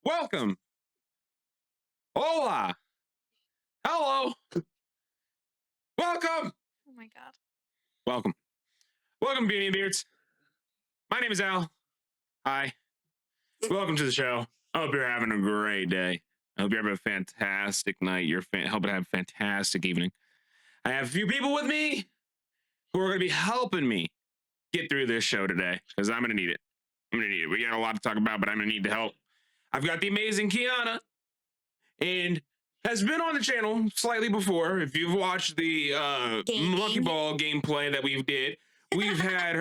Welcome. Hola. Hello. Welcome. Oh my God. Welcome. Welcome, Beauty and Beards. My name is Al. Hi. Welcome to the show. I hope you're having a great day. I hope you're having a fantastic night. Hoping to have a fantastic evening. I have a few people with me who are going to be helping me get through this show today because I'm going to need it. We got a lot to talk about, but I'm going to need the help. I've got the amazing Kiana, and has been on the channel slightly before. If you've watched the monkey ball gameplay that we've had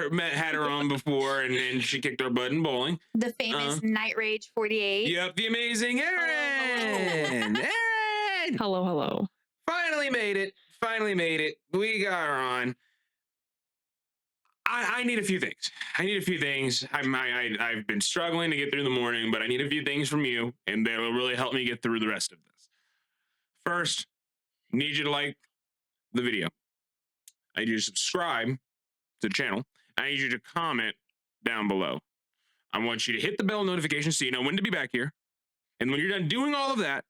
her on before, and she kicked our butt in bowling. The famous Night Rage 48. Yep, the amazing Erin. Erin. Hello. Finally made it. We got her on. I need a few things. I've been struggling to get through the morning, but I need a few things from you, and that'll really help me get through the rest of this. First, I need you to like the video. I need you to subscribe to the channel. I need you to comment down below. I want you to hit the bell notification so you know when to be back here. And when you're done doing all of that,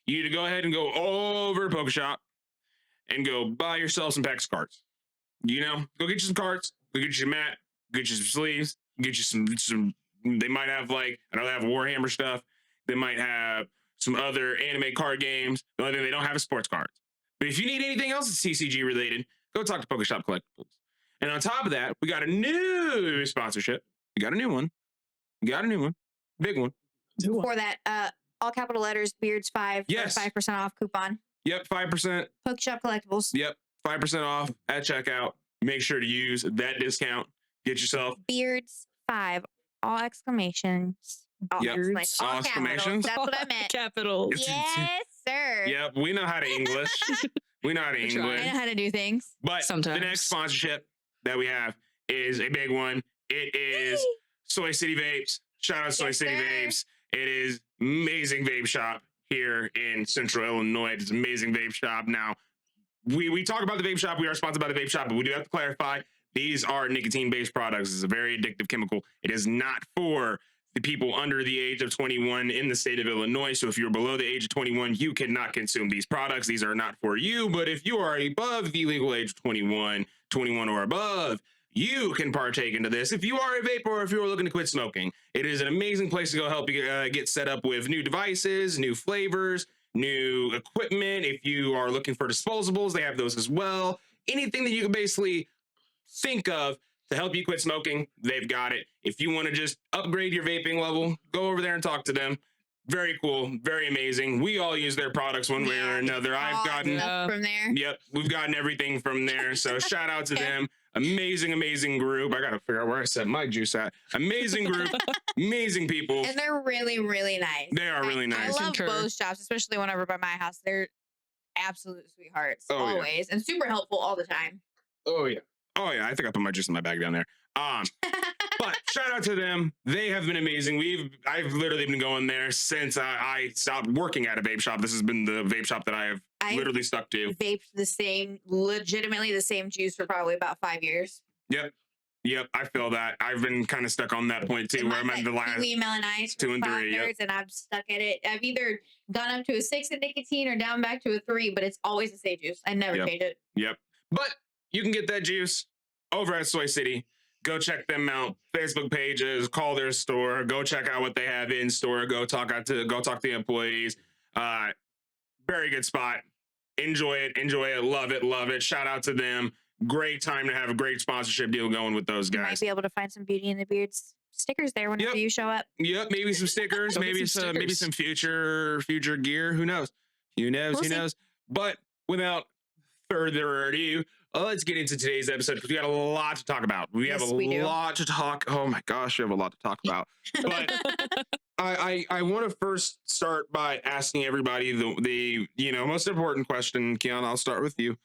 you need to go ahead and go over to Pokeshop and go buy yourself some packs of cards. Go get you some cards, go get you some mat, get you some sleeves, get you some. They might have they have Warhammer stuff. They might have some other anime card games. The only thing they don't have is sports cards. But if you need anything else that's CCG related, go talk to Pokeshop Collectibles. And on top of that, we got a new sponsorship. We got a new one. Big one. For that, all capital letters, Beards 5, yes. 5% off coupon. Yep, 5%. Pokeshop Collectibles. Yep, 5% off at checkout. Make sure to use that discount. Get yourself Beards 5, all exclamations. All exclamations. That's what I meant. Capitals. Yes, sir. Yep, we know how to English. I know how to do things. But sometimes. The next sponsorship that we have is a big one. It is Soy City Vapes. Shout out Soy City Vapes. It is amazing vape shop here in Central Illinois. It's an amazing vape shop. Now, we talk about the vape shop. We are sponsored by the vape shop, but we do have to clarify these are nicotine-based products. It's a very addictive chemical. It is not for the people under the age of 21 in the state of Illinois. So if you're below the age of 21, you cannot consume these products. These are not for you. But if you are above the legal age of 21 or above, you can partake into this. If you are a vapor or if you're looking to quit smoking, it is an amazing place to go help you get set up with new devices, new flavors, new equipment. If you are looking for disposables, they have those as well. Anything that you can basically think of to help you quit smoking, they've got it. If you want to just upgrade your vaping level, go over there and talk to them. Very cool, very amazing. We all use their products one way or another. I've gotten from there. Yep, we've gotten everything from there. So shout out to them. Amazing group. I gotta figure out where I set my juice at. Amazing group, amazing people. And they're really, really nice. They are really nice. I love both shops, especially when over by my house. They're absolute sweethearts, always. Yeah. And super helpful all the time. Oh yeah. I think I put my juice in my bag down there. But shout out to them. They have been amazing. I've literally been going there since I stopped working at a vape shop. This has been the vape shop that I've literally stuck to. Vaped legitimately the same juice for probably about 5 years. Yep. I feel that. I've been kind of stuck on that point too, where I'm at the last 2 and 3. Yep. And I'm stuck at it. I've either gone up to a 6 in nicotine or down back to a 3, but it's always the same juice. I never change it. Yep. But you can get that juice over at Soy City. Go check them out. Facebook pages, call their store, go check out what they have in store, go talk to the employees. Very good spot. Enjoy it, love it. Shout out to them. Great time to have a great sponsorship deal going with those guys. You might be able to find some Beauty and the Beards stickers there whenever you show up. Yep, maybe some stickers, maybe some future gear. Who knows? Who knows? But without further ado, let's get into today's episode because we got a lot to talk about. We have a lot to talk. Oh my gosh, we have a lot to talk about. But I want to first start by asking everybody the most important question. Kiana, I'll start with you.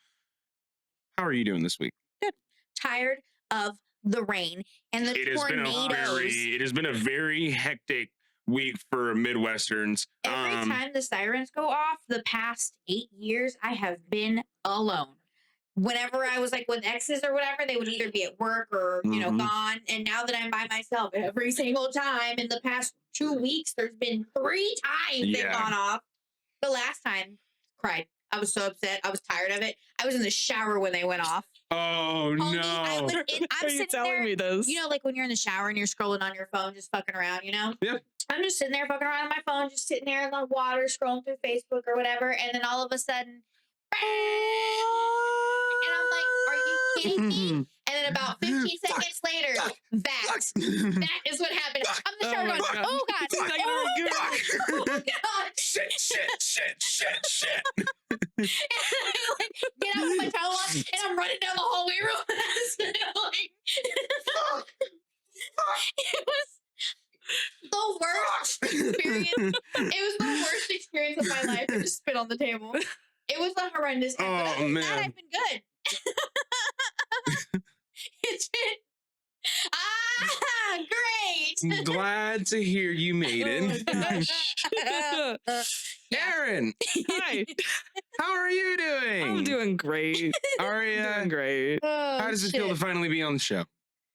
How are you doing this week? Good. Tired of the rain and the tornadoes. It has been a very hectic week for Midwesterns. Every time the sirens go off the past 8 years, I have been alone. whenever I was like with exes or whatever, they would either be at work or, you know, gone. And now that I'm by myself every single time in the past 2 weeks, there's been 3 times they've gone off. The last time, cried. I was so upset. I was tired of it. I was in the shower when they went off. Oh, Homie, no. I'm Are you sitting telling there, me this? you know, like when you're in the shower and you're scrolling on your phone, just fucking around, you know? Yep. I'm just sitting there fucking around on my phone, just sitting there in the water, scrolling through Facebook or whatever. And then all of a sudden, and I'm like, are you kidding me? And then about 15 seconds later, that is what happened. I'm in the shower going, oh God, oh God. Shit. And I like get out with my towel on and I'm running down the hallway real fast. It was the worst experience. It was the worst experience of my life. I just spit on the table. It was a horrendous time. But other than that, I've been good. It's been great. Glad to hear you made it. Oh, Aaron, hi. how are you doing? I'm doing great. Are you? Doing great. How does it feel to finally be on the show?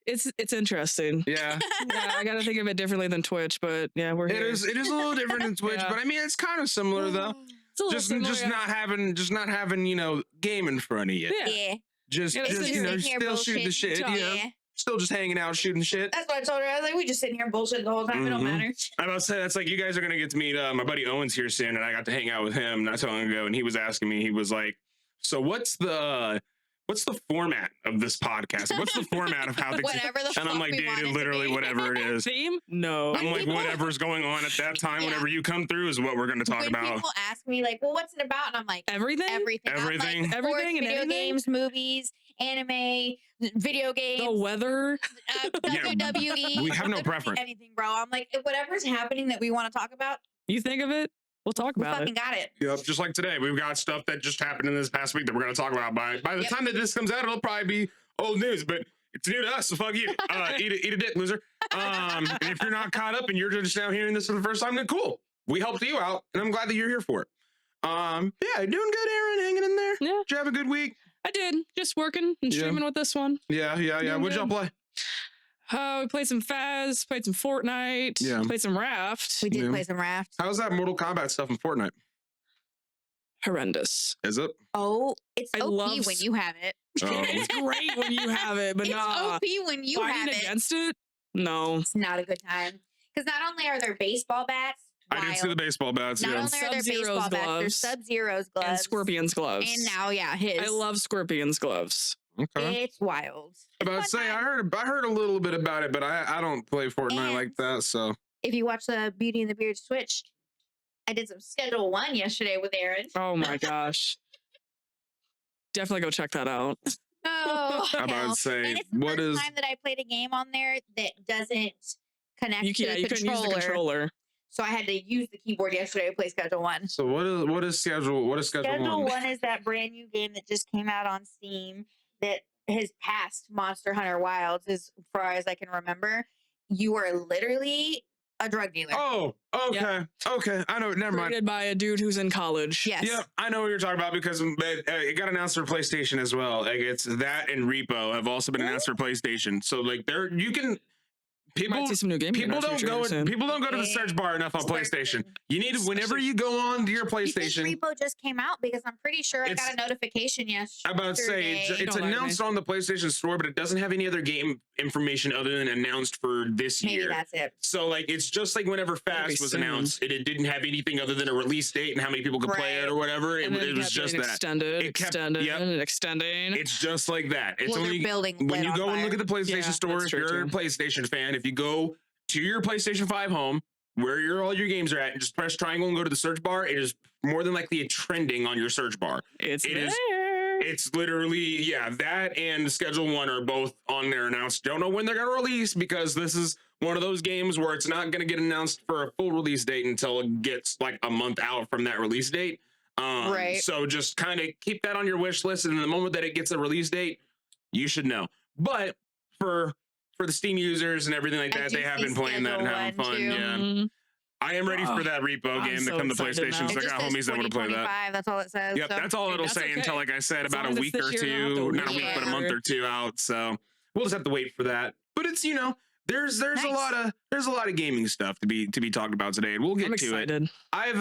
It's interesting. Yeah. Yeah, I gotta think of it differently than Twitch, but yeah, we're here. It is a little different than Twitch, but I mean it's kind of similar though. It's a little similar, Just not having, you know, game in front of you. Yeah. Just Yeah, you know, still shooting the shit. Yeah. You know, still just hanging out, shooting shit. That's what I told her. I was like, we just sitting here bullshitting the whole time. It don't matter. I'm about to say that's like you guys are gonna get to meet my buddy Owens here soon, and I got to hang out with him not so long ago, and he was asking me, he was like, "So what's the format of this podcast? What's the format of how things?" Whatever the fuck And I'm like, we dude, want it to literally be. whatever it is. Theme? No. I'm like, people- whatever's going on at that time, whenever you come through, is what we're gonna talk When about. people ask me like, well, what's it about? And I'm like, Everything? everything. I'm Everything? like, sports, Everything and video anything? games, movies, anime, video games, The weather? WWE. we have no literally preference. Anything, bro. I'm like, if whatever's happening that we want to talk about, You think of it? We'll talk we about fucking it. got it. Yep, just like today, we've got stuff that just happened in this past week that we're gonna talk about. By the time that this comes out, it'll probably be old news, but it's new to us, so fuck you. Eat a dick, loser. And if you're not caught up and you're just now hearing this for the first time, then cool. We helped you out, and I'm glad that you're here for it. Yeah, doing good, Aaron, hanging in there. Yeah. Did you have a good week? I did. Just working and Yeah. streaming with this one. Yeah. Doing What'd y'all good. play? We played some Faz, played some Fortnite, Yeah. played some Raft. We did Yeah. play some Raft. How's that Mortal Kombat stuff in Fortnite? Horrendous. Is it? Oh, it's I OP love when you have it. Oh. It's great when you have it, but It's nah. OP when you have Fighting it. against it? No. It's not a good time. Because not only are there baseball bats, I did see the baseball bats. not Yeah. only are there Sub-Zero's baseball bats, there's gloves. Sub-Zero's gloves. And Scorpion's gloves. And now, his. I love Scorpion's gloves. Okay. It's wild. About to say, I heard a little bit about it, but I don't play Fortnite like that. So If you watch the Beauty and the Beard Switch, I did some Schedule 1 yesterday with Aaron. Oh my gosh. Definitely go check that out. Oh, I'm about hell. to say, And it's the what first is? time that I played a game on there that doesn't connect You to the couldn't use the controller. controller. So I had to use the keyboard yesterday to play Schedule 1. So what is schedule? What is schedule Schedule one? 1 is that brand new game that just came out on Steam that has passed Monster Hunter Wilds as far as I can remember. You are literally a drug dealer. Oh, okay, Yeah. okay. I know. Never mind. Created by a dude who's in college. Yes. Yep, I know what you're talking about because it got announced for PlayStation as well. Like it's that and Repo have also been announced for PlayStation. So like there, you can people Might see some new games. people don't go soon. people don't go to the search bar enough on PlayStation. You need to, whenever you go on to your You think PlayStation. Repo just came out because I'm pretty sure I got a notification yesterday. I'm about to say it's Don't lie to announced on the PlayStation Store, but it doesn't have any other game information other than announced for this Maybe year. that's it. So like it's just like whenever be Fast was soon. announced, it didn't have anything other than a release date and how many people could play it Right. or whatever. And then It was kept just getting that. Extended, It kept- extended, yep. and extending. It's just like that. It's Well, they're only building when lit you on go and look fire. at the PlayStation Yeah, Store. that's If true, you're a too. PlayStation fan, if you go to your PlayStation 5 home, where all your games are at, and just press triangle and go to the search bar, it is more than likely trending on your search bar. It's it there. is- It's literally, that and Schedule 1 are both on there announced. Don't know when they're going to release because this is one of those games where it's not going to get announced for a full release date until it gets like a month out from that release date. Right. So just kind of keep that on your wish list. And the moment that it gets a release date, you should know. But for the Steam users and everything like I that, do they have see been playing that and Schedule having 1 fun. too. Yeah. Mhm. I am ready for that repo I'm game to so come to excited PlayStation. now. So I It just got says homies that want to play that. 2025. That's all it says. Yep, so. that's all it'll That's say okay. until, like I said, As about long a as week it's or this year, I don't have two. to Not a week, but a wait. month or two out. So we'll just have to wait for that. But it's there's Nice. a lot of gaming stuff to be talked about today, and we'll get I'm to it. excited. I've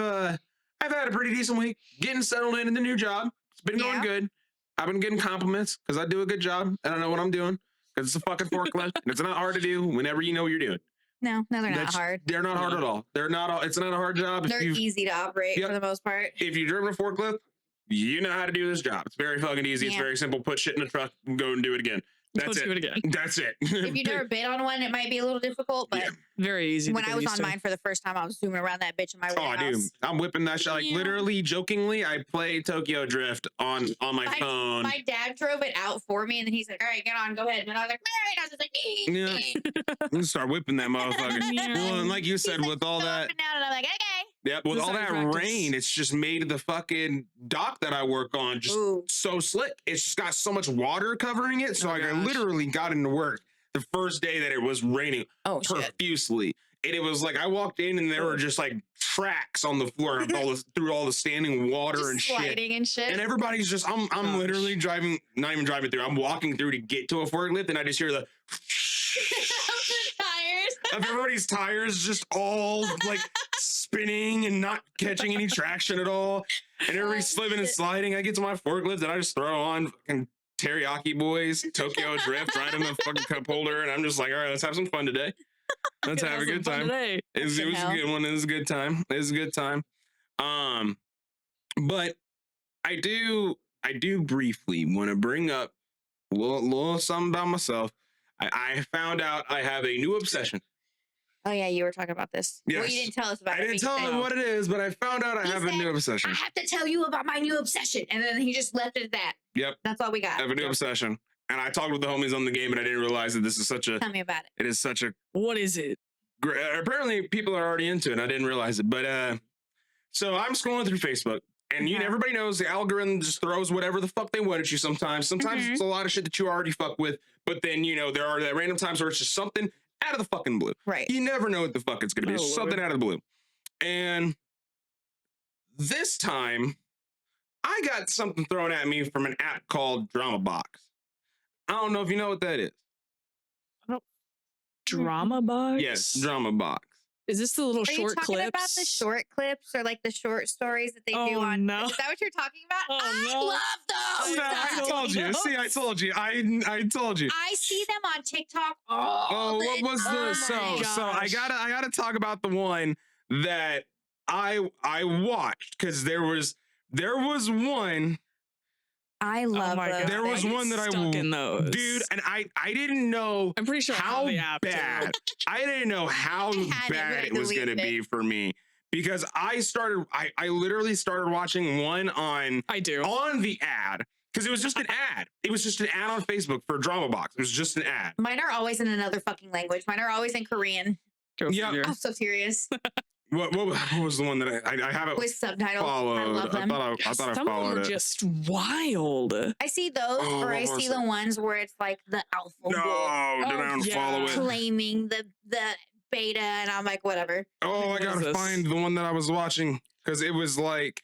had a pretty decent week getting settled in the new job. It's been going Yeah. good. I've been getting compliments because I do a good job and I know what I'm doing. Because it's a fucking forklift and it's not hard to do whenever you know what you're doing. No, they're not hard. They're not hard at all. They're not. It's not a hard job. They're easy to operate for the most part. If you've driven a forklift, you know how to do this job. It's very fucking easy. It's Yeah. very simple. Put shit in a truck and go and do it again. That's Do it it. again. That's it. If you've never been on one, it might be a little difficult, but Yeah. Very easy. when to I get was used on to. mine for the first time, I was zooming around that bitch in my Oh, warehouse. dude, I'm whipping that shit. Like Yeah. literally, jokingly, I play Tokyo Drift on my phone. My dad drove it out for me, and then he's like, "All right, get on, go ahead." And I was like, "All right." I was just like, Yeah. You start whipping that motherfucker. Yeah. Well, and like you said, with all that, Up and down, and I'm like, "Okay." yep, with This all is how that you practice. rain, it's just made the fucking dock that I work on just Ooh. so slick. It's just got so much water covering it. So Oh, like I gosh. literally got into work the first day that it was raining Oh shit. profusely. And it was like I walked in and there were just like tracks on the floor of all through all the standing water and Just shit. sliding and shit. And everybody's just I'm Gosh. literally driving, not even driving through. I'm walking through to get to a forklift and I just hear the Tires. of everybody's tires just all like spinning and not catching any traction at all. And everybody's slipping and shit. sliding. I get to my forklift and I just throw on fucking Teriyaki Boys, Tokyo Drift, right in the fucking cup holder. And I'm just like, all right, let's have some fun today. Let's have a good time. Today. It was a good one. It was a good time. It was a good time. But I do briefly want to bring up a little something about myself. I found out I have a new obsession. Oh yeah, you were talking about this. Well, Yes. you didn't tell us about I it. didn't but you tell said, him what it is, but I found out I He have a said, new obsession. I have to tell you about my new obsession, and then he just left it at that. Yep, That's all we got. I have a new obsession. And I talked with the homies on the game, and I didn't realize that this is such a. Tell me about it. It is such a. What is it? Apparently, people are already into it. I didn't realize it, but so I'm scrolling through Facebook, and Uh-huh. everybody knows the algorithm just throws whatever the fuck they want at you. Sometimes Mhm. it's a lot of shit that you already fuck with, but then there are that random times where it's just something out of the fucking blue. Right. You never know what the fuck it's gonna be. It's Oh, something Lord. out of the blue. And this time, I got something thrown at me from an app called Drama Box. I don't know if you know what that is. Drama box? Yes, Drama Box. Is this the little Are you short talking clips? about the short clips or like the short stories that they do Oh, on? no. Is that what you're talking about? Oh, I no. love Oh, those. No, I told you. See, I told you. I told you. I see them on TikTok all Oh, the what was the Oh my so I gosh. gotta talk about the one that I watched because there was one I Oh love my those. god. There was I one get that I stuck will- in those. dude, and I didn't know I'm pretty sure I how have the app too. bad. I didn't know how I had it, but bad I it was gonna deleted be for me because I literally started watching one on I do. the ad because it was just an ad. It was just an ad on Facebook for Drama Box. It was just an ad. Mine are always in another fucking language. Mine are always in Korean. Go Yeah. figure. I'm so serious. What was the one that I haven't With subtitles. followed? I love them. I thought I Some of them followed are it. just wild. I see those, Oh, or I what was see the it? ones where it's like the alpha wolf No, did I Oh, unfollow yeah. it? claiming the beta, and I'm like, whatever. Oh, I What is gotta this? find the one that I was watching because it was like,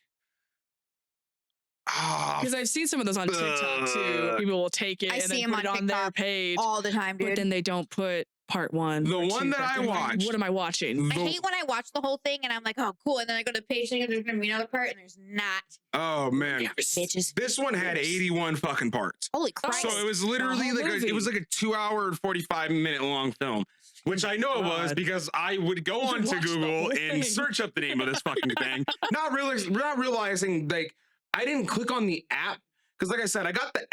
Because I've seen some of those on TikTok too. fuck. People will take it I and see then 'em put it on on their TikTok page, All the time, but dude. then they don't put part one. The or one two that back I there. I'm like, watched- what am I watching? I hate when I watch the whole thing and I'm like, oh, cool. And then I go to page thing and there's going to be another part and there's not. Oh man, Bitches. this one had 81 fucking parts. Holy Christ. So it was literally whole like movie. it was like a 2-hour and 45-minute long film, which I know it was God. because I would go You onto watched the Google whole and thing. search up the name of this fucking thing, not realizing like I didn't click on the app because, like I said, I got the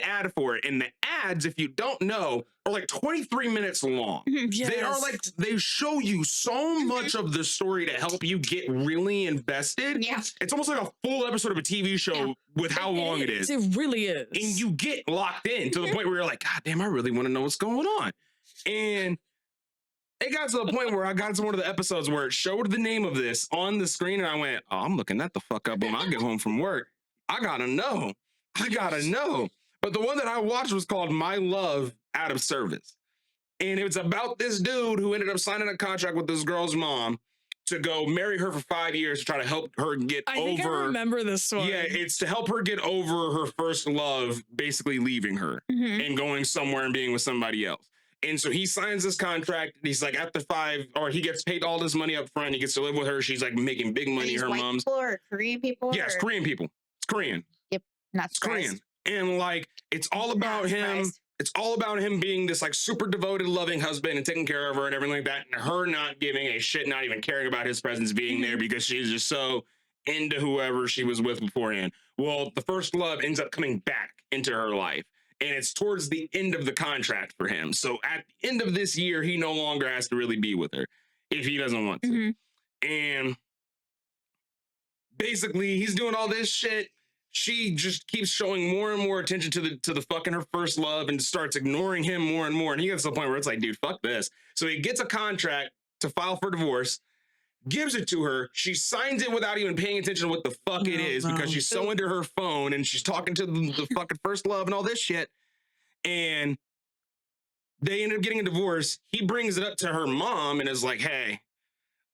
ad for it, and the ads, if you don't know, are like 23 minutes long. They are like they show you so much of the story to help you get really invested. Yeah. It's almost like a full episode of a TV show Yeah. with how long it is. It really is. And you get locked in to the point where you're like, God damn, I really want to know what's going on. And it got to the point where I got to one of the episodes where it showed the name of this on the screen, and I went, oh, I'm looking that the fuck up when I get home from work. I gotta know. But the one that I watched was called My Love Out of Service. And it's about this dude who ended up signing a contract with this girl's mom to go marry her for 5 years to try to help her get I think I remember this one. Yeah, it's to help her get over her first love, basically leaving her and going somewhere and being with somebody else. And so he signs this contract. He's like, after 5, or he gets paid all this money up front. He gets to live with her. She's like making big money. Her white mom's. people or Korean people? Yeah, it's Korean people. It's Korean. Yep, not It's Korean. And like, it's all about him. It's all about him being this like super devoted, loving husband and taking care of her and everything like that. And her not giving a shit, not even caring about his presence being there because she's just so into whoever she was with beforehand. Well, the first love ends up coming back into her life. And it's towards the end of the contract for him. So at the end of this year, he no longer has to really be with her if he doesn't want to. And basically, he's doing all this shit. She just keeps showing more and more attention to the fucking her first love and starts ignoring him more and more. And he gets to the point where it's like, dude, fuck this. So he gets a contract to file for divorce, gives it to her. She signs it without even paying attention to what the fuck it is because she's so into her phone and she's talking to the fucking first love and all this shit. And they end up getting a divorce. He brings it up to her mom and is like, hey,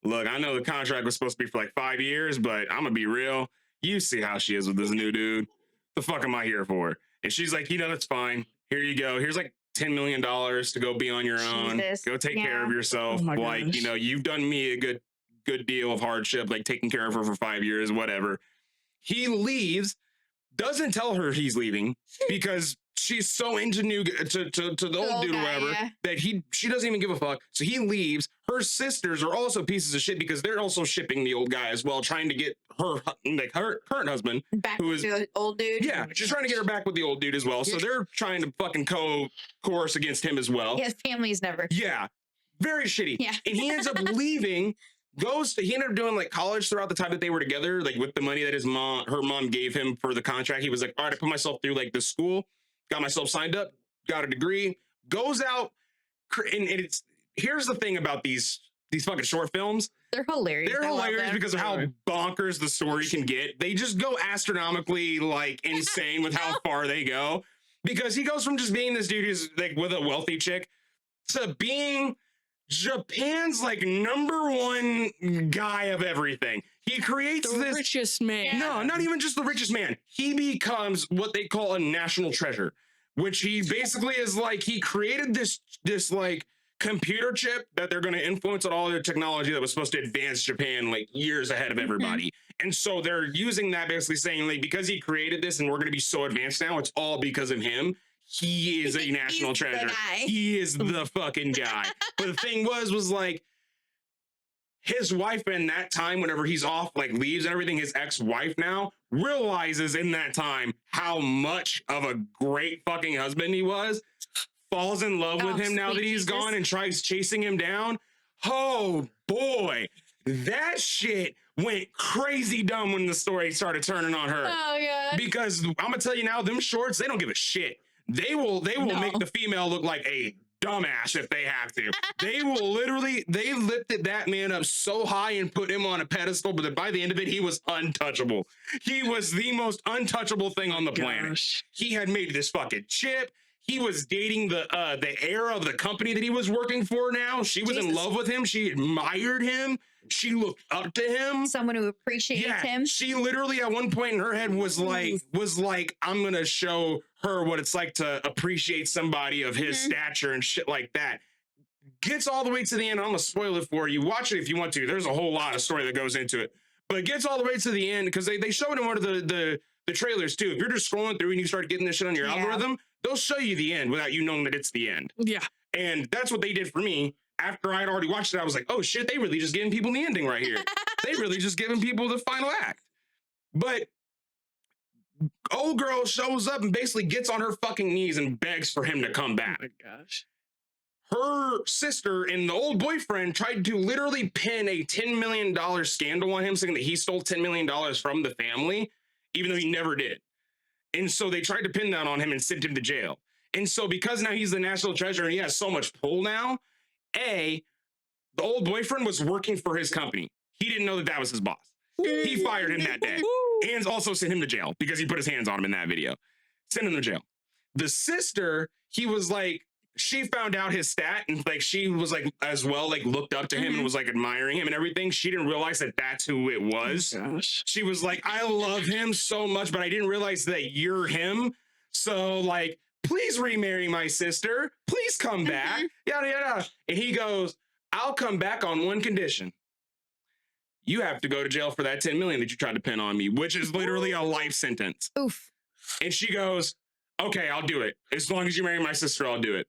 look, I know the contract was supposed to be for like 5 years, but I'm gonna be real. You see how she is with this new dude. The fuck am I here for? And she's like, that's fine. Here you go. Here's like $10 million to go be on your own. Go take care of yourself. Like, you've done me a good deal of hardship, like taking care of her for 5 years, whatever. He leaves, doesn't tell her he's leaving because she's so into the old dude or whatever that she doesn't even give a fuck. So he leaves. Her sisters are also pieces of shit because they're also shipping the old guy as well, trying to get her current husband back with the old dude. Yeah, she's trying to get her back with the old dude as well. So they're trying to fucking course against him as well. His family's never. Yeah, very shitty. Yeah, and he ends up leaving. He ended up doing like college throughout the time that they were together, like with the money that her mom gave him for the contract. He was like, all right, I put myself through like this school, got myself signed up, got a degree, goes out. And here's the thing about these fucking short films. They're hilarious. They're hilarious because of how bonkers the story can get. They just go astronomically like insane with how far they go. Because he goes from just being this dude who's like with a wealthy chick to being Japan's like #1 guy of everything. He creates the richest man. No, not even just the richest man. He becomes what they call a national treasure, which he basically is like, he created this like computer chip that they're going to influence on all their technology that was supposed to advance Japan like years ahead of everybody. And so they're using that, basically saying like, because he created this and we're going to be so advanced now, it's all because of him. He is a national treasure. He is the fucking guy. But the thing was like, his wife in that time, whenever he's off, like leaves and everything, his ex-wife now realizes in that time how much of a great fucking husband he was, falls in love with him now that he's gone and tries chasing him down. Oh boy, that shit went crazy dumb when the story started turning on her. Oh yeah. Because I'm gonna tell you now, them shorts, they don't give a shit. They will make the female look like a dumbass if they have to. They lifted that man up so high and put him on a pedestal, but by the end of it, he was untouchable. He was the most untouchable thing on the planet. He had made this fucking chip. He was dating the heir of the company that he was working for now. She was in love with him. She admired him. She looked up to him. Someone who appreciates him. She literally at one point in her head was like, I'm going to show her what it's like to appreciate somebody of his stature and shit like that. Gets all the way to the end. I'm going to spoil it for you. Watch it if you want to. There's a whole lot of story that goes into it. But it gets all the way to the end because they showed in one of the trailers too. If you're just scrolling through and you start getting this shit on your algorithm, they'll show you the end without you knowing that it's the end. Yeah. And that's what they did for me. After I'd already watched it, I was like, oh shit, they really just giving people the ending right here. They really just giving people the final act. But old girl shows up and basically gets on her fucking knees and begs for him to come back. Oh my gosh. Her sister and the old boyfriend tried to literally pin a $10 million scandal on him, saying that he stole $10 million from the family, even though he never did. And so they tried to pin that on him and sent him to jail. And so because now he's the national treasure and he has so much pull now, the old boyfriend was working for his company. He didn't know that that was his boss. He fired him that day and also sent him to jail because he put his hands on him in that video. Sent him to jail. The sister, he was like, she found out his stat, and like she was like as well, like looked up to him and was like admiring him and everything. She didn't realize that that's who it was. Oh, gosh. She was like, I love him so much, but I didn't realize that you're him. So like, please remarry my sister. Please come back. Yada yada. And he goes, I'll come back on one condition. You have to go to jail for that 10 million that you tried to pin on me, which is literally a life sentence. Oof. And she goes, okay, I'll do it. As long as you marry my sister, I'll do it.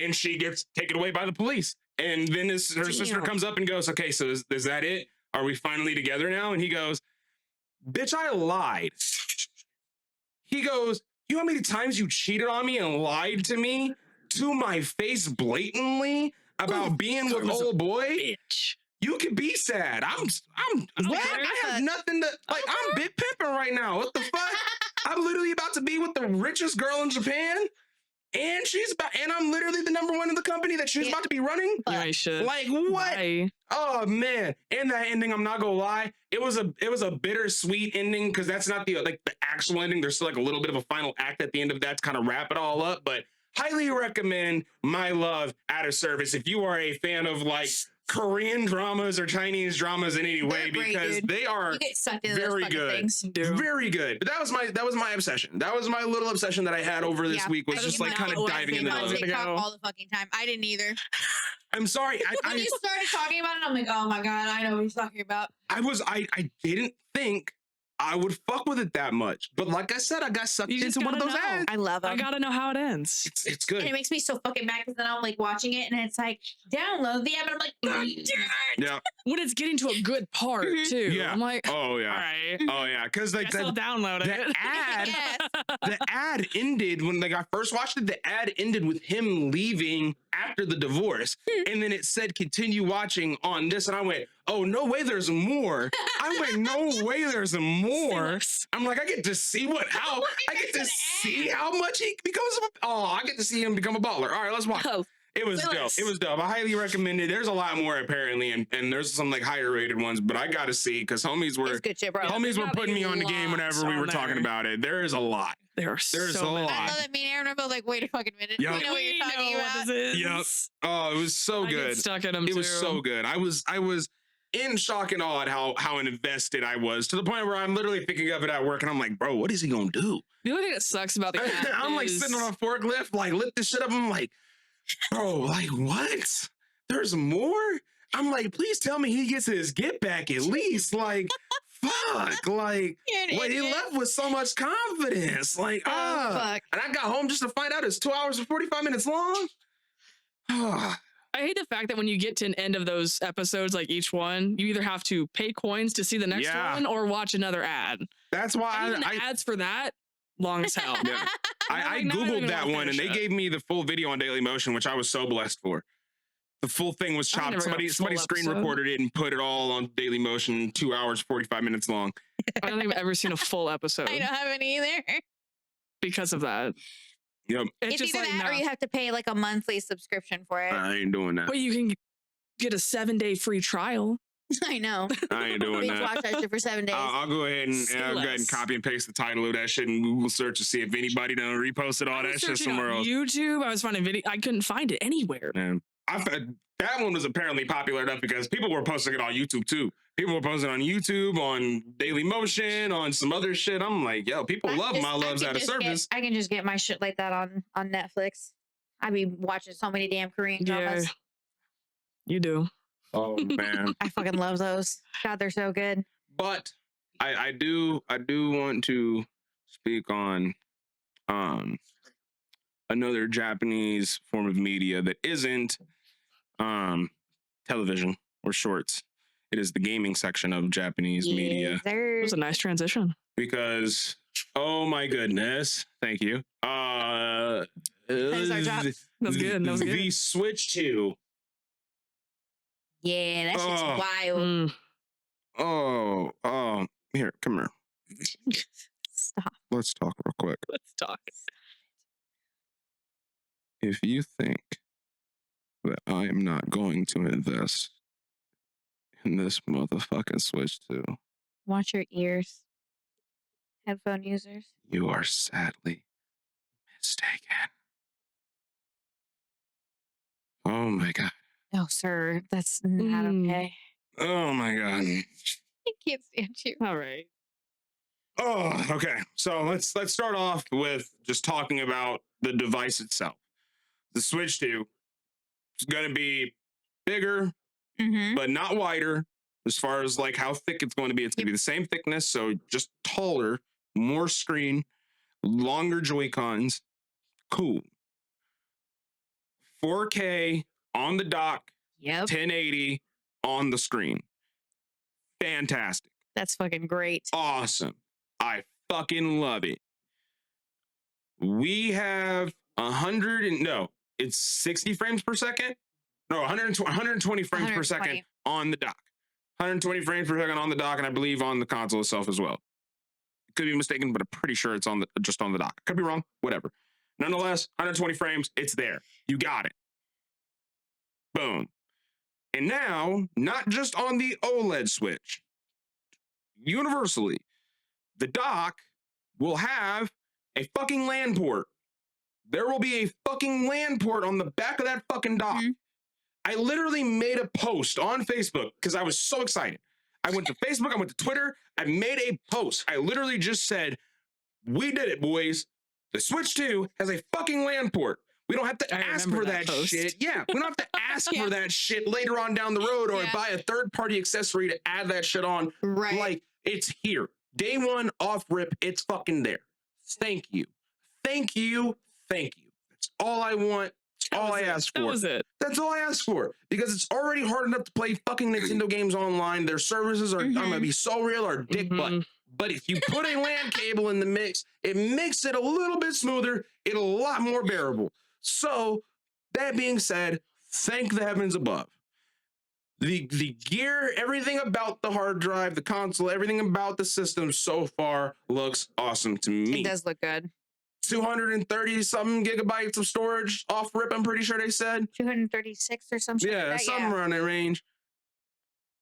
And she gets taken away by the police. And then her sister comes up and goes, okay, so is that it? Are we finally together now? And he goes, bitch, I lied. He goes, you know how many times you cheated on me and lied to me to my face blatantly about being with old boy? Bitch. You could be sad. I'm what? I have nothing to like. I'm big pimping right now. What the fuck? I'm literally about to be with the richest girl in Japan, and I'm literally the number one in the company that she's about to be running. Yeah, I should. Like what? Bye. Oh man! And that ending, I'm not gonna lie, it was a bittersweet ending because that's not the actual ending. There's still like a little bit of a final act at the end of that to kind of wrap it all up. But highly recommend My Love Out of Service if you are a fan of like Korean dramas or Chinese dramas in any way, because they are You get sucked into very those good. things. Very good. But that was my obsession. That was my little obsession that I had over this week, was just like kind of diving into on those. TikTok all the fucking time. I didn't either. I'm sorry. When you started talking about it, I'm like, oh my god, I know what he's talking about. I didn't think I would fuck with it that much. But like I said, I got sucked You just into one of gotta those know. ads. I love him. I gotta know how it ends. It's good. And it makes me so fucking mad because then I'm like watching it and it's like, download the app. And I'm like, God damn it. Yeah. When it's getting to a good part too. Yeah. I'm like, Oh yeah. all right. Oh yeah. Because like Guess I'll download the it. ad, Yes. the ad ended when like I first watched it. The ad ended with him leaving after the divorce, and then it said continue watching on this, and I went, oh no way, there's more. I went, no way, there's more. I'm like, I get to see I get to see how much he becomes. I get to see him become a baller. All right, let's watch. Oh, It was dope. It was dope. I highly recommend it. There's a lot more apparently, and there's some like higher rated ones, but I gotta see because homies were It's good shit, bro. homies were There's putting me on the game whenever we lots were on talking there. about it. There is a lot. there's a so many. lot. I love that me and Aaron are both like, wait a fucking minute. Yup. We know what you're talking about. What this is. Yep. Oh, it was so I get good. stuck in them It too. was so good. I was in shock and awe at how invested I was, to the point where I'm literally thinking of it at work and I'm like, bro, what is he gonna do? The only thing that sucks about the app I'm like is- sitting on a forklift, like lift this shit up. I'm like, bro, like what? There's more? I'm like, please tell me he gets his get back at least. Like, fuck. Like, You're an he idiot. left with so much confidence. Like, Oh, fuck. And I got home just to find out it's 2 hours and 45 minutes long. I hate the fact that when you get to an end of those episodes, like each one, you either have to pay coins to see the next Yeah. one or watch another ad. That's And why even the ads for that, long as hell. Yeah. I Like, now I don't Googled even that wanna one and they finish it. gave me the full video on Daily Motion, which I was so blessed for. The full thing was I chopped. never got a Somebody full screen episode. recorded it and put it all on Daily Motion, 2 hours, 45 minutes long. I don't think I've ever seen a full episode I don't have any either. because of that. Yep. It's, It's just either like, that or no. you have to pay like a monthly subscription for it. I ain't doing that. But you can get a 7-day free trial. I know. I ain't doing Binge that. watch that shit for 7 days. I'll go ahead and Say I'll go ahead and less. copy and paste the title of that shit in Google search to see if anybody done reposted all I was that shit searching somewhere on else. YouTube. I was finding video. I couldn't find it anywhere. Man, that one was apparently popular enough because people were posting it on YouTube too. People were posting on YouTube, on Daily Motion, on some other shit. I'm like, yo, people love My Loves Out of Service. I can just get my shit like that on Netflix. I be watching so many damn Korean dramas. Yeah, you do. Oh man. I fucking love those. God, they're so good. But I do want to speak on another Japanese form of media that isn't television or shorts. It is the gaming section of Japanese media, Yes, It sir. was a nice transition. because oh my goodness, thank you. That was our job. That was good. That was good. The Switch 2. Yeah, that shit's Oh. wild. Oh, here, come here. Stop. Let's talk real quick. Let's talk. If you think that I am not going to invest in this motherfucking Switch 2, Watch your ears. Headphone users. you are sadly mistaken. Oh my God. No, sir, that's not okay. Oh my God. I can't stand you. All right. Oh, okay. So let's start off with just talking about the device itself. The Switch 2 is going to be bigger, but not wider as far as like how thick it's going to be. It's going to be the same thickness, so just taller, more screen, longer Joy-Cons. Cool. 4K on the dock, 1080 on the screen. Fantastic. That's fucking great. Awesome. I fucking love it. We have 60 frames per second. No, 120 frames per second on the dock. 120 frames per second on the dock, and I believe on the console itself as well. Could be mistaken, but I'm pretty sure it's just on the dock. Could be wrong. Whatever. Nonetheless, 120 frames. It's there. You got it. Boom. And now, not just on the OLED Switch. Universally, the dock will have a fucking LAN port. There will be a fucking LAN port on the back of that fucking dock. I literally made a post on Facebook because I was so excited. I went to Facebook, I went to Twitter, I made a post. I literally just said, we did it, boys. The Switch 2 has a fucking LAN port. We don't have to ask for that shit. Yeah, we don't have to ask for that shit later on down the road or buy a third-party accessory to add that shit on. Right. Like, it's here. Day one, off rip, it's fucking there. Thank you. Thank you. Thank you. That's all I want. That's all I asked for. That was it. That's all I asked for. Because it's already hard enough to play fucking Nintendo games online. Their services are, I'm gonna be so real, are dick butt. But if you put a LAN cable in the mix, it makes it a little bit smoother. It's a lot more bearable. So, that being said, thank the heavens above. The gear, everything about the hard drive, the console, everything about the system so far looks awesome to me. It does look good. 230 something gigabytes of storage off rip, I'm pretty sure they said. 236 or something. Yeah, something around that range.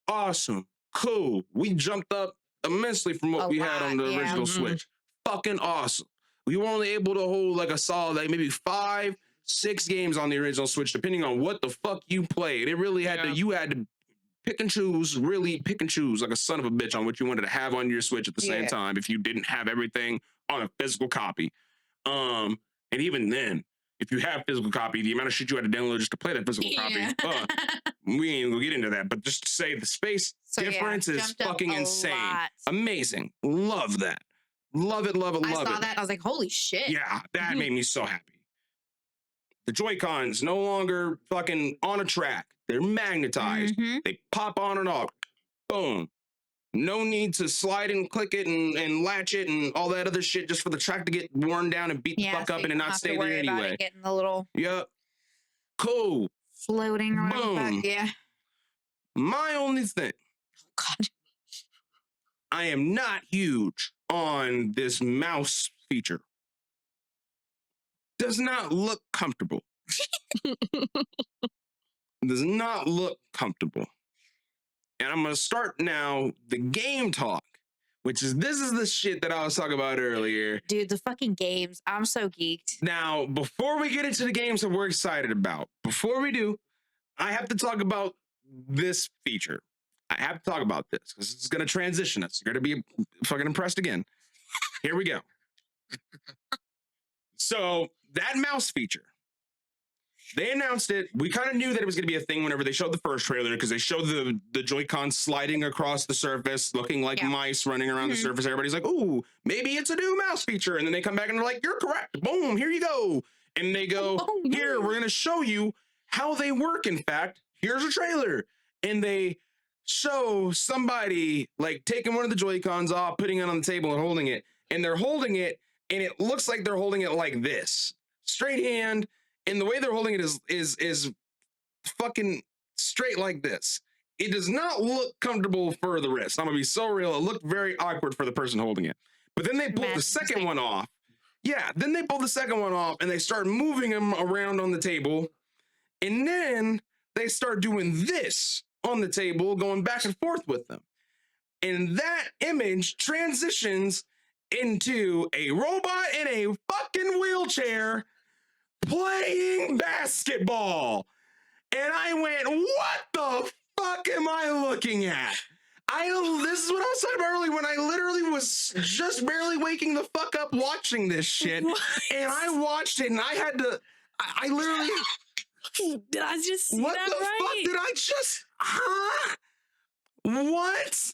Awesome. Cool. We jumped up immensely from what we had on the original Switch. Fucking awesome. We were only able to hold like a solid, like maybe 5-6 games on the original Switch, depending on what the fuck you played. It really had to, you had to pick and choose, really pick and choose like a son of a bitch on what you wanted to have on your Switch at the same time if you didn't have everything on a physical copy. And even then, if you have physical copy, the amount of shit you had to download just to play that physical copy, we ain't gonna get into that. But just to say the space difference is fucking insane. Amazing. Love that. Love it, love it, love it. I saw that. I was like, holy shit. Yeah, that made me so happy. The Joy-Cons no longer fucking on a track. They're magnetized. They pop on and off. Boom. No need to slide and click it and latch it and all that other shit just for the track to get worn down and beat the fuck up and it not stay there anyway. Getting the little cool. Floating around. Boom. Yeah. My only thing. God. I am not huge on this mouse feature. Does not look comfortable. Does not look comfortable. And I'm going to start now the game talk, which is, this is the shit that I was talking about earlier. Dude, the fucking games. I'm so geeked. Now, before we get into the games that we're excited about, before we do, I have to talk about this feature. I have to talk about this because it's going to transition us. You're going to be fucking impressed again. Here we go. So that mouse feature, they announced it. We kind of knew that it was going to be a thing whenever they showed the first trailer because they showed the Joy-Con sliding across the surface, looking like mice running around the surface. Everybody's like, ooh, maybe it's a new mouse feature. And then they come back and they're like, you're correct. Boom, here you go. And they go, here, we're going to show you how they work. In fact, here's a trailer. And they show somebody like taking one of the Joy-Cons off, putting it on the table and holding it. And they're holding it, and it looks like they're holding it like this. Straight hand. And the way they're holding it is fucking straight like this. It does not look comfortable for the wrist. I'm gonna be so real. It looked very awkward for the person holding it. But then they pulled the second one off. Yeah, then they pulled the second one off and they start moving them around on the table. And then they start doing this on the table, going back and forth with them. And that image transitions into a robot in a fucking wheelchair playing basketball. And I went, what the fuck am I looking at? This is what I was talking about earlier when I literally was just barely waking the fuck up watching this shit. What? And I watched it and I had to, I literally, Did I just see what that the right? fuck did I just, huh? What?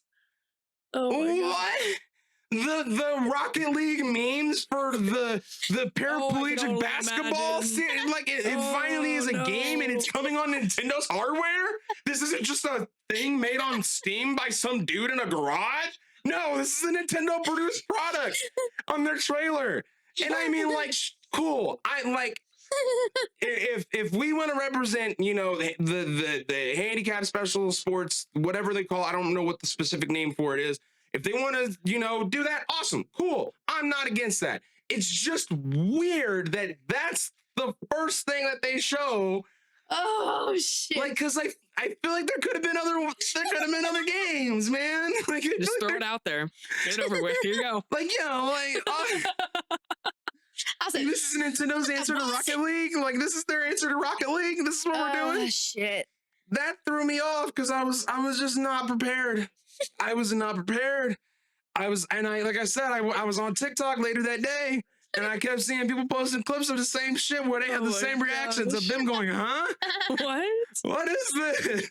Oh my God. What? The Rocket League memes for the paraplegic only basketball imagine. scene, like it finally is a game and it's coming on Nintendo's hardware. This isn't just a thing made on Steam by some dude in a garage. No, this is a Nintendo produced product on their trailer. And I mean, like, cool. I like if we want to represent, you know, the handicap special sports, whatever they call it, I don't know what the specific name for it is. If they want to, you know, do that, awesome, cool. I'm not against that. It's just weird that that's the first thing that they show. Oh shit! Like, cause I feel like there could have been other games, man. Like, Just throw it out there. Get it over with. Here you go. like, you know, like. This is Nintendo's answer to Rocket League. Like, this is their answer to Rocket League. This is what we're doing. Oh shit! That threw me off because I was just not prepared. I was not prepared. Like I said, I was on TikTok later that day, and I kept seeing people posting clips of the same shit where they had Oh the my same reactions of them going, huh? What? What is this?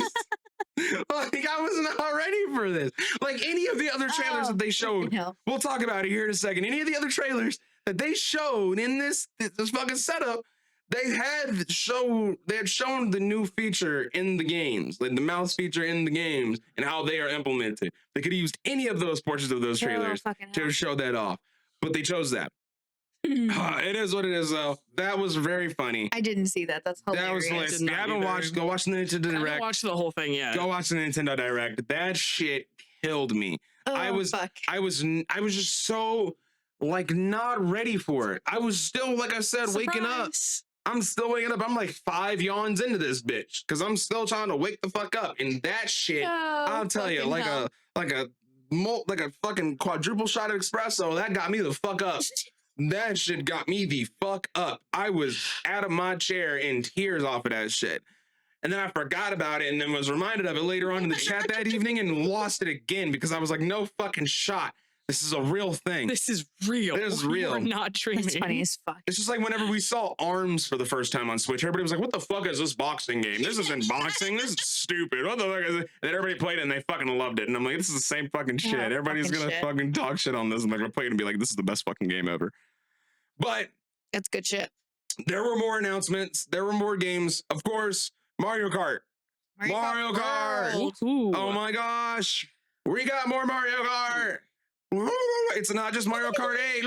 Like, I was not ready for this. Like, any of the other trailers that they showed, we'll talk about it here in a second. Any of the other trailers that they showed in this fucking setup, they had shown the new feature in the games, like the mouse feature in the games, and how they are implemented. They could have used any of those portions of those trailers to show that off, but they chose that. It is what it is, though. That was very funny. I didn't see that. That's hilarious. That was hilarious. If you haven't watched, go watch the Nintendo Direct. I haven't watched the whole thing yet. Go watch the Nintendo Direct. That shit killed me. Oh, I was just so like not ready for it. I was still, like I said, waking up. I'm still waking up. I'm like 5 yawns into this bitch because I'm still trying to wake the fuck up. And that shit, I'll tell you, like a fucking quadruple shot of espresso, that got me the fuck up. That shit got me the fuck up. I was out of my chair in tears off of that shit. And then I forgot about it and then was reminded of it later on in the chat that evening and lost it again because I was like, no fucking shot. This is a real thing. This is real. This is real. We're not dreaming. That's funny as fuck. It's just like whenever we saw ARMS for the first time on Switch, everybody was like, what the fuck is this boxing game? This isn't boxing. This is stupid. What the fuck is it? And then everybody played it and they fucking loved it. And I'm like, this is the same fucking shit. Everybody's gonna fucking talk shit on this. And like, we're playing and be like, this is the best fucking game ever. But it's good shit. There were more announcements. There were more games. Of course, Mario Kart. Mario Kart. Ooh. Oh my gosh. We got more Mario Kart. It's not just Mario Kart 8.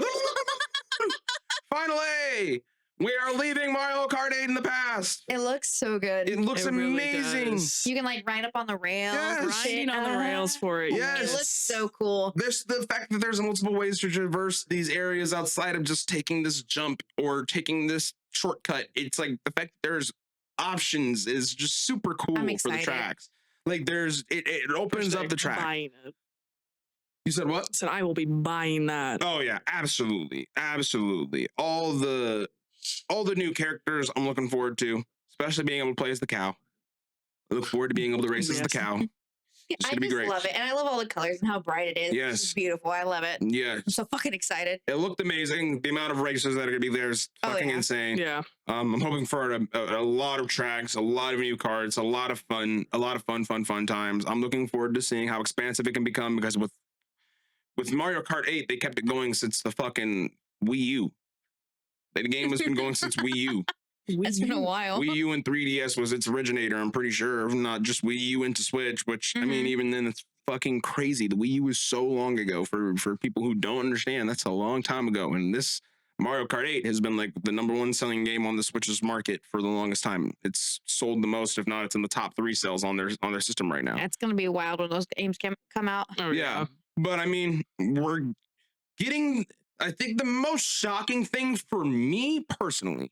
Finally, we are leaving Mario Kart 8 in the past. It looks so good. It looks amazing. Really you can like ride up on the rails. Riding on the rails for it. Yes. It looks so cool. There's the fact that there's multiple ways to traverse these areas outside of just taking this jump or taking this shortcut. It's like the fact that there's options is just super cool for the tracks. Like it opens up the track. You said what? I said I will be buying that. Oh yeah, absolutely, absolutely. All the new characters I'm looking forward to, especially being able to play as the cow. I look forward to being able to race as the cow. I just love it, and I love all the colors and how bright it is. Yes, it's beautiful. I love it. Yeah, I'm so fucking excited. It looked amazing. The amount of races that are gonna be there is fucking insane. Yeah. I'm hoping for a lot of tracks, a lot of new cards, a lot of fun times. I'm looking forward to seeing how expansive it can become because with Mario Kart 8, they kept it going since the fucking Wii U. The game has been going since Wii U. It's been a while. Wii U and 3DS was its originator, I'm pretty sure. Not just Wii U into Switch, which, I mean, even then, it's fucking crazy. The Wii U was so long ago for people who don't understand. That's a long time ago. And this Mario Kart 8 has been like the #1 selling game on the Switch's market for the longest time. It's sold the most, if not, it's in the top 3 sales on their system right now. It's going to be wild when those games come out. Oh, yeah. But I mean, we're getting, I think the most shocking thing for me personally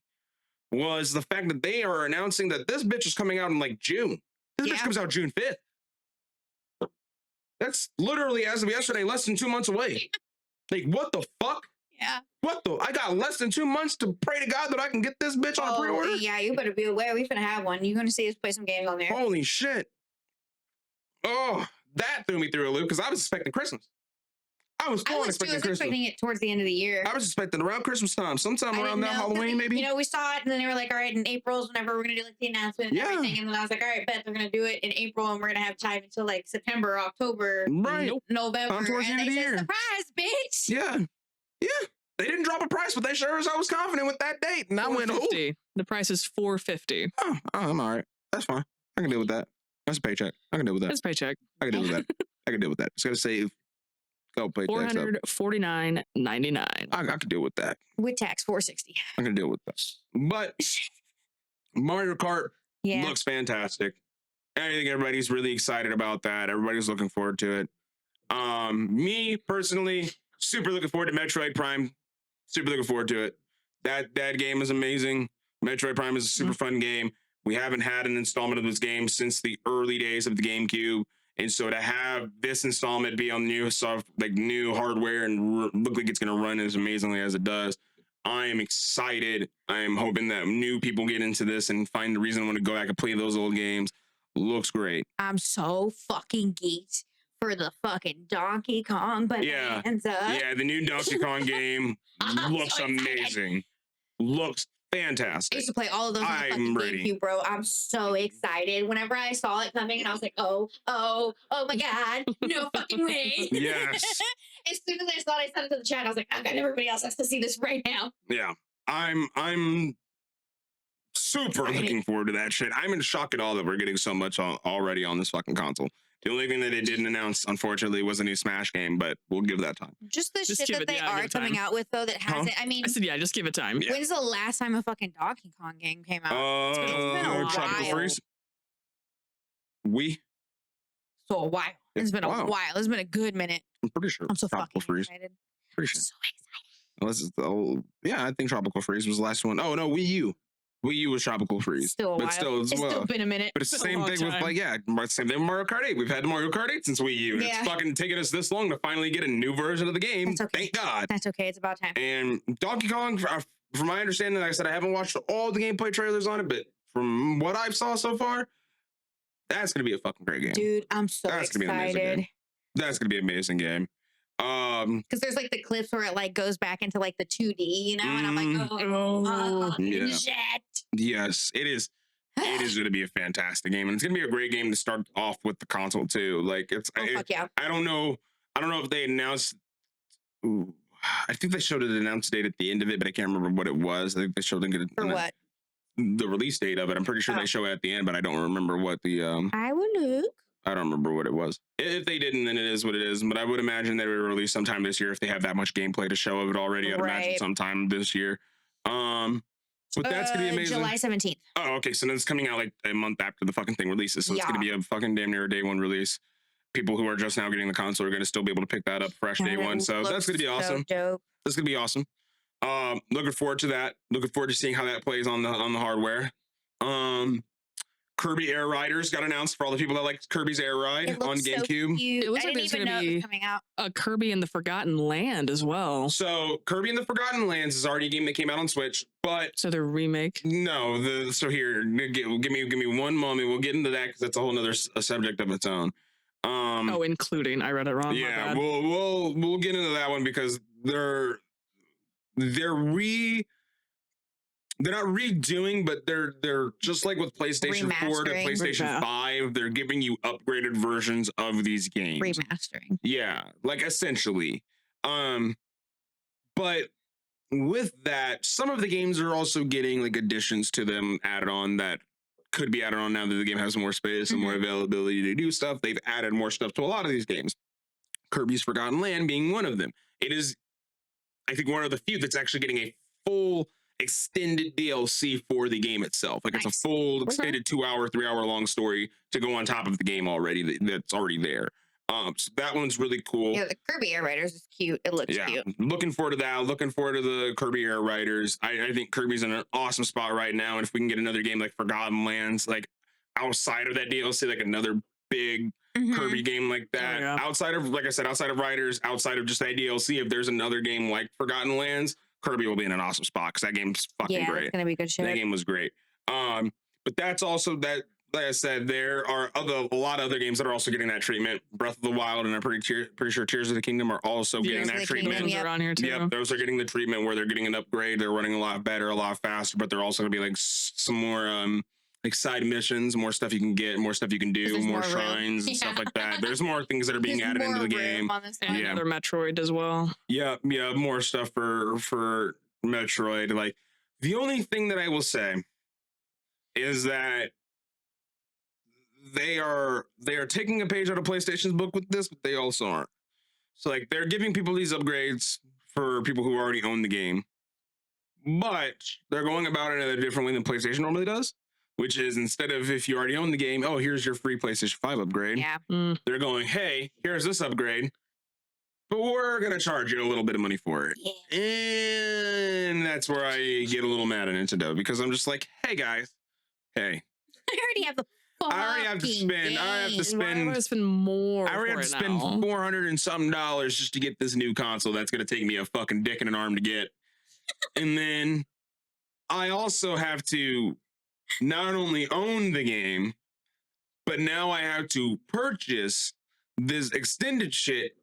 was the fact that they are announcing that this bitch is coming out in like June. This bitch comes out June 5th. That's literally, as of yesterday, less than 2 months away. Like, what the fuck? Yeah. What the? I got less than 2 months to pray to God that I can get this bitch on a pre-order? Yeah, you better be aware. We finna have one. You're gonna see us play some games on there. Holy shit. Oh, that threw me through a loop because I was expecting Christmas. I was expecting Christmas. Expecting it towards the end of the year. I was expecting around Christmas time, sometime around that Halloween, maybe. You know, we saw it, and then they were like, "All right, in April's whenever we're gonna do like the announcement and everything." And then I was like, "All right, bet they're gonna do it in April, and we're gonna have time until like September, October, November." And they said, "Surprise, bitch!" Yeah. They didn't drop a price, but they sure as I was confident with that date, and I went, "Oh, the price is $450." Oh, I'm all right. That's fine. I can deal with that. That's a paycheck. I can deal with that. That's a paycheck. I can deal with that. I can deal with that. It's gonna save. Go pay tax. $449.99. I can deal with that. With tax, $460. I can deal with that. But Mario Kart looks fantastic. I think everybody's really excited about that. Everybody's looking forward to it. Me personally, super looking forward to Metroid Prime. Super looking forward to it. That game is amazing. Metroid Prime is a super fun game. We haven't had an installment of this game since the early days of the GameCube. And so to have this installment be on new new hardware and look like it's going to run as amazingly as it does, I am excited. I am hoping that new people get into this and find the reason I want to go back and play those old games. Looks great. I'm so fucking geeked for the fucking Donkey Kong bonanza. Yeah, the new Donkey Kong game looks amazing. Looks fantastic. I used to play all of those on the fucking GameCube, bro. I'm so excited. Whenever I saw it coming, and I was like, oh my God, no fucking way. Yes. As soon as I saw it, I sent it to the chat. I was like, okay, everybody else has to see this right now. Yeah, I'm super looking forward to that shit. I'm in shock at all that we're getting so much already on this fucking console. The only thing that they didn't announce, unfortunately, was a new Smash game, but we'll give that time. Just the shit that they are coming out with, though, that hasn't. I mean, I said, just give it time. Yeah. When's the last time a fucking Donkey Kong game came out? It's been a Tropical while. Freeze. So a while. It's been a while. It's been a good minute. I'm pretty sure. I'm so Tropical fucking Freeze. excited. Pretty sure. I'm so excited. I think Tropical Freeze was the last one. Oh no, Wii U. Wii U was Tropical Freeze. Still a while. It's still been a minute. But it's the same thing with same thing with Mario Kart 8. We've had Mario Kart 8 since Wii U. Yeah. It's fucking taken us this long to finally get a new version of the game. That's okay. Thank God. That's okay. It's about time. And Donkey Kong, from my understanding, like I said, I haven't watched all the gameplay trailers on it, but from what I've saw so far, that's gonna be a fucking great game. Dude, I'm so excited. That's gonna be an amazing game. Because there's like the clips where it like goes back into like the 2D, you know, and I'm like, shit. Yes, it is. It is going to be a fantastic game, and it's going to be a great game to start off with the console too. Like fuck yeah. I don't know if they announced. Ooh, I think they showed an announced date at the end of it, but I can't remember what it was. I think they showed what the release date of it. I'm pretty sure they show it at the end, but I don't remember what the I will look. I don't remember what it was. If they didn't, then it is what it is. But I would imagine they would release sometime this year if they have that much gameplay to show of it already. I'd imagine sometime this year. But that's gonna be amazing. July 17th. Oh, okay. So then it's coming out like a month after the fucking thing releases. So it's gonna be a fucking damn near a day one release. People who are just now getting the console are gonna still be able to pick that up fresh day one. So that's gonna be awesome. Dope. That's gonna be awesome. Looking forward to that. Looking forward to seeing how that plays on the hardware. Kirby Air Riders got announced for all the people that like Kirby's Air Ride on GameCube. It was like there's going to be coming out. A Kirby in the Forgotten Land as well. So Kirby in the Forgotten Lands is already a game that came out on Switch, but so the remake. No, so here, give me one moment. We'll get into that because that's a whole other subject of its own. Including I read it wrong. Yeah, we'll get into that one because they're not redoing, but they're just like with PlayStation 4 to PlayStation 5, they're giving you upgraded versions of these games. Remastering. Yeah, like essentially. But with that, some of the games are also getting like additions to them added on that could be added on now that the game has more space and more availability to do stuff. They've added more stuff to a lot of these games. Kirby's Forgotten Land being one of them. It is, I think, one of the few that's actually getting a full extended DLC for the game itself. Like it's a full extended 2-hour, 3-hour long story to go on top of the game already that's already there. So that one's really cool. Yeah, the Kirby Air Riders is cute. It looks cute. Looking forward to that. Looking forward to the Kirby Air Riders. I think Kirby's in an awesome spot right now. And if we can get another game like Forgotten Lands, like outside of that DLC, like another big Kirby game like that. yeah. Outside of, like I said, outside of Riders, outside of just that DLC, if there's another game like Forgotten Lands, Kirby will be in an awesome spot because that game's fucking great. It's gonna be good shit. That game was great. But that's also that. Like I said, there are a lot of other games that are also getting that treatment. Breath of the Wild and I'm pretty sure Tears of the Kingdom are also getting that treatment. Kingdom, on here too. Yep, those are getting the treatment where they're getting an upgrade. They're running a lot better, a lot faster, but they're also gonna be like some more like side missions, more stuff you can get, more stuff you can do, more shrines and stuff like that. There's more things that are being added into the game. And another Metroid as well. Yeah, more stuff for Metroid. Like the only thing that I will say is that they are taking a page out of PlayStation's book with this, but they also aren't. So like they're giving people these upgrades for people who already own the game, but they're going about it in a different way than PlayStation normally does, which is instead of if you already own the game, oh, here's your free PlayStation 5 upgrade. Yeah. They're going, hey, here's this upgrade, but we're gonna charge you a little bit of money for it. Yeah. And that's where I get a little mad at Nintendo because I'm just like, hey guys, hey. I already have the I already have to spend. I have to spend. I spend more. I already have to spend $400 and something just to get this new console. That's gonna take me a fucking dick and an arm to get. And then I also have to not only own the game, but now I have to purchase this extended shit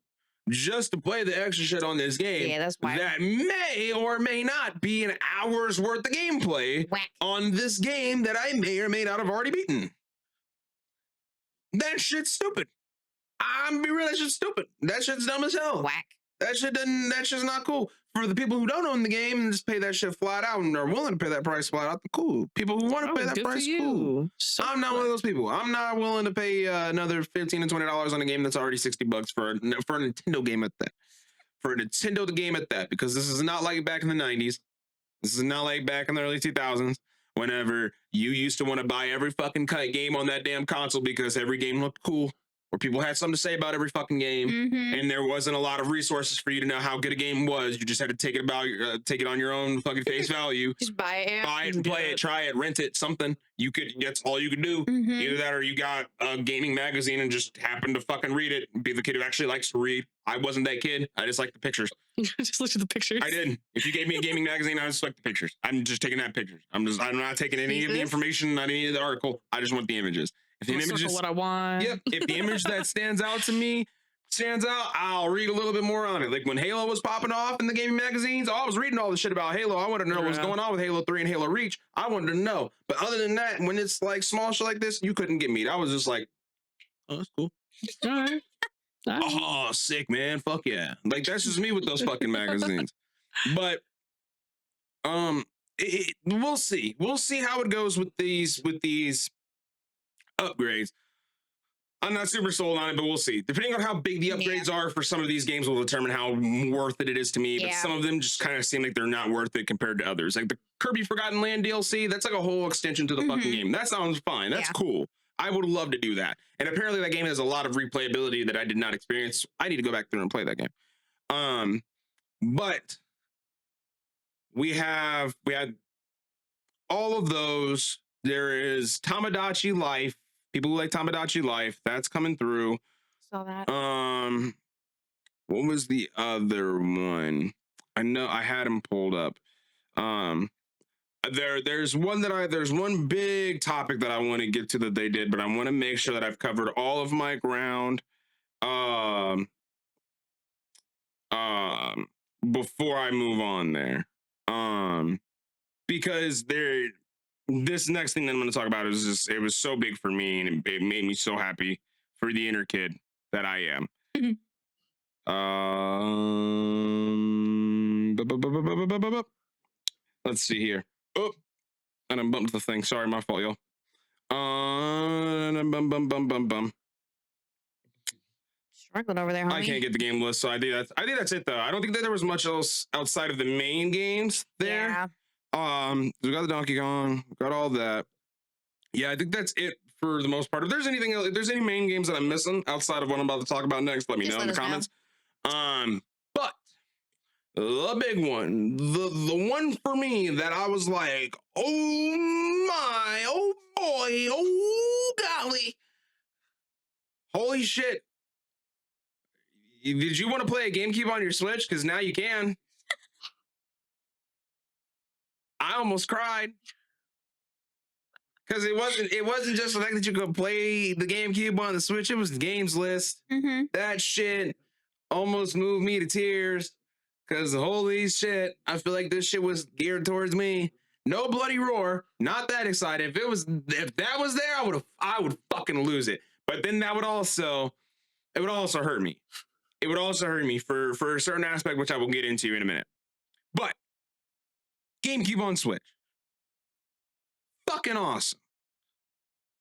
just to play the extra shit on this game. Yeah, that's why. That may or may not be an hour's worth of gameplay on this game that I may or may not have already beaten. That shit's stupid. I'm be real, that shit's stupid. That shit's dumb as hell. Whack. That shit's not cool. For the people who don't own the game and just pay that shit flat out and are willing to pay that price flat out, cool. People who want to pay that price, cool. So I'm not one of those people. I'm not willing to pay another $15 and $20 on a game that's already $60 for a Nintendo game at that. For a Nintendo game at that, because this is not like back in the 90s. This is not like back in the early 2000s. Whenever you used to want to buy every fucking game on that damn console because every game looked cool, or people had something to say about every fucking game, and there wasn't a lot of resources for you to know how good a game was. You just had to take it on your own fucking face value. Just buy it and play it, try it, rent it, something. That's all you could do. Either that or you got a gaming magazine and just happened to fucking read it. Be the kid who actually likes to read. I wasn't that kid. I just liked the pictures. Just looked at the pictures. I did. If you gave me a gaming magazine, I just like the pictures. I'm just taking that pictures. I'm not taking any of the information, not any of the article. I just want the images. If the image is what I want. Yep. If the image that stands out to me stands out, I'll read a little bit more on it. Like when Halo was popping off in the gaming magazines, I was reading all the shit about Halo. I wanted to know what was going on with Halo 3 and Halo Reach. I wanted to know. But other than that, when it's like small shit like this, you couldn't get me. I was just like, oh, that's cool. All right. Oh, sick, man. Fuck yeah. Like that's just me with those fucking magazines. But we'll see. We'll see how it goes with these upgrades. I'm not super sold on it, but we'll see. Depending on how big the upgrades are for some of these games will determine how worth it is to me. But some of them just kind of seem like they're not worth it compared to others. Like the Kirby Forgotten Land DLC, that's like a whole extension to the fucking game. That sounds fine. That's cool. I would love to do that. And apparently that game has a lot of replayability that I did not experience. I need to go back through and play that game. But we had all of those. There is Tamagotchi Life. People who like Tamagotchi Life, that's coming through. Saw that. What was the other one? I know I had them pulled up. There's one big topic that I want to get to that they did, but I want to make sure that I've covered all of my ground. Before I move on there. Because this next thing that I'm going to talk about is just, it was so big for me and it made me so happy for the inner kid that I am. Let's see here. Oh, and I bumped the thing. Sorry, my fault, y'all. Struggling over there, homie. I can't get the game list, so I think that's it though. I don't think that there was much else outside of the main games there. Yeah. We got the Donkey Kong, got all that. Yeah, I think that's it for the most part. If there's anything else, if there's any main games that I'm missing outside of what I'm about to talk about next, let me know in the comments. But the big one, the one for me that I was like, oh my, oh boy, oh golly, Holy shit. Did you want to play a GameCube on your Switch? Because now you can. I almost cried. Because it wasn't just the fact that you could play the GameCube on the Switch, it was the games list. Mm-hmm. That shit almost moved me to tears. Because holy shit, I feel like this shit was geared towards me. No bloody roar, not that excited. If that was there, I would fucking lose it. But then it would also hurt me. It would also hurt me for a certain aspect, which I will get into in a minute. But GameCube on Switch, fucking awesome.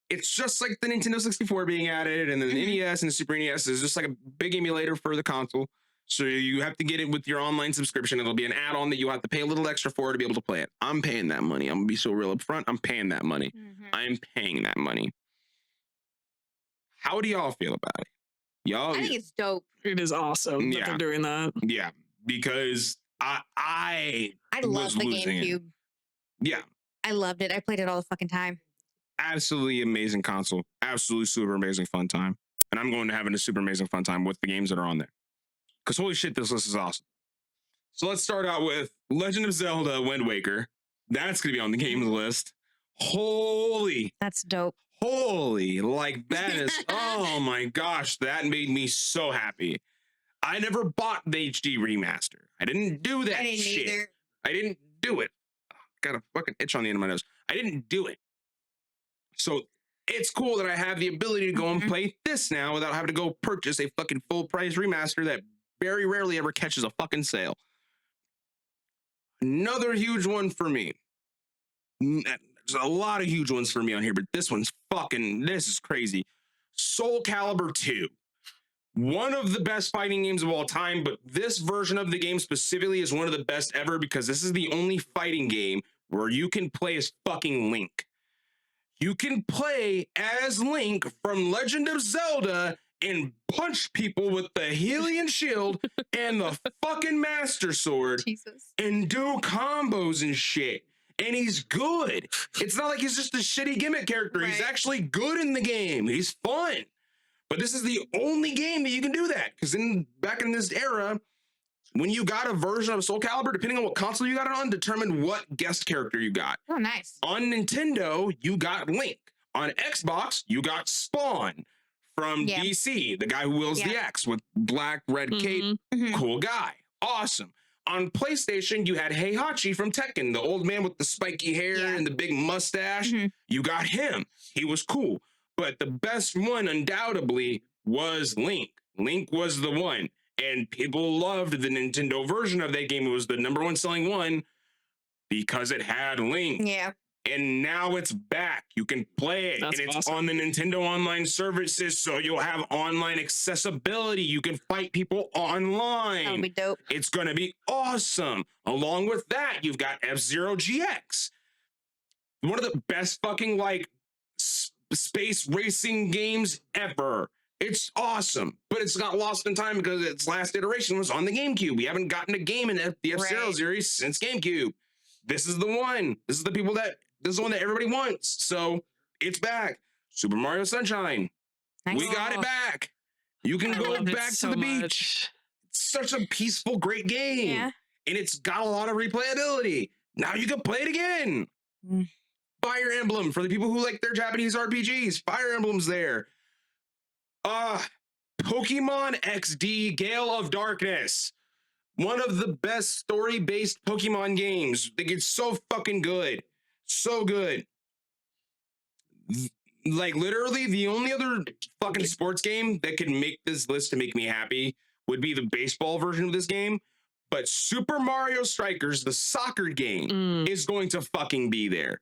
It's just like the Nintendo 64 being added, and then the NES and the Super NES is just like a big emulator for the console. So you have to get it with your online subscription. It'll be an add-on that you have to pay a little extra for to be able to play it. I'm paying that money. I'm gonna be so real up front. I'm paying that money. I'm paying that money. How do y'all feel about it? Y'all, I think it's dope. It is awesome that they're doing that. Yeah, because I love the losing it. GameCube. Yeah. I loved it. I played it all the fucking time. Absolutely amazing console. Absolutely super amazing fun time. And I'm going to having a super amazing fun time with the games that are on there. Because holy shit, this list is awesome. So let's start out with Legend of Zelda Wind Waker. That's going to be on the games list. Holy. That's dope. Holy. Like that is, oh my gosh, that made me so happy. I never bought the HD remaster. I didn't do that I didn't shit. either. I didn't do it. Got a fucking itch on the end of my nose. I didn't do it. So it's cool that I have the ability to go and play this now without having to go purchase a fucking full price remaster that very rarely ever catches a fucking sale. Another huge one for me. There's a lot of huge ones for me on here, but this is crazy. Soul Calibur 2. One of the best fighting games of all time, but this version of the game specifically is one of the best ever because this is the only fighting game where you can play as fucking Link. You can play as Link from Legend of Zelda and punch people with the Hylian shield and the fucking Master Sword and do combos and shit. And he's good. It's not like he's just a shitty gimmick character. Right. He's actually good in the game. He's fun. But this is the only game that you can do that. Because back in this era, when you got a version of Soul Calibur, depending on what console you got it on, determined what guest character you got. Oh, nice. On Nintendo, you got Link. On Xbox, you got Spawn from DC, the guy who wields the axe with black, red cape. Cool guy. Awesome. On PlayStation, you had Heihachi from Tekken, the old man with the spiky hair and the big mustache. You got him. He was cool. But the best one, undoubtedly, was Link. Link was the one. And people loved the Nintendo version of that game. It was the #1 selling one because it had Link. Yeah. And now it's back. You can play it. That's and it's awesome. on the Nintendo Online services, so you'll have online accessibility. You can fight people online. That'll be dope. It's going to be awesome. Along with that, you've got F-Zero GX. One of the best fucking, space racing games ever. It's awesome, but it's got lost in time because its last iteration was on the GameCube. We haven't gotten a game in the F-Zero series since GameCube. This is the one. This is the one that everybody wants. So it's back. Super Mario Sunshine. Nice. We got it back. You can go back to the beach. It's such a peaceful, great game. Yeah. And it's got a lot of replayability. Now you can play it again. Fire Emblem, for the people who like their Japanese RPGs. Fire Emblem's there. Pokemon XD Gale of Darkness. One of the best story-based Pokemon games. They get so fucking good. So good. Literally, the only other fucking sports game that could make this list to make me happy would be the baseball version of this game. But Super Mario Strikers, the soccer game, is going to fucking be there.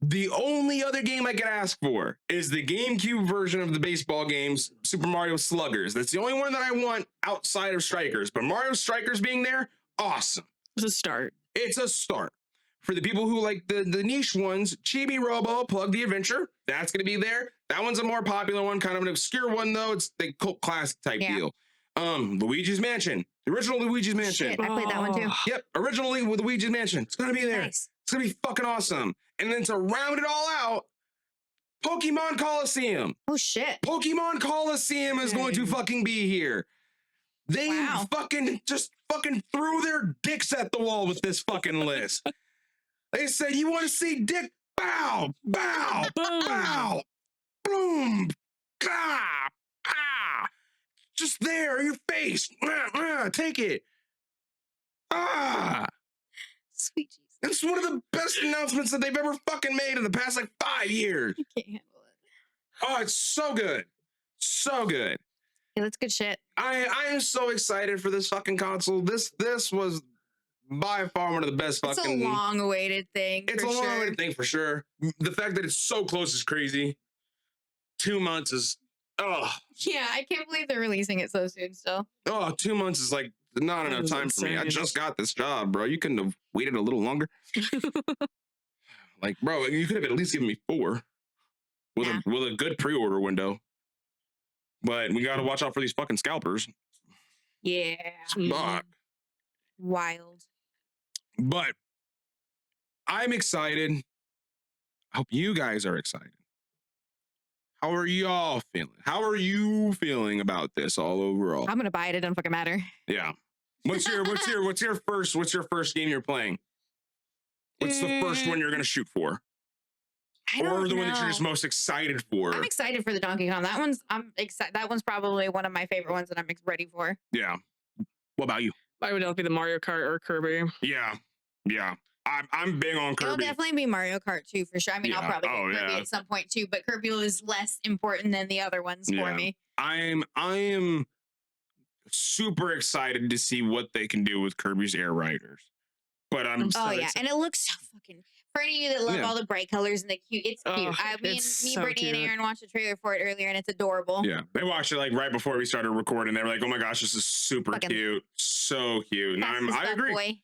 The only other game I could ask for is the GameCube version of the baseball games, Super Mario Sluggers. That's the only one that I want outside of Strikers. But Mario Strikers being there, awesome. It's a start. It's a start. For the people who like the niche ones, Chibi Robo, Plug the Adventure, that's going to be there. That one's a more popular one, kind of an obscure one, though. It's the cult classic type deal. Luigi's Mansion, the original Luigi's Mansion. Shit, I played that one too. Yep, originally with Luigi's Mansion. It's going to be there. Nice. It's going to be fucking awesome. And then to round it all out, Pokemon Coliseum. Oh shit. Pokemon Coliseum is going to fucking be here. They Wow. fucking threw their dicks at the wall with this fucking list. They said, you want to see dick? Bow, bow, bow, boom, ah, ah. Just there in your face. Take it. Ah. Sweet Jesus. It's one of the best announcements that they've ever fucking made in the past like 5 years. You can't handle it. Oh, it's so good. So good. Yeah, that's good shit. I am so excited for this fucking console. This was by far one of the best It's fucking. a long-awaited thing. It's a long-awaited thing for sure. The fact that it's so close is crazy. 2 months is Yeah, I can't believe they're releasing it so soon still. 2 months is like not enough time for me. I just got this job, bro. You couldn't have waited a little longer. Like, bro, you could have at least given me 4 with a good pre-order window. But we got to watch out for these fucking scalpers. Yeah. Fuck. Wild. But I'm excited. I hope you guys are excited. How are y'all feeling? How are you feeling about this all overall? I'm gonna buy it. It doesn't fucking matter. Yeah. What's your first game you're playing? What's the first one you're gonna shoot for? I don't Or the know. one that you're just most excited for? I'm excited for the Donkey Kong. I'm excited. That one's probably one of my favorite ones that I'm ready for. Yeah. What about you? I would be the Mario Kart or Kirby. Yeah. Yeah. I'm big on Kirby. It'll definitely be Mario Kart too, for sure. I mean, I'll Yeah. probably get Kirby at some point too, but Kirby was less important than the other ones for me. I am super excited to see what they can do with Kirby's Air Riders. But I'm Oh yeah, and it looks so fucking. For any of you that love all the bright colors and the cute, it's cute. Me, so Brittany, and Aaron watched a trailer for it earlier, and it's adorable. Yeah, they watched it like right before we started recording. They were like, "Oh my gosh, this is super cute, so cute." And I agree. Boy.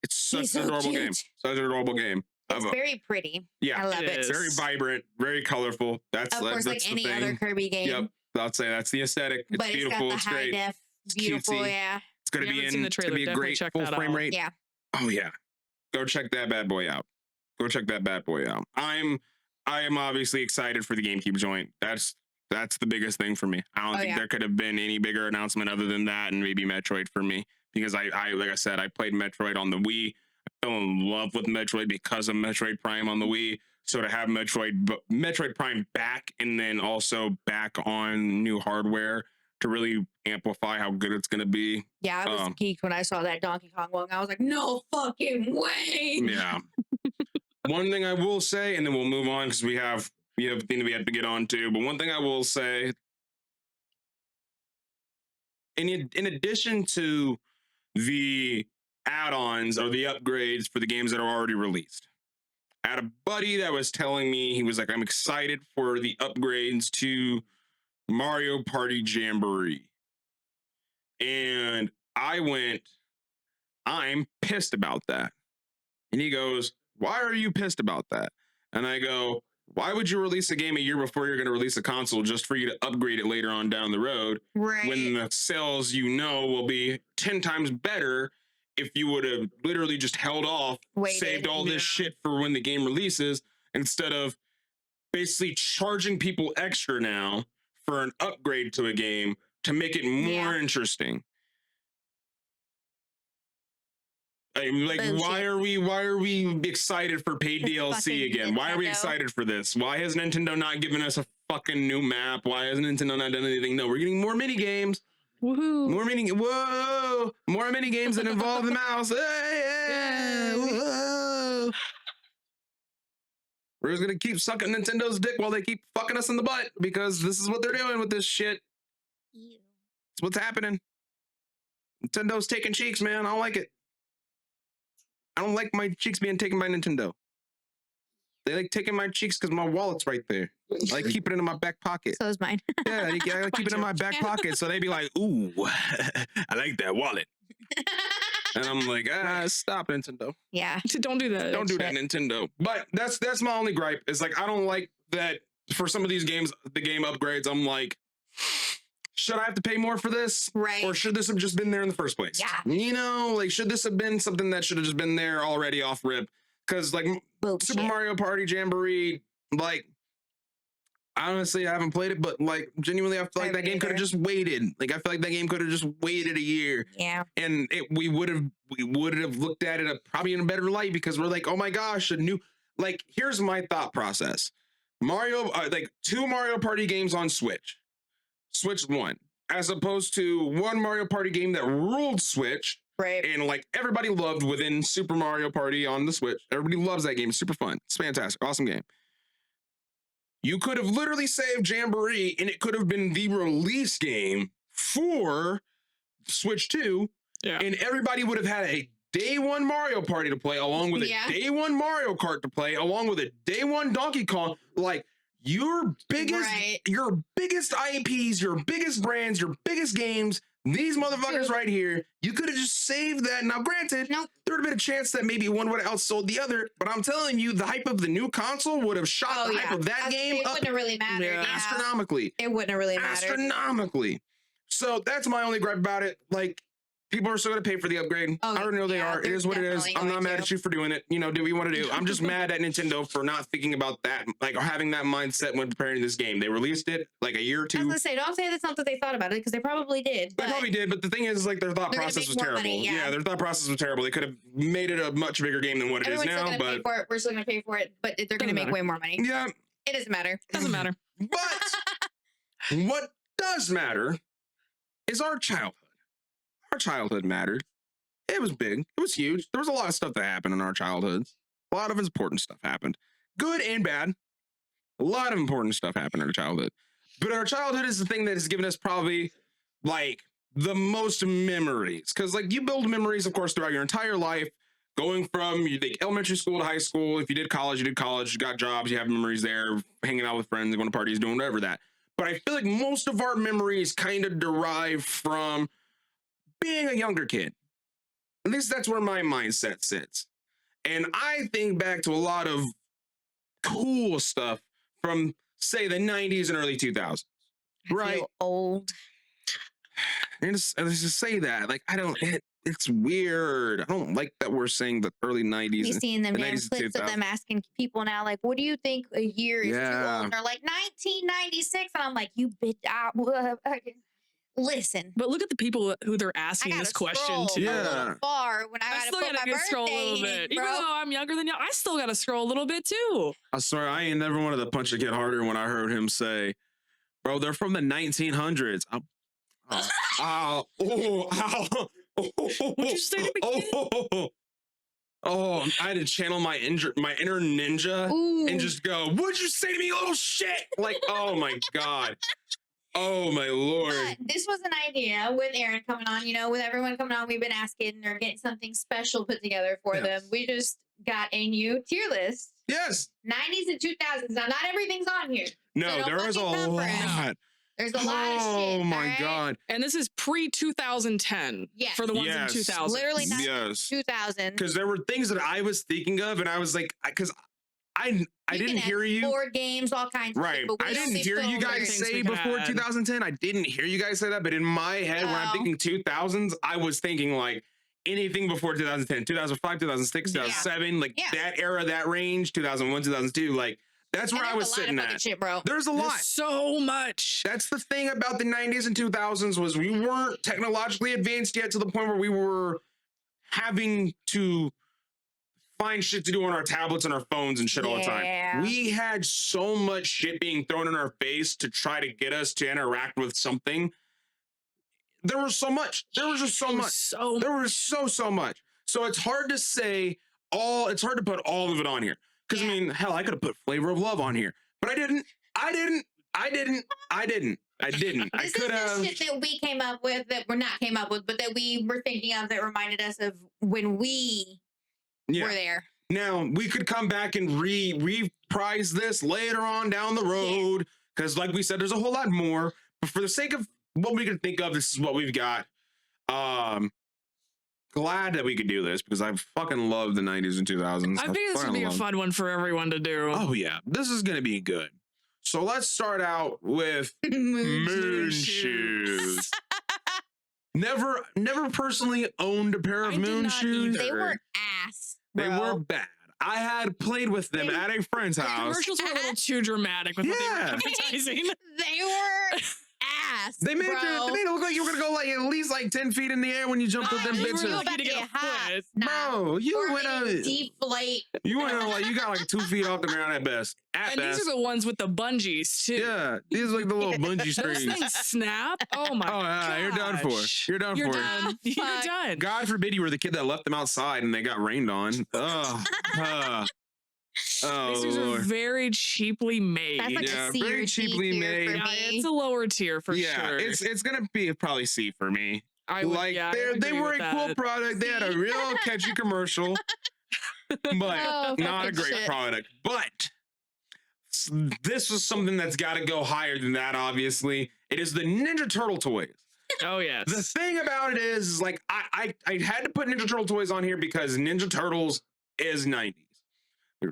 It's such He's an so adorable cute. game. Such an adorable game. It's very pretty. Yeah, I love it it. is. very vibrant, very colorful. That's Of course, that's like the any thing. other Kirby game. Yep, I'd say that's the aesthetic. It's But beautiful. it's got the high great. def, It's beautiful. cutesy. Yeah. It's gonna If you be haven't seen in. the It's trailer, gonna be a definitely great check full that frame out. rate. Yeah. Oh yeah, go check that bad boy out. Go check that bad boy out. I am obviously excited for the GameCube joint. That's the biggest thing for me. I don't think there could have been any bigger announcement other than that, and maybe Metroid for me, because I like I said, I played Metroid on the Wii. I fell in love with Metroid because of Metroid Prime on the Wii. So to have Metroid Prime back, and then also back on new hardware to really amplify how good it's gonna be. Yeah, I was geeked when I saw that Donkey Kong one. I was like, no fucking way. Yeah. One thing I will say, and then we'll move on because we have a thing that we have to get on to. But one thing I will say, in addition to the add-ons or the upgrades for the games that are already released, I had a buddy that was telling me, he was like, I'm excited for the upgrades to Mario Party Jamboree. And I went, I'm pissed about that. And he goes, why are you pissed about that? And I go, why would you release a game a year before you're going to release a console just for you to upgrade it later on down the road? Right. When the sales, will be 10 times better if you would have literally just held off, saved all this shit for when the game releases, instead of basically charging people extra now for an upgrade to a game to make it more interesting. Like, why are we excited for paid DLC again? Why are we excited for this? Why has Nintendo not given us a fucking new map? Why has Nintendo not done anything? No, we're getting more mini games. Woohoo! More mini games that involve the mouse. Whoa. We're just gonna keep sucking Nintendo's dick while they keep fucking us in the butt, because this is what they're doing with this shit. It's what's happening. Nintendo's taking cheeks, man. I don't like it. I don't like my cheeks being taken by Nintendo. They like taking my cheeks because my wallet's right there. I like keeping it in my back pocket. So is mine. Yeah, I like keep it in my back pocket. So they be like, ooh, I like that wallet. And I'm like, stop, Nintendo. Yeah. Don't do that. Don't do that, Nintendo. But that's my only gripe. Is like, I don't like that for some of these games, the game upgrades, I'm like, should I have to pay more for this? Right. Or should this have just been there in the first place? Yeah. Like, should this have been something that should have just been there already off rip? Because like Super Mario Party Jamboree, like, honestly, I haven't played it, but like genuinely, I feel like that game could have just waited. Like I feel like that game could have just waited a year. Yeah. And we would have looked at it probably in a better light because we're like, oh my gosh, a new. Like, here's my thought process: Mario, like 2 Mario Party games on Switch, Switch 1, as opposed to 1 Mario Party game that ruled Switch. Right. And like everybody loved within Super Mario Party on the Switch. Everybody loves that game. It's super fun. It's fantastic. Awesome game. You could have literally saved Jamboree and it could have been the release game for Switch 2. Yeah. And everybody would have had a day 1 Mario Party to play along with a day 1 Mario Kart to play along with a day 1 Donkey Kong. Like your biggest IPs, your biggest brands, your biggest games, these motherfuckers right here, you could have just saved that. Now, granted, there would have been a chance that maybe one would have outsold the other, but I'm telling you, the hype of the new console would have shot the hype of that game up. It wouldn't have really mattered. Astronomically. It wouldn't have really mattered. Astronomically. So that's my only gripe about it. Like, people are still going to pay for the upgrade. I already know they are. It is what it is. I'm not mad at you for doing it. You know, do what you want to do. I'm just mad at Nintendo for not thinking about that, like, or having that mindset when preparing this game. They released it like a year or 2. I was going to say, don't say that's not that they thought about it, because they probably did. They probably did, but the thing is, like, their thought process was terrible. Yeah, their thought process was terrible. They could have made it a much bigger game than what it is now. But we're still going to pay for it, but they're going to make way more money. Yeah. It doesn't matter. Doesn't matter. But what does matter is our childhood. Our childhood mattered. It was big. It was huge. There was a lot of stuff that happened in our childhoods. A lot of important stuff happened. Good and bad. A lot of important stuff happened in our childhood. But our childhood is the thing that has given us probably, like, the most memories. Because, like, you build memories, of course, throughout your entire life. Going from elementary school to high school. If you did college, you did college. You got jobs. You have memories there. Hanging out with friends, going to parties, doing whatever that. But I feel like most of our memories kind of derive from being a younger kid. At least that's where my mindset sits. And I think back to a lot of cool stuff from, say, the 90s and early 2000s. Right? Feel old. And just say that. Like, it's weird. I don't like that we're saying the early 90s. You're seeing them clips of them asking people now, like, what do you think a year is too old? And they're like, 1996. And I'm like, you bitch. Listen. But look at the people who they're asking this question to. Yeah. Far when I still gotta put my scroll a little bit. Even though I'm younger than you, I still gotta scroll a little bit too. I swear, I ain't never wanted to punch a kid harder when I heard him say, bro, they're from the 1900s. What'd you say to me? I had to channel my inner ninja and just go, what'd you say to me, you little shit? Like, oh my God. Oh my Lord. But this was an idea with Aaron coming on, with everyone coming on. We've been asking or getting something special put together for them. We just got a new tier list. Yes. 90s and 2000s. Now, not everything's on here. No, there is a lot. There's a lot of shit. Oh my God. And this is pre-2010 for the ones in 2000. Literally 2000. Because there were things that I was thinking of and I was like, because I didn't hear you. Board games, all kinds of shit. I didn't hear you guys say before 2010. I didn't hear you guys say that. But in my head, when I'm thinking 2000s, I was thinking like anything before 2010, 2005, 2006, 2007, like that era, that range, 2001, 2002, like that's where I was sitting at. Shit, bro. There's a lot. So much. That's the thing about the 90s and 2000s was we weren't technologically advanced yet to the point where we were having to find shit to do on our tablets and our phones and shit all the time. We had so much shit being thrown in our face to try to get us to interact with something. There was so much. There was just so much. There was so much. So it's hard to say it's hard to put all of it on here. Because I mean, hell, I could have put Flavor of Love on here, but I didn't. I could have. This is the shit that we came up with, that we're not came up with, but that we were thinking of that reminded us of when we were there. Now we could come back and reprise this later on down the road, because like we said, there's a whole lot more. But for the sake of what we can think of, this is what we've got. Glad that we could do this because I fucking love the 90s and 2000s. I think this would be a fun one for everyone to do. Oh yeah, this is gonna be good. So let's start out with moon shoes. Never personally owned a pair of moon shoes. They were ass. They were bad. I had played with them at a friend's The house. commercials were a little too dramatic with what they were Yeah. advertising. They were ass. They made it look like you were gonna go like at least like 10 feet in the air when you jumped with them You were bitches. lucky about to to get get a hot. foot. Bro, you went up. deflate. You went up like you got like 2 feet off the ground at best. At And best. these are the ones with the bungees too. Yeah, these are like the little bungee Those strings. things snap. Oh my Oh yeah, you're done for. gosh. You're done You're for. done. You're fuck. done. God forbid you were the kid that left them outside and they got rained on. Oh, oh These things are Lord. very cheaply made. That's like Yeah, a C very or D cheaply tier made. for Yeah, me. it's a lower tier for Yeah, sure. it's gonna be probably C for me. I would, Like yeah, I they agree were with a cool that. product. They had a real catchy commercial, but Oh, not a fucking great shit. product. But this was something that's got to go higher than that. Obviously, it is the Ninja Turtle toys. Oh yes. The thing about it is like I had to put Ninja Turtle toys on here because Ninja Turtles is 90s.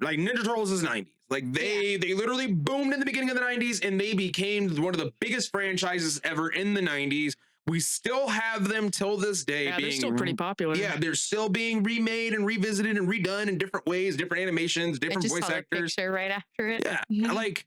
Like Ninja Turtles is 90s. Like they literally boomed in the beginning of the 90s and they became one of the biggest franchises ever in the 90s. We still have them till this day. Yeah, being they're still pretty popular. Yeah, they're still being remade and revisited and redone in different ways, different animations, I different just voice saw the actors. picture right after it. Yeah, Mhm. like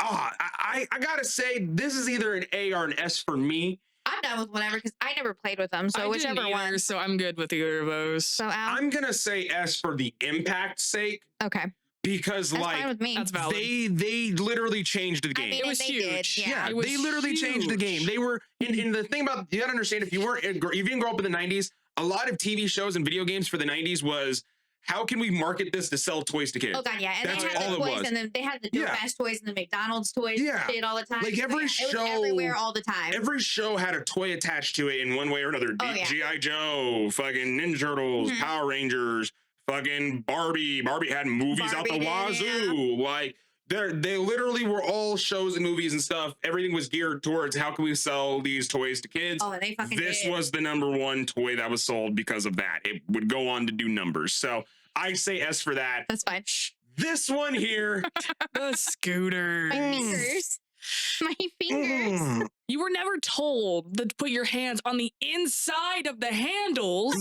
I gotta say this is either an A or an S for me. I'm done with whatever because I never played with them. So I whichever didn't either, one. so I'm good with either of those. So Al. I'm gonna say S for the impact sake Okay. because That's like fine with me. That's valid. they literally changed the game. I mean, It was they did, huge. yeah. Yeah, It was they literally changed the game. huge. They were, and the thing about, you gotta understand, if you didn't grow up in the 90s, a lot of TV shows and video games for the 90s was, how can we market this to sell toys to kids? Oh god, yeah, and That's they had all the it toys, was. and then they had the Yeah. DoorDash toys and the McDonald's toys, Yeah. and shit all the time. Like So, every it was show- everywhere all the time. Every show had a toy attached to it in one way or another. Oh, yeah. G.I. Joe, fucking Ninja Turtles, Mhm. Power Rangers, fucking Barbie. Barbie had movies out the Barbie did, wazoo. Like, they literally were all shows and movies and stuff. Everything was geared towards how can we sell these toys to kids. Oh, and they fucking This did. was the number one toy that was sold because of that. It would go on to do numbers. So I say S for that. That's fine. This one here. The scooter. My fingers. My fingers. mm, You were never told to put your hands on the inside of the handles.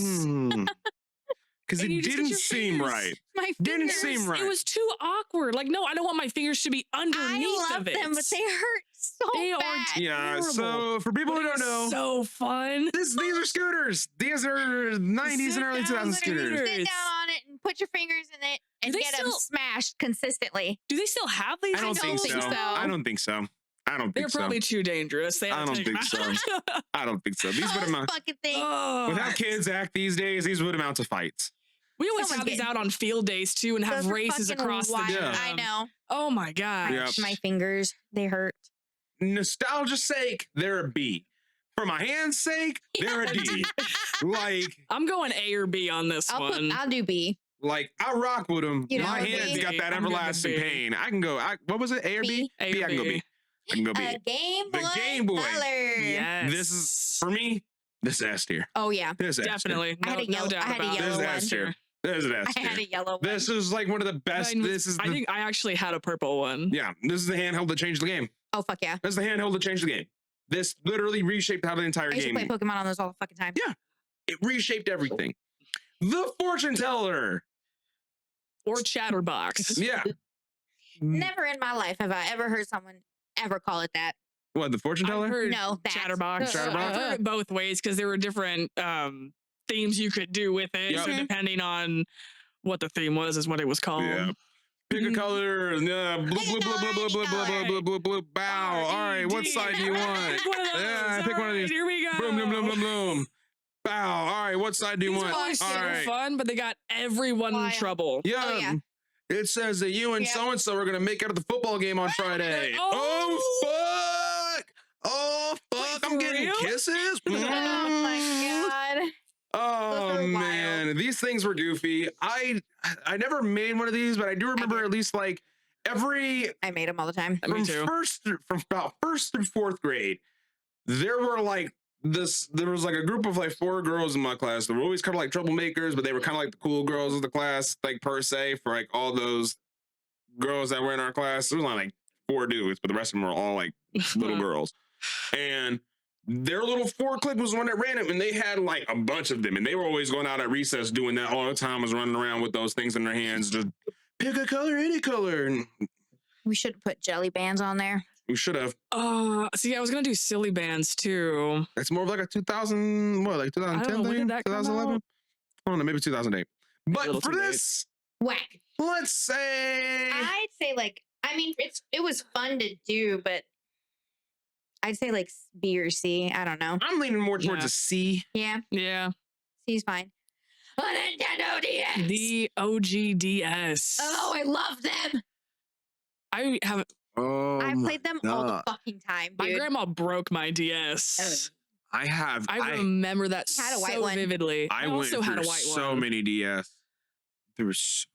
Because And it you just get didn't your seem fingers. right. My Didn't fingers. seem right. It was too awkward. Like, no, I don't want my fingers to be underneath I love of it. them, but they hurt so They are bad. Yeah. Horrible. So for people But who it don't was know, so fun. these are scooters. These are 90s and early Sit down 2000s scooters. scooters. Sit down on it and put your fingers in it and they get them still- smashed consistently. Do they still have these? I don't think so. so. I don't think so. I don't They're think so. probably too dangerous. They I have to don't take think them so. out. I don't think so. These would Those amount fucking things. Oh. with how kids act these days. These would amount to fights. We always Someone's have these getting- out on field days too, and have Those are races fucking across wild. the Yeah. I know. Oh my gosh. Yep. My fingers, they hurt. Nostalgia's sake, they're a B. For my hand's sake, they're a D. like, I'm going A or B on this one. I'll do B. I rock with them. You know, My B. hand's got that I'm good with everlasting B. pain. I can go. What was it? A or B? A B. or I can go B. B. I can go B. Game The Boy Game Boy. Color. Yes. This is for me. This is S tier. Oh yeah, This is S tier. definitely. I had No, a yellow- no doubt I had a about yellow This is it. one. S tier. This is an S I had tier. a yellow one. This is like one of the best. Mine was- This is I the, think I actually had a purple one. yeah. This is the handheld that changed the game. Oh fuck yeah! This is the handheld that changed the game. This literally reshaped how the entire I used to game. play Pokemon on those all the fucking time. Yeah. It reshaped everything. The fortune teller. Or Chatterbox. Yeah. Never in my life have I ever heard someone ever call it that. What, the fortune I've teller? heard No, that. Chatterbox. Chatterbox? I've heard it both ways because there were different themes you could do with it. Yep. So depending on what the theme was, is what it was called. Yeah. Pick a color. Blue, blue, blue, Pick a blue, color, blue, blue, any blue, blue, color. blue, blue, blue, bow. All right, what side do you want? Pick one of those. Yeah, pick one of All right, these. Here we go. Boom, boom, boom, boom, boom. Bow. All right, what side do you These want? are always All super right. fun, but they got everyone in Wild. trouble. Yeah. Oh, yeah. It says that you and Yeah. so and so are gonna make out at the football game on Friday. Oh. Oh fuck! Oh fuck! Wait, I'm for getting real? kisses. Oh my god! Oh Those are man, these things were goofy. I never made one of these, but I do remember did. at least like every I made them all the time. Me too. from about first through fourth grade, there were like there was like a group of like 4 girls in my class that were always kind of like troublemakers, but they were kind of like the cool girls of the class, like per se, for like all those girls that were in our class. There was only like 4 dudes, but the rest of them were all like little girls. And their little 4-click was one that ran it, and they had like a bunch of them, and they were always going out at recess doing that all the time. Was running around with those things in their hands, just pick a color, any color. And We should have put jelly bands on there. we should have. See, I was gonna do silly bands too. It's more of like a 2000, what, like 2010 know, when did thing? that come 2011? out? I don't know, maybe 2008. But little for too late. this, Whack. let's say I'd say like, I mean, it was fun to do, but I'd say like B or C. I don't know. I'm leaning more towards Yeah. a C. Yeah, Yeah, C's fine. A Nintendo DS. the OGDS. Oh, I love them. I have. Oh, I played them all the God. fucking time, My dude. grandma broke my DS. I have. I remember that Had a white so one. vividly. I went also had a through white so one. many DS. There was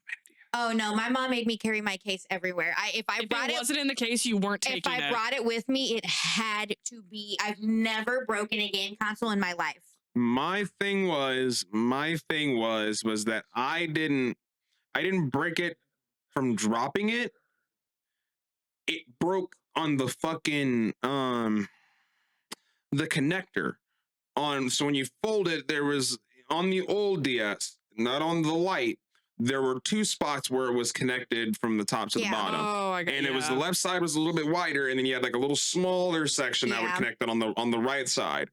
Oh no, my mom made me carry my case everywhere. If I If brought it it, wasn't in the case, you weren't if taking I it. brought it with me, it had to be. I've never broken a game console in my life. my thing was that I didn't break it from dropping it. It broke on the fucking the connector on, so when you fold it, there was on the old DS, not on the light, there were 2 spots where it was connected from the top to the Yeah. bottom. Oh, I got And it was the yeah. left side was a little bit wider, and then you had like a little smaller section that would Yeah. connect it on the right side.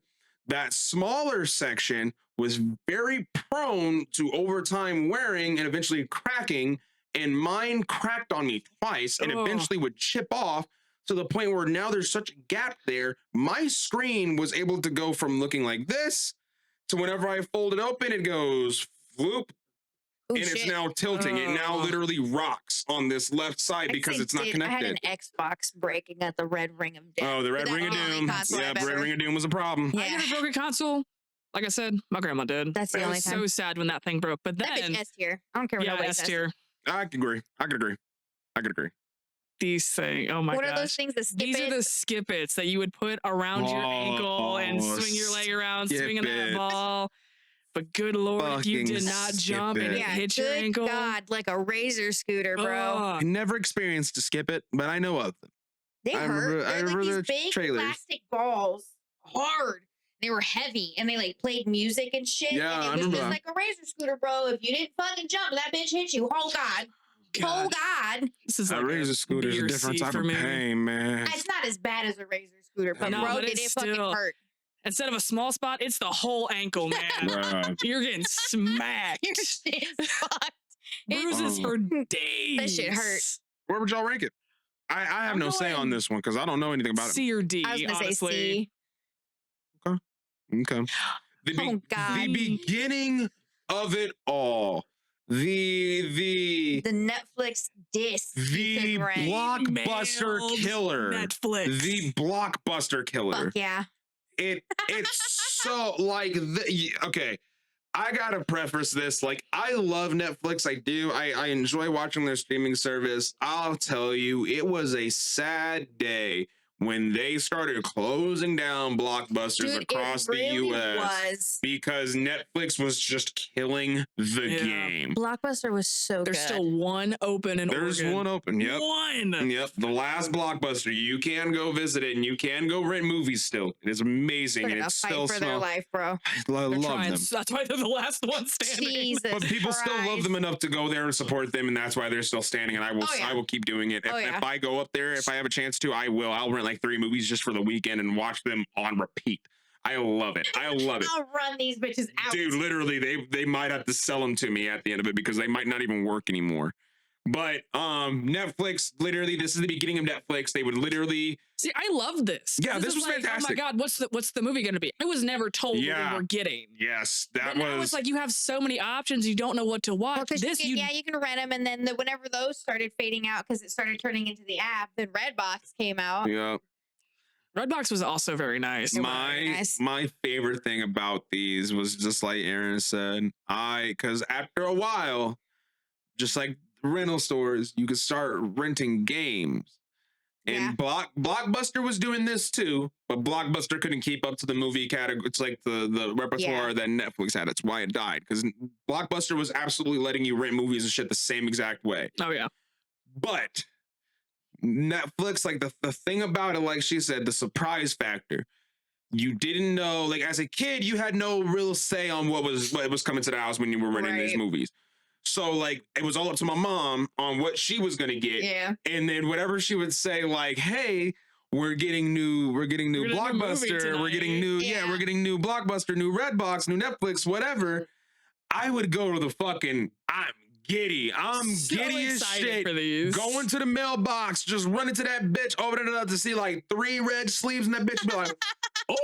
That smaller section was very prone to over time wearing and eventually cracking, and mine cracked on me twice and Oh. eventually would chip off to the point where now there's such a gap there. My screen was able to go from looking like this to whenever I fold it open, it goes floop, Ooh, and it's shit. now tilting. It now Oh. literally rocks on this left side I'd because say it's not I had connected. an Xbox breaking at the Red Ring of Death. Oh, the but Red that's Ring of the only Doom. console Yeah, I've Red ever- Ring of Doom was a problem. Yeah. I never broke a console. Like I said, my grandma did. That's the I only was time. so sad when that thing broke. But That then, bitch S tier. I don't care what yeah, nobody S says. tier. I could agree. These things. Oh my What gosh. are those things? The skip These are the skip-its that you would put around your ankle and Oh, swing your leg around, swinging that skip-its. ball. But good lord, if you Fucking did not jump and it skip-it. Yeah, hit your good ankle. God, like a razor scooter, bro. I never experienced to skip it, but I know of them. They I hurt. remember- I They're like remember these the big trailers. plastic balls, hard. They were heavy, and they like played music and shit. Yeah, and I it was remember just that. like a razor scooter, bro. If you didn't fucking jump, that bitch hit you. Oh God, oh God. This is A like razor scooter is B a or different C type for of me. pain, man. It's not as bad as a razor scooter, but No, bro, but did it's it fucking still- hurt? Instead of a small spot, it's the whole ankle, man. Bruh. You're getting smacked. Your shit's fucked. Bruises Oh. for days. That shit hurt. Where would y'all rank it? I have I'm no say on going this one because I don't know anything about it. C or D, I was gonna honestly. say C. Okay. Oh, God. The beginning of it all. The The Netflix disc. you the couldn't rent. blockbuster Mailed killer. Netflix. The blockbuster killer. Fuck yeah. It's so like okay. I gotta preface this. Like, I love Netflix. I do. I enjoy watching their streaming service. I'll tell you, it was a sad day when they started closing down blockbusters Dude, across it really the US was. because Netflix was just killing the Yeah. game. Blockbuster was so There's good. still one open in There's Oregon. one open. Yep. One. Yep, the last blockbuster. You can go visit it and you can go rent movies still. It is amazing. They're And gonna it's fight still for their small. life, bro. I They're love trying. them. That's why they're the last one standing. Jesus But people still love Christ. them enough to go there and support them, and that's why they're still standing. And I will, Oh, yeah. I will keep doing it. If, Oh, yeah. if I go up there, if I have a chance to, I will. I'll rent like 3 movies just for the weekend and watch them on repeat. I love it. I love it, I'll run these bitches out. dude. Literally, they might have to sell them to me at the end of it because they might not even work anymore. But Netflix, literally, this is the beginning of Netflix. They would literally, See, I love this. Yeah, this is was like, fantastic. Oh my god, what's the movie going to be? I was never told what Yeah. we were getting. yes, But that now was it's like you have so many options, you don't know what to watch. Well, 'cause This you can rent them, and then whenever those started fading out because it started turning into the app, then Redbox came out. yeah. Redbox was also very nice. It was very nice. My favorite thing about these was just like Aaron said, because after a while, just like rental stores, you could start renting games. Yeah. And Blockbuster was doing this too, but Blockbuster couldn't keep up to the movie category. It's like the repertoire Yeah. that Netflix had. That's why it died. Because Blockbuster was absolutely letting you rent movies and shit the same exact way. Oh yeah. But Netflix, like the thing about it, like she said, the surprise factor. you didn't know, like as a kid, you had no real say on what was coming to the house when you were renting these movies. So like it was all up to my mom on what she was gonna get. Yeah. And then whatever she would say, like, hey, we're getting new Blockbuster, we're getting new, we're getting new Blockbuster, new Redbox, new Netflix, whatever. I would go to the fucking, I'm giddy as shit. For these. Going to the mailbox, just running to that bitch, opening it up to see like 3 red sleeves in that bitch, be like, oh,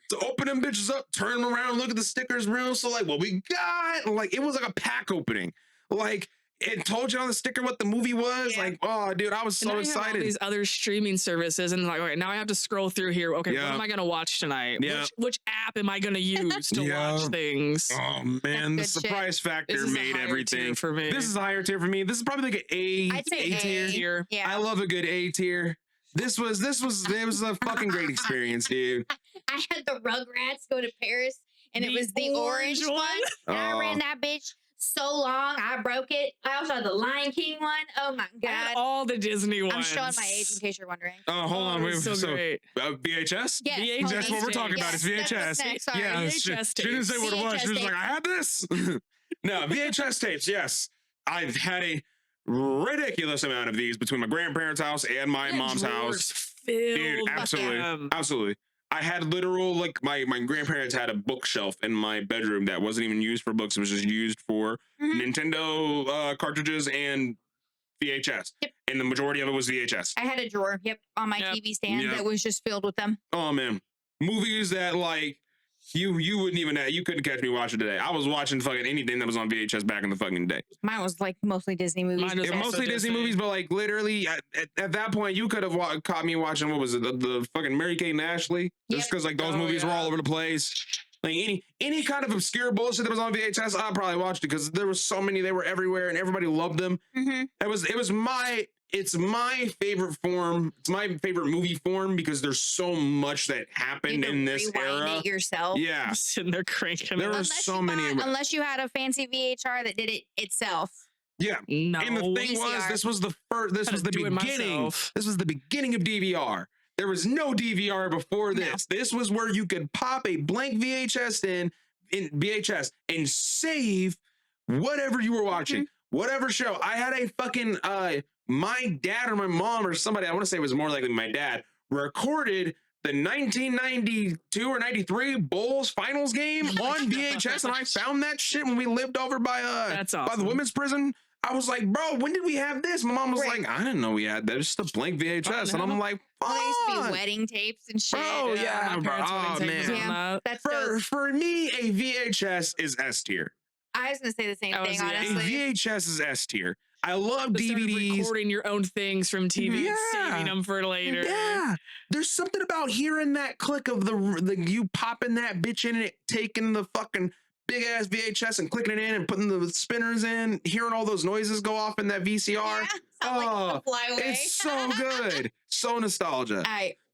to open them bitches up, turn them around, look at the stickers real. So like, what we got? Like, it was like a pack opening. Like, it told you on the sticker what the movie was. Like, oh, dude, I was so excited. All these other streaming services, and like, all right, now I have to scroll through here. Okay, what am I gonna watch tonight? Which app am I gonna use to watch things? Oh man, the surprise factor made everything for me. This is a higher tier for me. This is probably like an A. I'd say A tier. Yeah. I love a good A tier. It was a fucking great experience, dude. I had the Rugrats go to Paris, and it was the orange one. And I ran that bitch so long, I broke it. I also had the Lion King one. Oh my god! All the Disney ones. I'm showing my age in case you're wondering. Oh, hold on, wait. So great. VHS? Yes, VHS. That's what we're talking about. It's VHS. Yeah, she didn't say what it was. She was like, I had this. No, VHS tapes. Yes, I've had a ridiculous amount of these between my grandparents' house and my mom's house. Dude, absolutely. I had literal, like, my grandparents had a bookshelf in my bedroom that wasn't even used for books. It was just used for Nintendo cartridges and VHS. Yep. And the majority of it was VHS. I had a drawer, on my TV stand that was just filled with them. Oh, man. Movies that, like, you wouldn't even have, you couldn't catch me watching today. I was watching fucking anything that was on VHS back in the fucking day. Mine was like mostly Disney movies. Mostly Disney movies, but like literally at that point, you could have caught me watching, what was it, the fucking Mary-Kate and Ashley? Just because like those movies were all over the place. Like any kind of obscure bullshit that was on VHS, I probably watched it because there was so many, they were everywhere and everybody loved them. It's my favorite form. It's my favorite movie form because there's so much that happened in this era. It yourself. Yeah, sitting there cranking. There were so many. Unless you had a fancy VHR that did it itself. Yeah. No. And the thing was, this was the first. This was the beginning. This was the beginning of DVR. There was no DVR before this. No. This was where you could pop a blank VHS in VHS and save whatever you were watching, whatever show. I had a fucking my dad or my mom or somebody, I want to say it was more likely my dad, recorded the 1992 or 93 Bulls finals game on VHS. And I found that shit when we lived over by by the women's prison. I was like, bro, when did we have this? My mom was like, I didn't know we had that. It's just a blank VHS. And I'm like, there used to be wedding tapes and shit. Oh, yeah. Oh, man. Yeah, that's for me, a VHS is S tier. I was going to say the same thing, honestly. A VHS is S tier. I love DVDs. Recording your own things from TV and saving them for later. Yeah. There's something about hearing that click of the you popping that bitch in it, taking the fucking big ass VHS and clicking it in and putting the spinners in, hearing all those noises go off in that VCR. Yeah, oh, like it's so good. So nostalgia.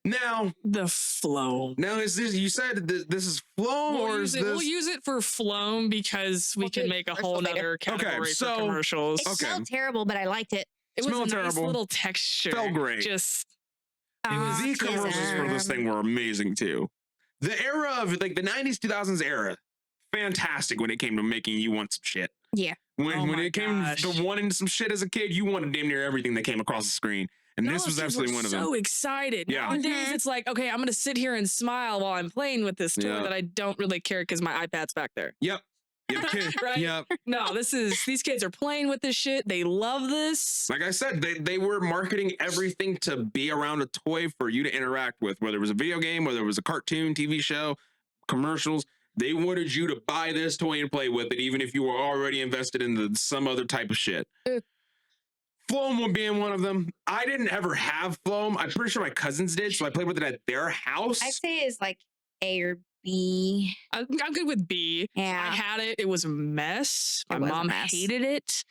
Now the Floam. Now is this? You said this is Floam, or is this? We'll use it for Floam because we can make a whole nother category for commercials. It smelled terrible, but I liked it. It was a nice little texture. Felt great. Just the commercials for this thing were amazing too. The era of like the 90s, 2000s era, fantastic when it came to making you want some shit. Yeah. When it came to wanting some shit as a kid, you wanted damn near everything that came across the screen. And this was absolutely one of them. So excited. Yeah. Nowadays, it's like, okay, I'm going to sit here and smile while I'm playing with this toy that I don't really care because my iPad's back there. Yep. Right? Yep. No, these kids are playing with this shit. They love this. Like I said, they were marketing everything to be around a toy for you to interact with, whether it was a video game, whether it was a cartoon, TV show, commercials. They wanted you to buy this toy and play with it, even if you were already invested in some other type of shit. Floam being one of them. I didn't ever have Floam. I'm pretty sure my cousins did, so I played with it at their house. I'd say it's like A or B. I'm good with B. Yeah. I had it. It was a mess. My mom hated it.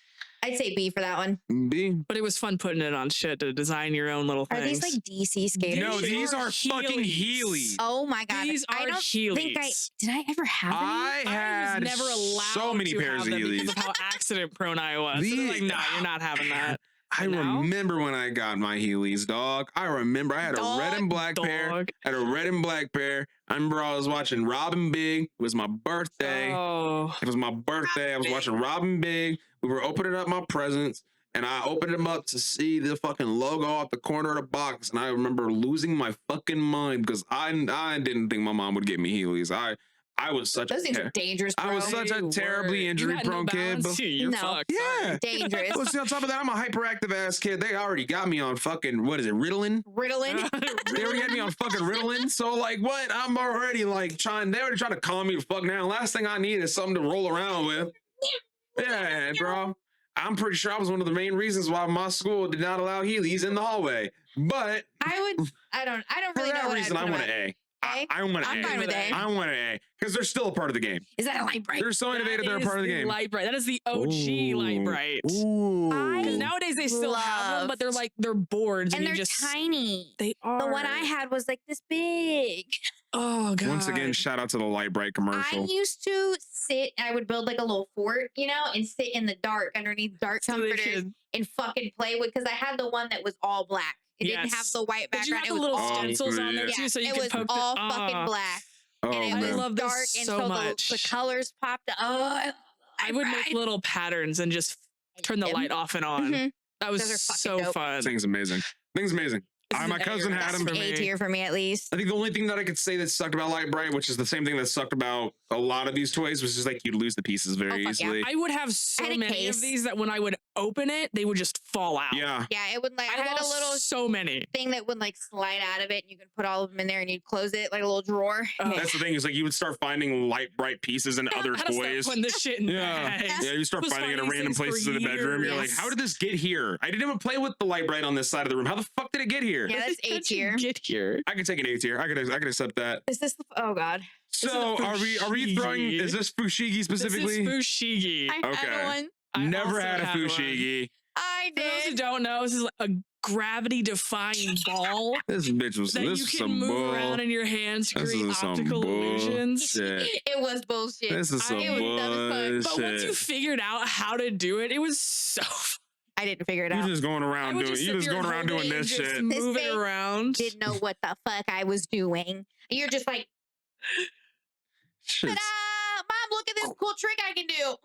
I'd say B for that one. B. But it was fun putting it on shit to design your own little things. Are these like DC skaters? No, these are fucking Heelys. Oh my god. These are Heelys. Did I ever have them? I was never allowed so many to pairs have of them Heelys. because of how accident prone I was. So they're like, no, you're not having that. I Now? remember when I got my Heelys, dog. I remember I had a red and black pair. Dog. I had a red and black pair. I remember I was watching Robin Big. It was my birthday. Oh, It was my birthday. I was watching Robin Big. We were opening up my presents, and I opened them up to see the fucking logo at the corner of the box. And I remember losing my fucking mind because I didn't think my mom would get me Heelys. I was such Those things a are dangerous, bro. I was such a Hey, terribly word. injury You had no prone kid. balance? But You're No. fucked. yeah, dangerous. well, see, on top of that, I'm a hyperactive ass kid. They already got me on fucking what is it, Ritalin? Ritalin. They already had me on fucking Ritalin. So like, what? I'm already like trying. They already trying to calm me the fuck down. Last thing I need is something to roll around with. Yeah, bro. I'm pretty sure I was one of the main reasons why my school did not allow Heelys in the hallway. But I don't for really know that what reason, I I'd want put an on. A. I want an I'm A. fine with A. I want an A because they're still a part of the game. Is that a light bright? They're so innovative. They're a part of the game. Light bright. That is the OG light bright. Ooh. Because nowadays they still have them, but they're boards, And you they're just tiny. they are. The one I had was like this big. Oh god. Once again, shout out to the Light Bright commercial. I used to sit, I would build like a little fort, you know, and sit in the dark underneath dark So they comforters could- and fucking play with, because I had the one that was all black. It didn't have Yes. the white But you background. have It the was little all, stencils on there yeah. too, so you it can was poke all the, fucking black. Oh, And it I was man. love this dark, and so so much. the colors popped. Oh, I would make little patterns and just turn the light off and on. Mhm. That was Those are fucking so dope. fun. Thing's amazing. Thing's amazing. This is My an A cousin or had S them. for A me. tier for me at least. I think the only thing that I could say that sucked about Light Bright, which is the same thing that sucked about a lot of these toys, was just like you'd lose the pieces very Oh, fuck yeah. easily. I would have so I had a many case. of these that when I would open it, they would just fall out. Yeah. Yeah, it would like I had a lost little so many. thing that would like slide out of it, and you could put all of them in there, and you'd close it like a little drawer. Oh. That's the thing, is like you would start finding Light Bright pieces in other I had to start toys. putting this shit in Yeah. bags. Yeah, you start Was finding it in finding random things for places in the bedroom. You're like, years. how did this get here? I didn't even play with the Light Bright on this side of the room. How the fuck did it get here? Yeah, that's A How'd you tier. Get here. I could take an A tier. I could accept that. Is this the, oh god. So a are we throwing, Fushigi. is this Fushigi specifically? This is Fushigi. I Okay. had one. I Never also had a one. Fushigi. I For those who did. don't know, this is a gravity-defying ball This bitch was that this you is can some move bull. around in your hands to This create is some optical illusions. bullshit. It was bullshit. This is some It was dumb as fuck. But once you bullshit. figured out how to do it, it was so fun. I didn't figure it You out. just going I around would doing. sit You just here going around holding doing it this and just shit. Move This it thing around. Didn't know what the fuck I was doing. You're just like, Shit. ta-da! Mom, look at this cool trick I can do.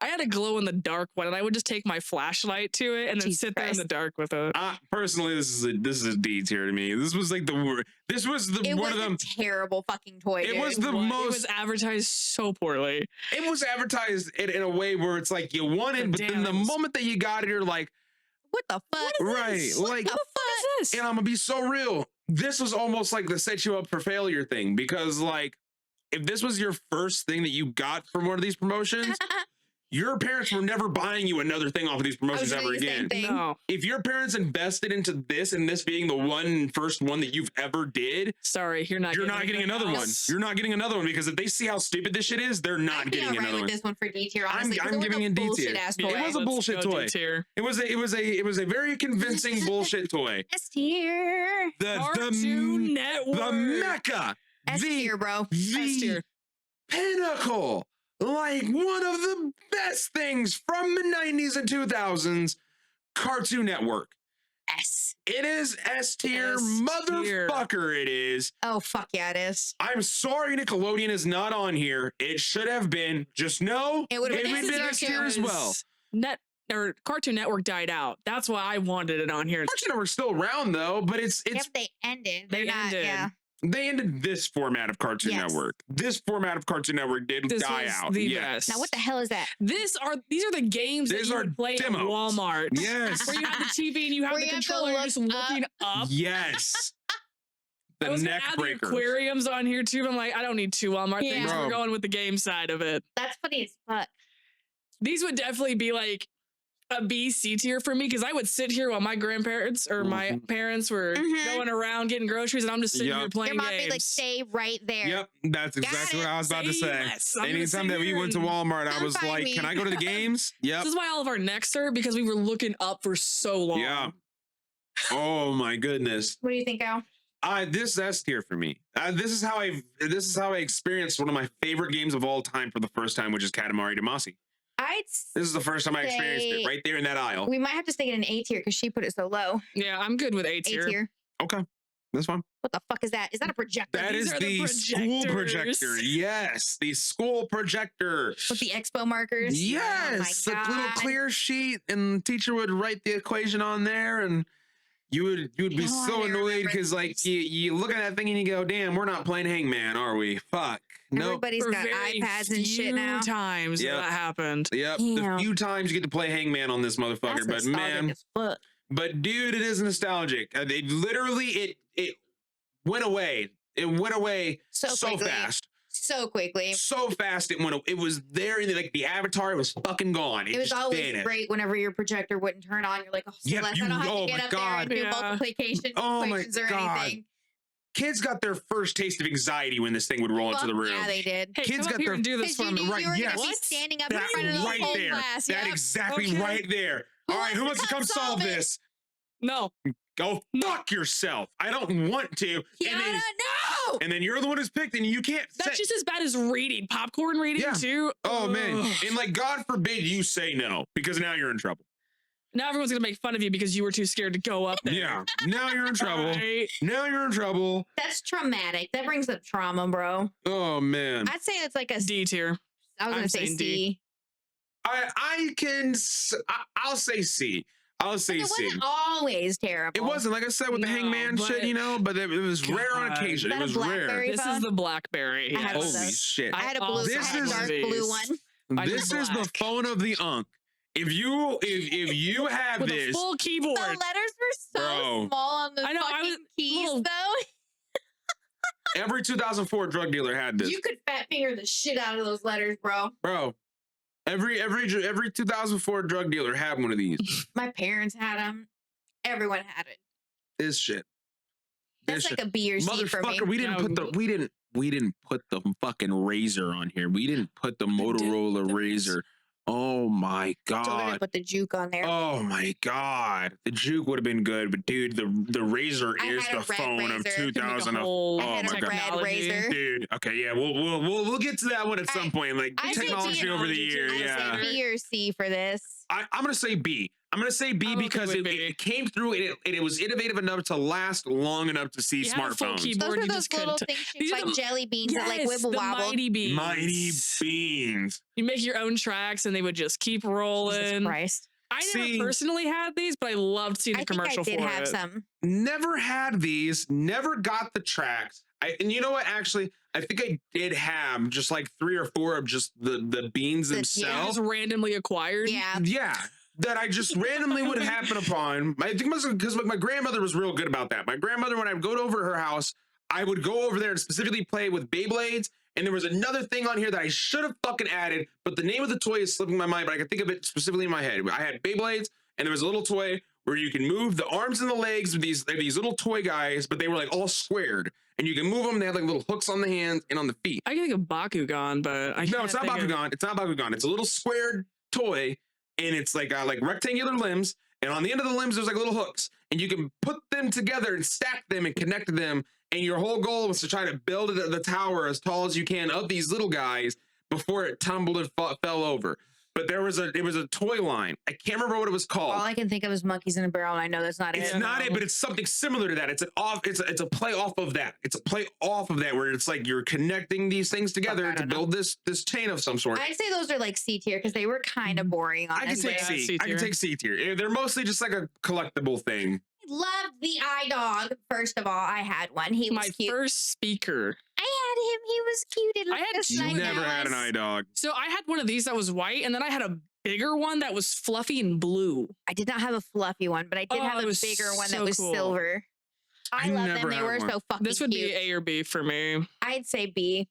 I had a glow in the dark one, and I would just take my flashlight to it and then Jesus sit there in the Christ. dark with it. Personally, this is a D tier to me. This was like the word. This was the It one was of them. a terrible fucking toy. It dude. was the It was most. advertised so poorly. It was advertised in a way where it's like you want it, but then Damn, the it was- moment that you got it, you're like, What the fuck? right, What like, the fuck? What is this? and I'm gonna be so real. This was almost like the set you up for failure thing, because like, if this was your first thing that you got from one of these promotions, your parents were never buying you another thing off of these promotions gonna ever do the same again. thing. No, If your parents invested into this and this being the first one that you've ever did, sorry, you're not. you're not getting another one. else. You're not getting another one, because if they see how stupid this shit is, they're not I'd be getting alright another with one. this one for D tier. I'm- Honestly, 'cause I'm it was giving a it D tier. bullshit ass Yeah, toy. It was a let's bullshit go toy. D-tier. It was a very convincing bullshit toy. S tier. Cartoon Network. the mecca, S the tier, bro. S the tier. pinnacle, like one of the best things from the 90s and 2000s, Cartoon Network. S. It is S tier, S-tier. motherfucker. It is. Oh fuck yeah, it is. I'm sorry Nickelodeon is not on here. It should have been. Just know It would've it been would have been S S tier tier as well. Cartoon Network died out. That's why I wanted it on here. Cartoon Network's still around though, but it's Yep, they ended. They're They not. ended. Yeah. they ended this format of Cartoon Yes. Network. This format of Cartoon Network did This die was out. the Yeah. best. Now what the hell is that? These are the games that These you are would play at demos. Walmart. Yes. Where you have the TV and you have Where the you have to controller look just looking up. Yes. I The was gonna neck add the breakers. aquariums on here too. I'm like, I don't need two Walmart Yeah. things. Bro. We're going with the game side of it. That's funny as fuck. These would definitely be like a B, C tier for me because I would sit here while my grandparents or my Mhm. parents were Mhm. going around getting groceries, and I'm just sitting Yup. here playing Your mom games. be like, stay right there. Yep, that's Got exactly it. what I was about to Say say. less. I'm gonna Anytime sit that we here went to and- Walmart, I Come was find like, me. "Can I go to the games?" Yep. This is why all of our necks hurt because we were looking up for so long. Yeah. Oh my goodness. What do you think, Al? This is S tier for me. This is how I experienced one of my favorite games of all time for the first time, which is Katamari Damacy. This is the first time I experienced it right there in that aisle. We might have to stay in an A tier because she put it so low. Yeah, I'm good with A A tier. tier. Okay, that's fine. What the fuck is that? Is that a projector? That These is are the the school projectors. projector. Yes, the school projector. With the expo markers? Yes, Oh the my little God. clear sheet, and the teacher would write the equation on there, and you would be No, I so don't annoyed remember because like these. you look at that thing and you go, "Damn, we're not playing Hangman, are we? Fuck, nope." Everybody's For got very iPads and shit few now. times Yep. that happened. Yep, the Damn. few times you get to play Hangman on this motherfucker, That's but nostalgic man, as fuck. but dude, it is nostalgic. It literally it went away. It went away So so quickly. fast. So quickly. So fast it went. It was there, and like the avatar was fucking gone. It was just always vanished. great whenever your projector wouldn't turn on. You're like, oh, Yeah, Celeste, I don't have oh to get my up there and God. do Yeah. multiplication Oh my equations or God. anything. Kids got their first taste of anxiety when this thing would roll into the Fuck room. yeah, they did. Hey, Kids come got up here their- and do this Because for you me. knew Right, you were yes. going to be standing up in That front of the right whole there. class. That Yep. exactly Okay. right there. Who All right, who wants wants to to come come solve solve it? this? No. Go fuck yourself. I don't want to. Kiana, no! And then you're the one who's picked, and you can't That's say. just as bad as reading. Popcorn reading, Yeah. too. Oh man, Ugh. and like God forbid you say no, because now you're in trouble. Now everyone's going to make fun of you because you were too scared to go up there. Yeah, now you're in trouble. Right? Now you're in trouble. That's traumatic. That brings up trauma, bro. Oh man, I'd say it's like a. D tier. I was I'm going to say saying C. D. I'll say C. I'll say It C. wasn't always terrible. It wasn't, like I said, with the No, Hangman shit, but- you know, but it was rare on God. occasion. Is It that a was rare. Blackberry? This phone? is the Blackberry. I had one of Holy those. shit. I had a blue. also I This had a is- dark these. blue one. I did This is the black. phone of the Unk. If you have With a this, full keyboard. The letters were so Bro. small on the I know, I was- fucking keys, little- though. every 2004 drug dealer had this. You could fat finger the shit out of those letters, bro. Bro, every 2004 drug dealer had one of these. My parents had them. Everyone had it. This shit. This That's shit. like a B or C for me. Motherfucker, we didn't put the fucking Razor on here. We didn't put the Motorola Razor. Oh my Told her to god. put the juke on there. Oh my god. The Juke would have been good, but dude, the Razor I is had a the red phone of Razor. Could make a 2000. whole I had oh a my God. red technology. razor. Dude, okay, yeah, we'll get to that one at some I- point. Like I say technology B. over the years, I'd yeah. say B or C for this. I'm gonna say B. I'm gonna say B I'm okay because with it, B. it came through and it was innovative enough to last long enough to see You had a full smartphones. keyboard. Those were you those just little couldn't. things shaped These are like the- jelly beans that like Yes, wibble the wobble. mighty beans. Mighty beans. You make your own tracks and they would just keep Jesus rolling. Christ. I See- never personally had these, but I loved seeing the I think I commercial did for have it. some. Never had these. Never got the tracks. And you know what? Actually, I think I did have just like 3 or 4 of just the beans The- yeah. themselves. Just randomly acquired. Yeah. Yeah, that I just randomly would happen upon. I think it was because my grandmother was real good about that. My grandmother, when I would go over to her house, I would go over there and specifically play with Beyblades. And there was another thing on here that I should have fucking added, but the name of the toy is slipping my mind, but I can think of it specifically in my head. I had Beyblades, and there was a little toy where you can move the arms and the legs of these little toy guys, but they were like all squared. And you can move them. They had like little hooks on the hands and on the feet. I can think of Bakugan, but I No, can't it's not think of- Bakugan. It's not Bakugan. It's a little squared toy, and it's like rectangular limbs. And on the end of the limbs, there's like little hooks, and you can put them together and stack them and connect them. And your whole goal was to try to build the tower as tall as you can of these little guys before it tumbled and fell over. But it was a toy line. I can't remember what it was called. All I can think of is monkeys in a barrel, and I know that's not It's it. not it, but it's something similar to that. It's a play off of that. It's a play off of that where it's like you're connecting these things together I to don't know. build this chain of some sort. I'd say those are like C tier because they were kind of boring. I can Honestly, take Yeah, C. C I can tier. take C tier. They're mostly just like a collectible thing. Loved the iDog. First of all, I had one. He was My cute. first speaker. I had him. He was cute. It I had looked two. nice Never had an mouse. iDog. So I had one of these that was white, and then I had a bigger one that was fluffy and blue. I did not have a fluffy one, but I did Oh, have it a was bigger one that so was cool. silver. I I love never them. They had were one. so fucking This would cute. be A or B for me. I'd say B.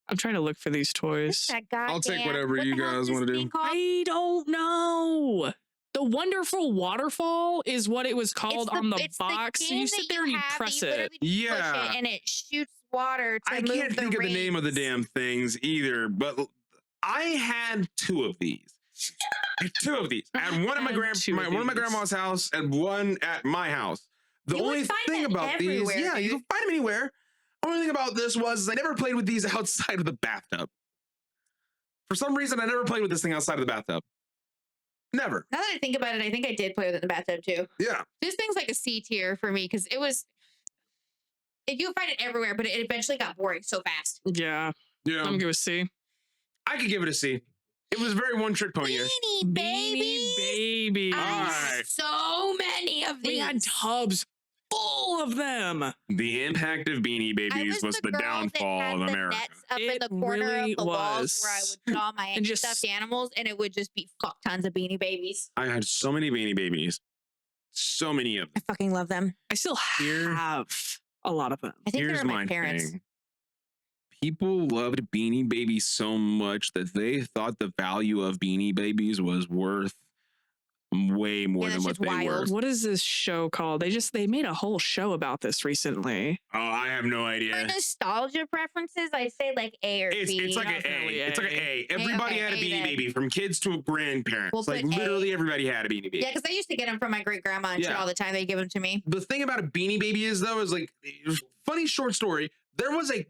I'm trying to look for these toys. That I'll take goddamn- whatever what you the hell guys is this wanna do. thing called? I don't know. The Wonderful Waterfall is what it was called on the it's box. So game you sit that there and you have that press you it. literally push Yeah. it and it shoots water to I move can't think of the name of the rings. damn things either, but I had 2 of these. I had 2 of these. I had one at I had 2 of one at my these. grandma's house and one at my house. The You would only find thing that about these, everywhere, yeah, you dude. can find them anywhere. Only thing about this was I never played with these outside of the bathtub. For some reason, I never played with this thing outside of the bathtub. Never. Now that I think about it, I think I did play with it in the bathtub too. Yeah. This thing's like a C tier for me because it was. You find it everywhere, but it eventually got boring so fast. Yeah. Yeah. I'm going to C. I could give it a C. It was very one-trick pony. Beanie Babies. Baby. I have Alright. so many of these. We had tubs full of them. The impact of Beanie I Babies was the girl that downfall had of the America. nets up in It the corner really of the walls where I was. would draw my And just- stuffed animals, and it would just be fuck tons of Beanie Babies. I had so many Beanie Babies. So many of them. I fucking love them. I still Here- have a lot of them. I think Here's they're my my parents. thing. People loved Beanie Babies so much that they thought the value of Beanie Babies was worth way more Yeah, than that's what just they wild. were. What is this show called? They made a whole show about this recently. Oh, I have no For idea. nostalgia preferences, I say like A or B. It's like an Definitely A. It's like an A. Everybody okay, had a A Beanie then. Baby, from kids to grandparents. We'll Like put A. literally everybody had a Beanie Baby. Yeah, because I used to get them from my great grandma and shit Yeah. all the time. They give them to me. The thing about a Beanie Baby is though, is like, funny short story. There was a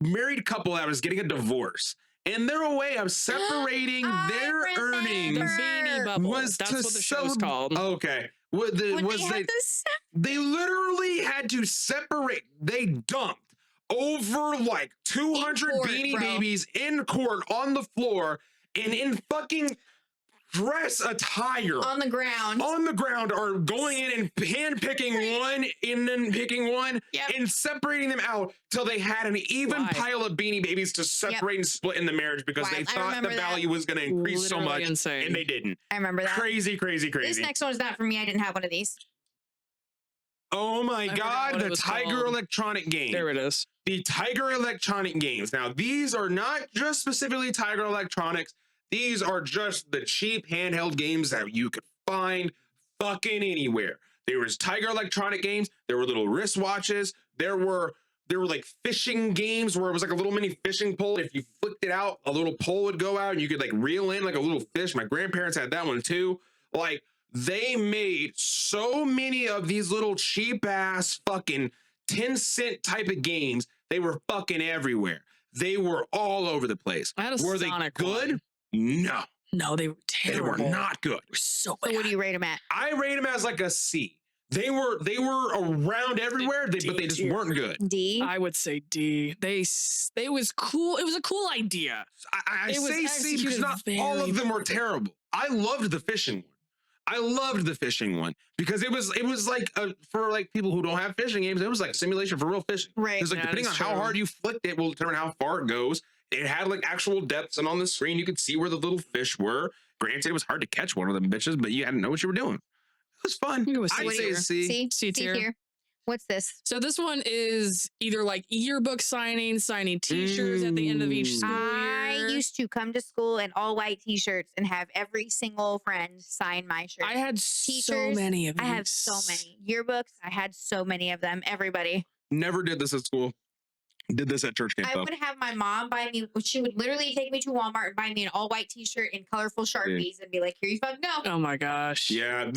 married couple that was getting a divorce, and their way of separating I their remember. earnings The Beanie Bubble. was That's to what the show was celeb- called. Okay. What the, When was they they, had this, they literally had to separate. They dumped over like 200 court, Beanie bro. Babies in court on the floor and in fucking dress attire on the ground. on the ground are going in and hand picking one and then picking one Yep. and separating them out till they had an even Why? pile of Beanie Babies to separate and split in the marriage because they Wild. I thought the remember that. value was going to increase so Literally much insane. and they didn't. I remember that. Crazy, crazy, This crazy. next one is not for me. I didn't have one of these. Oh my forgot God, what it the was Tiger called. Electronic Game. There it is. The Tiger Electronic Games. Now, these are not just specifically Tiger Electronics. These are just the cheap handheld games that you could find fucking anywhere. There was Tiger Electronic Games. There were little wristwatches. There were like fishing games where it was like a little mini fishing pole. If you flicked it out, a little pole would go out and you could like reel in like a little fish. My grandparents had that one too. Like, they made so many of these little cheap ass fucking 10-cent type of games. They were fucking everywhere. They were all over the place. I had a Were they Sonic good? one. No, No, they were they terrible. were not good. They were so So bad. what do you rate them at? I rate them as like a C. They were around everywhere, but they just D-tier. weren't good. D. I would say D. They was cool. It was a cool idea. I It was say C because executed not all very of them were poorly. terrible. I loved the fishing one. I loved the fishing one because it was like for like people who don't have fishing games, it was like simulation for real fishing. Right. It's like That depending on is how true. hard you flicked it will determine how far it goes. It had like actual depths, and on the screen you could see where the little fish were. Granted, it was hard to catch one of them bitches, but you had to know what you were doing. It was fun. It was I'd C say tier. C. C. C tier. What's this? So this one is either like yearbook signing T-shirts at the end of each school I year. used to come to school in all white T-shirts and have every single friend sign my shirt. I had so Teachers, many of these. I have so many yearbooks. I had so many of them. Everybody. Never did this at school. Did this at church camp I though. would have my mom buy me. She would literally take me to Walmart and buy me an all white T-shirt and colorful Sharpies and be like, "Here you fucking go." Oh my gosh. Yeah,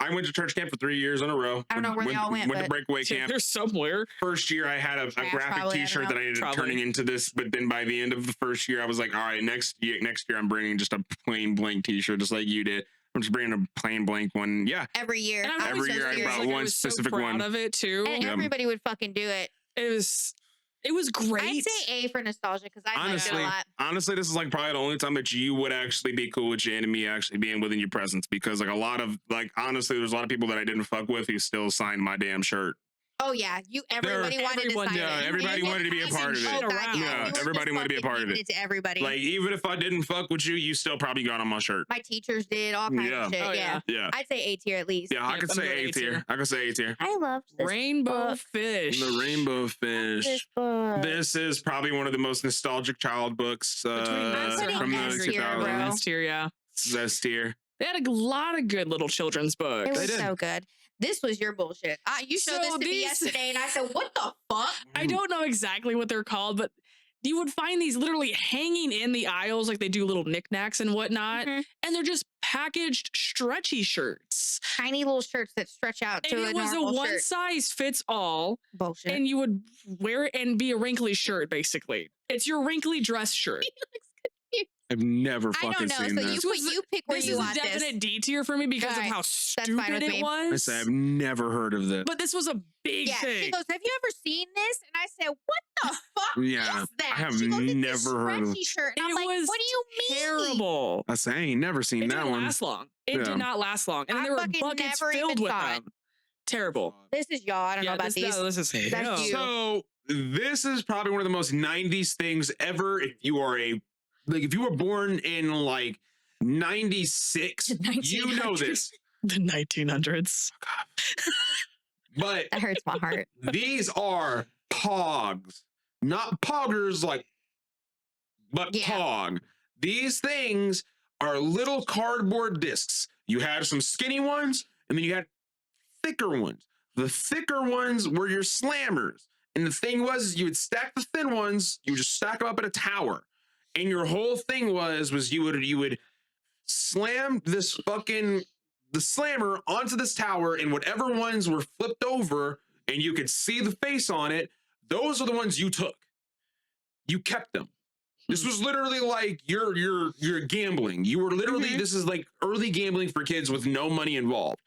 I went to church camp for 3 years in a row. I don't know where they all went, Went to but- breakaway camp. They're somewhere. First year I had a Trash, graphic probably, I don't T-shirt know. that I ended up Probably. turning into this. But then by the end of the first year, I was like, all right, next year I'm bringing just a plain blank T-shirt, just like you did. I'm just bringing a plain blank one. Yeah, Every year. And I I'm was Every so year I serious. brought like, one I was specific so proud one. of it too. And Yeah. everybody would fucking do it. It was great. I'd say A for nostalgia because I liked it honestly, a lot. honestly, this is like probably the only time that you would actually be cool with Jan and me actually being within your presence, because like a lot of like honestly, there's a lot of people that I didn't fuck with who still signed my damn shirt. Oh yeah, everybody wanted everyone to sign did. it. Everybody And wanted to be a passing part of shit it. around. Yeah, We were everybody just wanted to be a fucking part of giving it. to everybody. Like even if I didn't fuck with you, you still probably got on my shirt. My teachers did all kinds Yeah. of shit. Oh, yeah. yeah. Yeah, I'd say A tier at least. yeah, I Yep, could I'm say going A A tier. tier. I could say A tier. I love this Rainbow book. fish. The Rainbow Fish. This book. This is probably one of the most nostalgic child books Between this and from the S tier, 2000s. bro. S tier, yeah. S tier. They had a lot of good little children's It books. was did. so good. This was your bullshit. You showed So this to me these- yesterday, and I said, "What the fuck?" I don't know exactly what they're called, but you would find these literally hanging in the aisles like they do little knickknacks and whatnot. Mhm. And they're just packaged stretchy shirts. Tiny little shirts that stretch out to And a it was a normal one shirt. size fits all. Bullshit. And you would wear it and be a wrinkly shirt, basically. It's your wrinkly dress shirt. I've never I fucking don't know. seen So this. you pick where This you is a want definite this. D tier for me because of Alright, how fine stupid with it me. I was. say I've never heard of this. But this was a big Yeah, thing. she goes, "Have you ever seen this?" And I said, "What the fuck Yeah, is that?" I have she goes, "It's never this heard of stretchy shirt." And It I'm like, was "What do you mean?" terrible. I say I ain't never seen It that didn't one. last long. It Yeah. did not last long. And then I there were fucking buckets never filled even with saw it. them. Terrible. This is y'all. I don't know about these. This is That's him. you. So this is probably one of the most 90s things ever. If you are if you were born in like 96, you know this. The 1900s. But That hurts my heart. these are pogs, not poggers but Yeah. pog. These things are little cardboard discs. You had some skinny ones, and then you had thicker ones. The thicker ones were your slammers. And the thing was, you would stack the thin ones, you would just stack them up in a tower. And your whole thing was you would slam this the slammer onto this tower, and whatever ones were flipped over and you could see the face on it, those are the ones you took. You kept them. This was literally like you're gambling. You were literally this is like early gambling for kids with no money involved.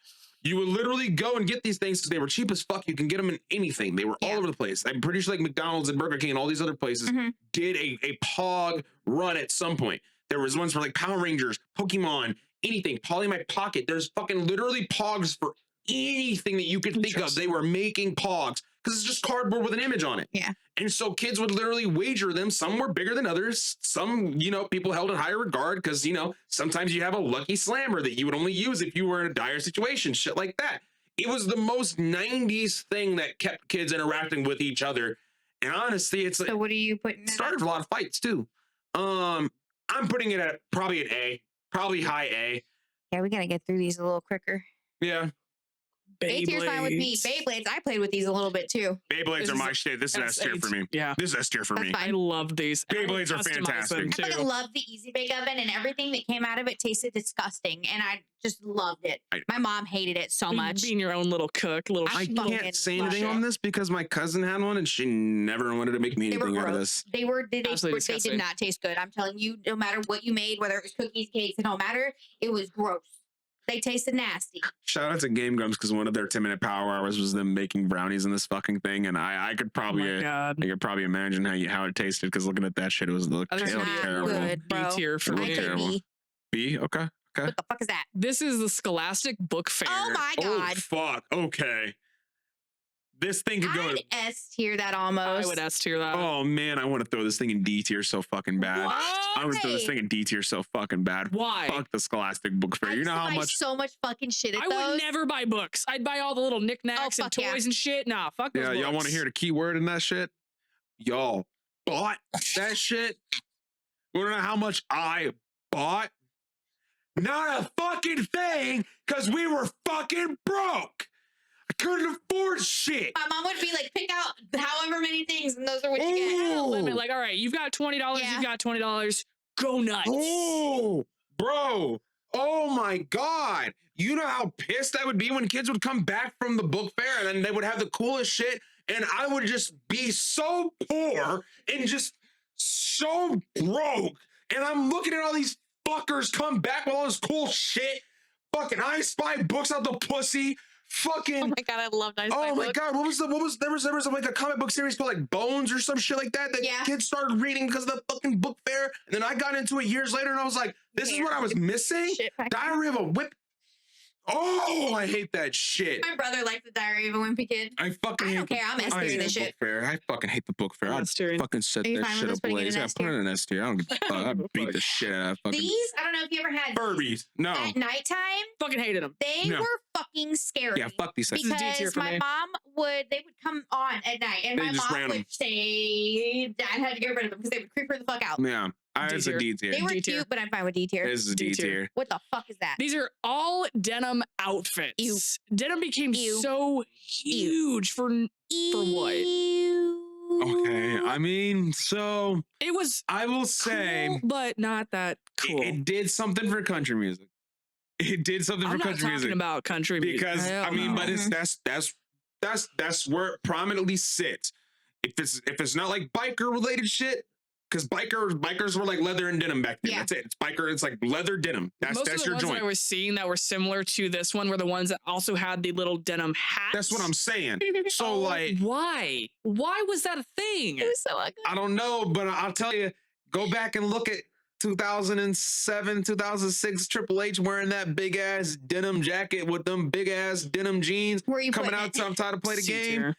You would literally go and get these things because they were cheap as fuck. You can get them in anything. They were all over the place. I'm pretty sure like McDonald's and Burger King and all these other places did a Pog run at some point. There was ones for like Power Rangers, Pokemon, anything. Polly My Pocket. There's fucking literally Pogs for anything that you could think of. They were making Pogs because it's just cardboard with an image on it. Yeah. And so kids would literally wager them. Some were bigger than others. Some, people held in higher regard because, sometimes you have a lucky slammer that you would only use if you were in a dire situation, shit like that. It was the most 90s thing that kept kids interacting with each other. And honestly, it's like, So what are you putting? it started a lot of fights too. I'm putting it at probably an A, probably high A. Yeah, we gotta get through these a little quicker. Yeah. A tier's fine with me. Beyblades, I played with these a little bit too. Beyblades This are is my shit. This is S tier for me. Yeah. This is S tier for That's me. fine. I love these. And I would Beyblades are customize fantastic. them, I too. fucking love the Easy Bake Oven, and everything that came out of it tasted disgusting, and I just loved it. My mom hated it so much. Being your own little cook, little I fucking can't say love anything it. on this because my cousin had one and she never wanted to make me They were anything out of gross. this. They Absolutely did disgusting. not taste good. I'm telling you, no matter what you made, whether it was cookies, cakes, it don't matter. It was gross. They tasted nasty. Shout out to Game Grumps because one of their 10-minute power hours was them making brownies in this fucking thing, and I could Oh probably my God. I could probably imagine how it tasted because looking at that shit, it was I think it's They're gonna be not terrible. good, B bro. tier for It I looked me. say terrible. B. B, okay. What the fuck is that? This is the Scholastic Book Fair. Oh my god. Oh fuck. Okay. This thing could go. I'd S tier that I almost. would S tier that. Oh man, I want to throw this thing in D tier so fucking bad. I want to throw this thing in D tier so fucking bad. Why? Fuck the Scholastic Book Fair. I You used know to how buy much so much fucking shit at I those. would never buy books. I'd buy all the little knickknacks and fuck yeah. toys and shit. Nah, fuck those Yeah, y'all want to books. hear the key word in that shit? Y'all bought that shit? You wanna know how much I bought? Not a fucking thing, because we were fucking broke. I couldn't afford shit. My mom would be like, pick out however many things, and those are what you get. No Ooh. limit. Like, all right, you've got $20. Yeah. You've got $20. Go nuts. Oh, bro. Oh my God. You know how pissed I would be when kids would come back from the book fair and then they would have the coolest shit. And I would just be so poor and just so broke. And I'm looking at all these fuckers come back with all this cool shit. Fucking I Spy books out the pussy. Fucking Oh my god, I love nice. oh my God, what was there was like a comic book series called like Bones or some shit like that Yeah. kids started reading because of the fucking book fair. And then I got into it years later and I was like, this is what I was missing? Shit pack. Diary of a Whip. Oh, I hate that shit. My brother liked the Diary of a Wimpy Kid. I fucking I hate don't care. I'm I S hate tiering the this book shit. fair. I fucking hate the book fair. I'd S tier. fucking set Are you that fine with shit us putting it in ablaze. an Yeah, S put it tier? in an S tier. I don't give a fuck. I beat the shit out of fucking These, I don't know if you ever had Furbies. No. at nighttime. Fucking hated them. They No. were fucking scary. Yeah, fuck these things. This is D tier Because for my me. mom they would come on at night, and They my just mom ran would 'em. say Dad had to get rid of them because they would creep her the fuck out. Yeah. It's a D D tier. They were D tier. cute, but I'm fine with D tier. This is a D D tier. tier. What the fuck is that? These are all denim outfits. Ew. Denim became Ew. so huge for what? Okay. I mean, so It was I will say cool, but not that cool. it did something for country music. It did something I'm for not country talking music. about country music. Because Hell I mean, no. but it's that's where it prominently sits. If it's not like biker related shit, because bikers were like leather and denim back then. Yeah. That's it. It's biker. It's like leather denim. Most That's of the your ones joint. that I was seeing that were similar to this one were the ones that also had the little denim hats. That's what I'm saying. So Oh, like, why? Why was that a thing? It was so ugly. I don't know, but I'll tell you, go back and look at 2007, 2006 Triple H wearing that big ass denim jacket with them big ass denim jeans Where you coming putting out it? time to play the C game. tier.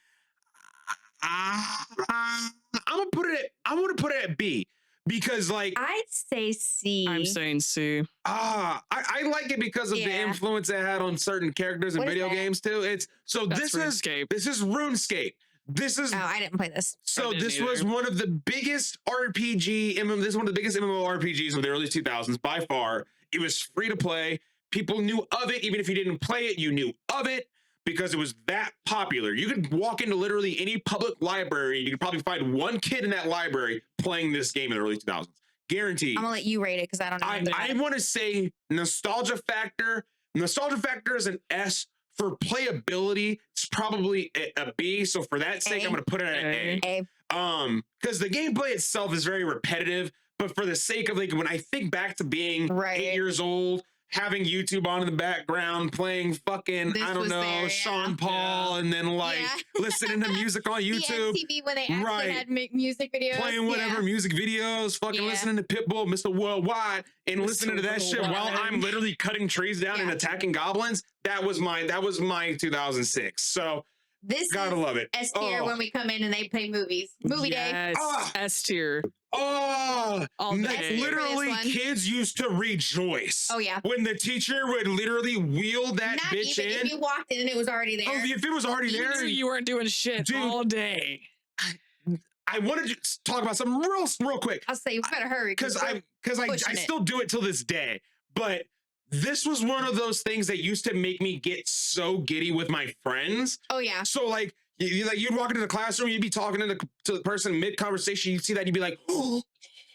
I'm gonna put it at B because like I'd say C. I'm saying C. I like it because of the Yeah. influence it had on certain characters in What is video that? games too. It's so That's this RuneScape. is RuneScape. This is Oh, I didn't play this. so didn't this was either. one of the biggest RPG. This is one of the biggest MMORPGs of the early 2000s by far. It was free to play. People knew of it, even if you didn't play it, you knew of it because it was that popular. You could walk into literally any public library. You could probably find one kid in that library playing this game in the early 2000s. Guaranteed. I'm gonna let you rate it because I don't know. anything about I it. want to say nostalgia factor. Nostalgia factor is an S. For playability, it's probably a B. So for that sake, A. I'm going to put it at an A. A. Because the gameplay itself is very repetitive, but for the sake of like when I think back to being Right. 8 years old, having YouTube on in the background, playing fucking, This I don't was know, there, yeah. Sean Paul, and then like Yeah. listening to music on YouTube. The MTV when they actually Right. had music videos. Playing whatever music videos, fucking Yeah. listening to Pitbull, Mr. Worldwide, and Mr. listening to that shit while Worldwide. I'm literally cutting trees down and Yeah. attacking goblins. That was my 2006. So This gotta is love it. S tier Oh. when we come in and they play movies. Movie day. Yes. Ah. S tier. Oh, All like, day. literally, For this one. kids used to rejoice. Oh yeah. When the teacher would literally wheel that Not bitch even if in. you walked in and it was already there. Oh, if it was already You there, knew you weren't doing shit Dude. all day. I wanted to just talk about something real quick I'll say we better hurry because I pushing it. still do it till this day. But this was one of those things that used to make me get so giddy with my friends. Oh yeah. So like you'd walk into the classroom, you'd be talking to the person mid conversation, you'd see that, and you'd be like, oh,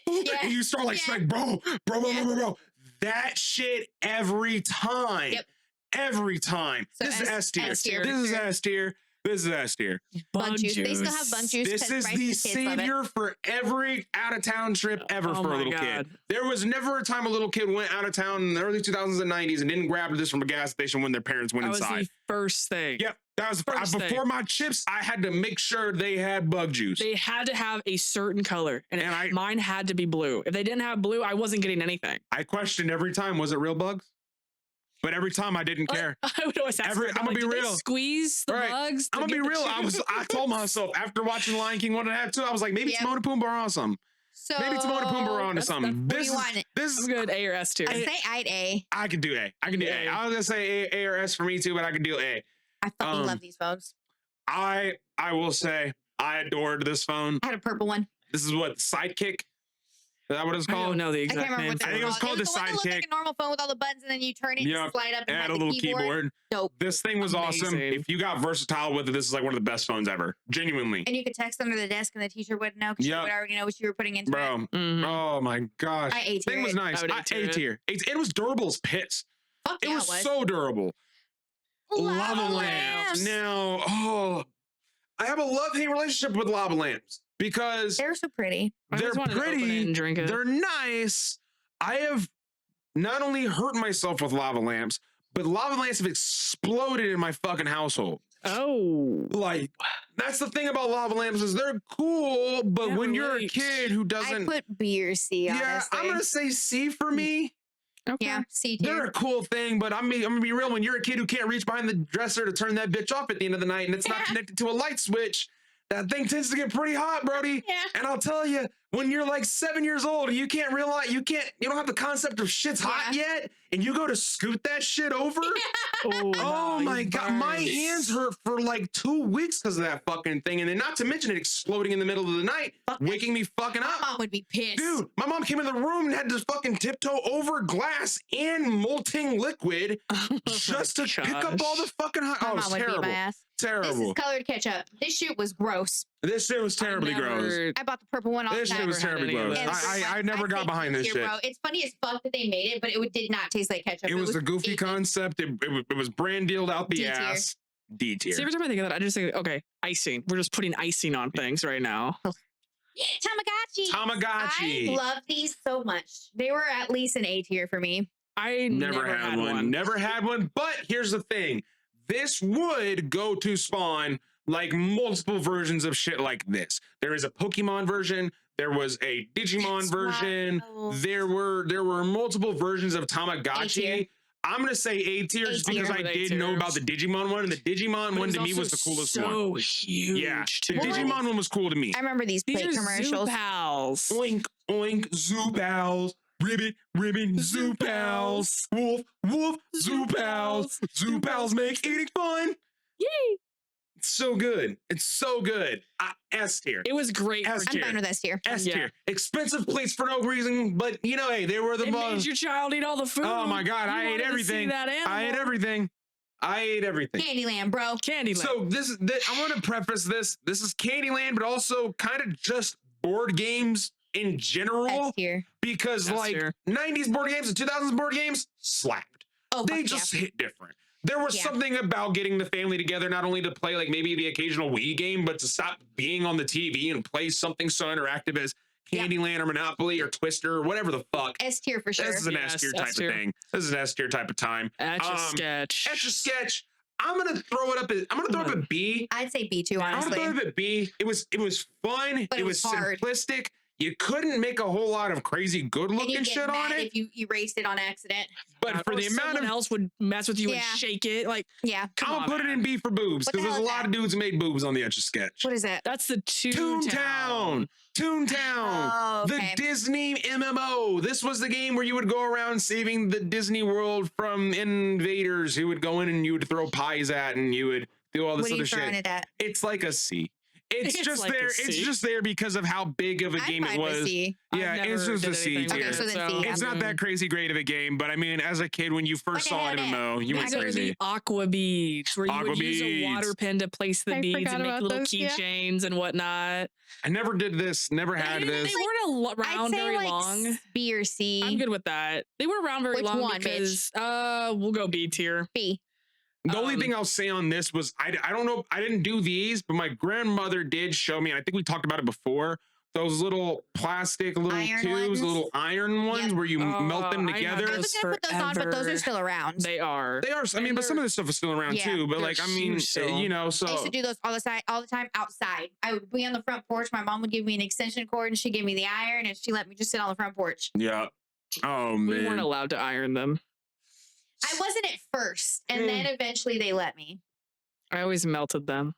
Yeah. and you start like, Yeah. like bro. Yeah. That shit every time. Yep. Every time. So This is S tier. S tier. This is S tier. This is S tier. Bug juice. They still have bug juice. This 'cause is Bryce the and kids love it. savior for every out of town trip ever Oh for a my little God. kid. There was never a time a little kid went out of town in the early 2000s and 90s and didn't grab this from a gas station when their parents went That was inside. the first thing. Yep. That was First thing. before my chips. I had to make sure they had bug juice. They had to have a certain color, and, And mine had to be blue. If they didn't have blue, I wasn't getting anything. I questioned every time, was it real bugs? But every time I didn't care. I would always ask. I'm gonna be did they real. Squeeze the Right. bugs. to I'm gonna be get the real. juice? I told myself after watching Lion King 1.5, 2, I was like, maybe Yep. Timon and Pumbaa are on something. So Maybe Timon and Pumbaa are on to that's- something. what do you want? This I'm is good. A or S tier. I say I'd A. I can do A. I can do A. Yeah. I was gonna say A or S for me too, but I can do A. I fucking Um, love these phones. I will say I adored this phone. I had a purple one. This is what Sidekick. Is that what it's I called? don't know the I exact can't remember name. what for I think it was it. called was the one that looked like Sidekick. a normal phone with all the buttons, and then you turn it and Yep. slide up and Add have a the little keyboard. Dope. This thing was awesome. Amazing. If you got versatile with it, this is like one of the best phones ever. Genuinely. And you could text under the desk, and the teacher wouldn't know because she Yep. would already know what you were putting into it. Bro. Mhm. Oh my gosh. I A tier Thing was it. nice. I would I A tier A it. tier. It was durable as piss. Fuck It yeah, was so durable. Lava lamps. Now, I have a love-hate relationship with lava lamps because They're so pretty. I just they're wanted to open it pretty. and drink it. They're nice. I have not only hurt myself with lava lamps, but lava lamps have exploded in my fucking household. Oh. Like, that's the thing about lava lamps is they're cool, but Yeah, when you're a right. kid who I doesn't, put B or C, yeah, honestly. I'm gonna say C for me. Okay. Yeah, C They're tier. a cool thing, but I'm gonna be real. When you're a kid who can't reach behind the dresser to turn that bitch off at the end of the night, and it's not Yeah. connected to a light switch, that thing tends to get pretty hot, Brody. Yeah. And I'll tell you, when you're like 7 years old and you can't realize you don't have the concept of shit's hot yet, and you go to scoot that shit over. Oh my god, my hands hurt for like 2 weeks because of that fucking thing, and then not to mention it exploding in the middle of the night, Fuck that waking me fucking My up. mom would be pissed. Dude, my mom came in the room and had to fucking tiptoe over glass and molting liquid just to pick up all the fucking hot. My Oh, it mom was would beat terrible. my ass. This Terrible. is colored ketchup. This shit was gross. This shit was terribly gross. I bought the purple one all the This shit time. was Never had terribly any of gross. those. And I never I'd got say behind C this tier, shit. Bro. It's funny as fuck that they made it, but it did not taste like ketchup. It was a goofy D- concept. It was brand dealed out the D tier. ass. D tier. See, every time I think of that, I just think, okay, icing. We're just putting icing on things right now. I love these so much. They were at least an A tier for me. I never had one. Never had one. But here's the thing. This would go to spawn like multiple versions of shit like this. There is a Pokemon version. There was a Digimon version. There were multiple versions of Tamagotchi. I'm gonna say A tier just because I did know about the Digimon one, and the Digimon one to me was the coolest one. So huge. Yeah, the Digimon one was cool to me. I remember these plate are commercials. Zoo Pals. Oink, oink, Zoo Pals. Ribbit, ribbit, Zoo Pals. Wolf, wolf, Zoo Pals. Zoo Pals make eating fun. Yay! It's so good. It's so good. S tier. It was great. S I'm tier. fine with S tier. S tier. Expensive plates for no reason, but you know, hey, they were the It most. made your child eat all the food. Oh my God, I ate everything. I ate everything. I ate everything. Candyland, bro. Candyland. So I want to preface this. This is Candyland, but also kind of just board games in general. S tier. Because like 90s board games and 2000s board games slapped. Oh, they just hit different. There was something about getting the family together, not only to play like maybe the occasional Wii game, but to stop being on the TV and play something so interactive as Candyland or Monopoly or Twister or whatever the fuck. S tier for sure. This is an S tier type of thing. This is an S tier type of time. Etch-a-Sketch. Etch-a-Sketch. I'm gonna throw it up at B. I'd say B too, honestly. I'm gonna throw it up at B. It was fun. But it was hard. Simplistic. You couldn't make a whole lot of crazy good looking shit on it. If you erased it on accident. But for the amount someone of else would mess with you and shake it, like I'll put it in B for boobs because there's a lot of dudes who made boobs on the Etch-a-Sketch. What is that? That's the Toontown. Oh, okay. The Disney MMO. This was the game where you would go around saving the Disney World from invaders who would go in and you would throw pies at and you would do all this What are other you throwing shit. it at? It's like a C. It's just like a there. It's C. just there because of how big of a game it was. Yeah, it's just a C tier. Okay, so then C. It's not that crazy great of a game, but I mean, as a kid, when you first saw an MMO, you went These are crazy. the aqua beads, where you Aqua would use a water beads. pen to place the beads forgot and make about little those, yeah. keychains and whatnot. I never did this. Never had this. They weren't I'd around say very like long. B or C. I'm good with that. They weren't around very Which long one, because we'll go B tier. B. The only thing I'll say on this was I don't know. I didn't do these, but my grandmother did show me. And I think we talked about it before. Those little plastic little Iron tubes, ones? little iron ones where you melt them I had together. I was gonna put those on, but those are still around. They are. They are. I mean, but some of this stuff is still around Yeah, too. But they're like, I mean, huge still. you know, so I used to do those all the time outside. I would be on the front porch. My mom would give me an extension cord, and she'd give me the iron, and she let me just sit on the front porch. yeah. Oh We weren't man. allowed to iron them. I wasn't at first, and then eventually they let me. I always melted them.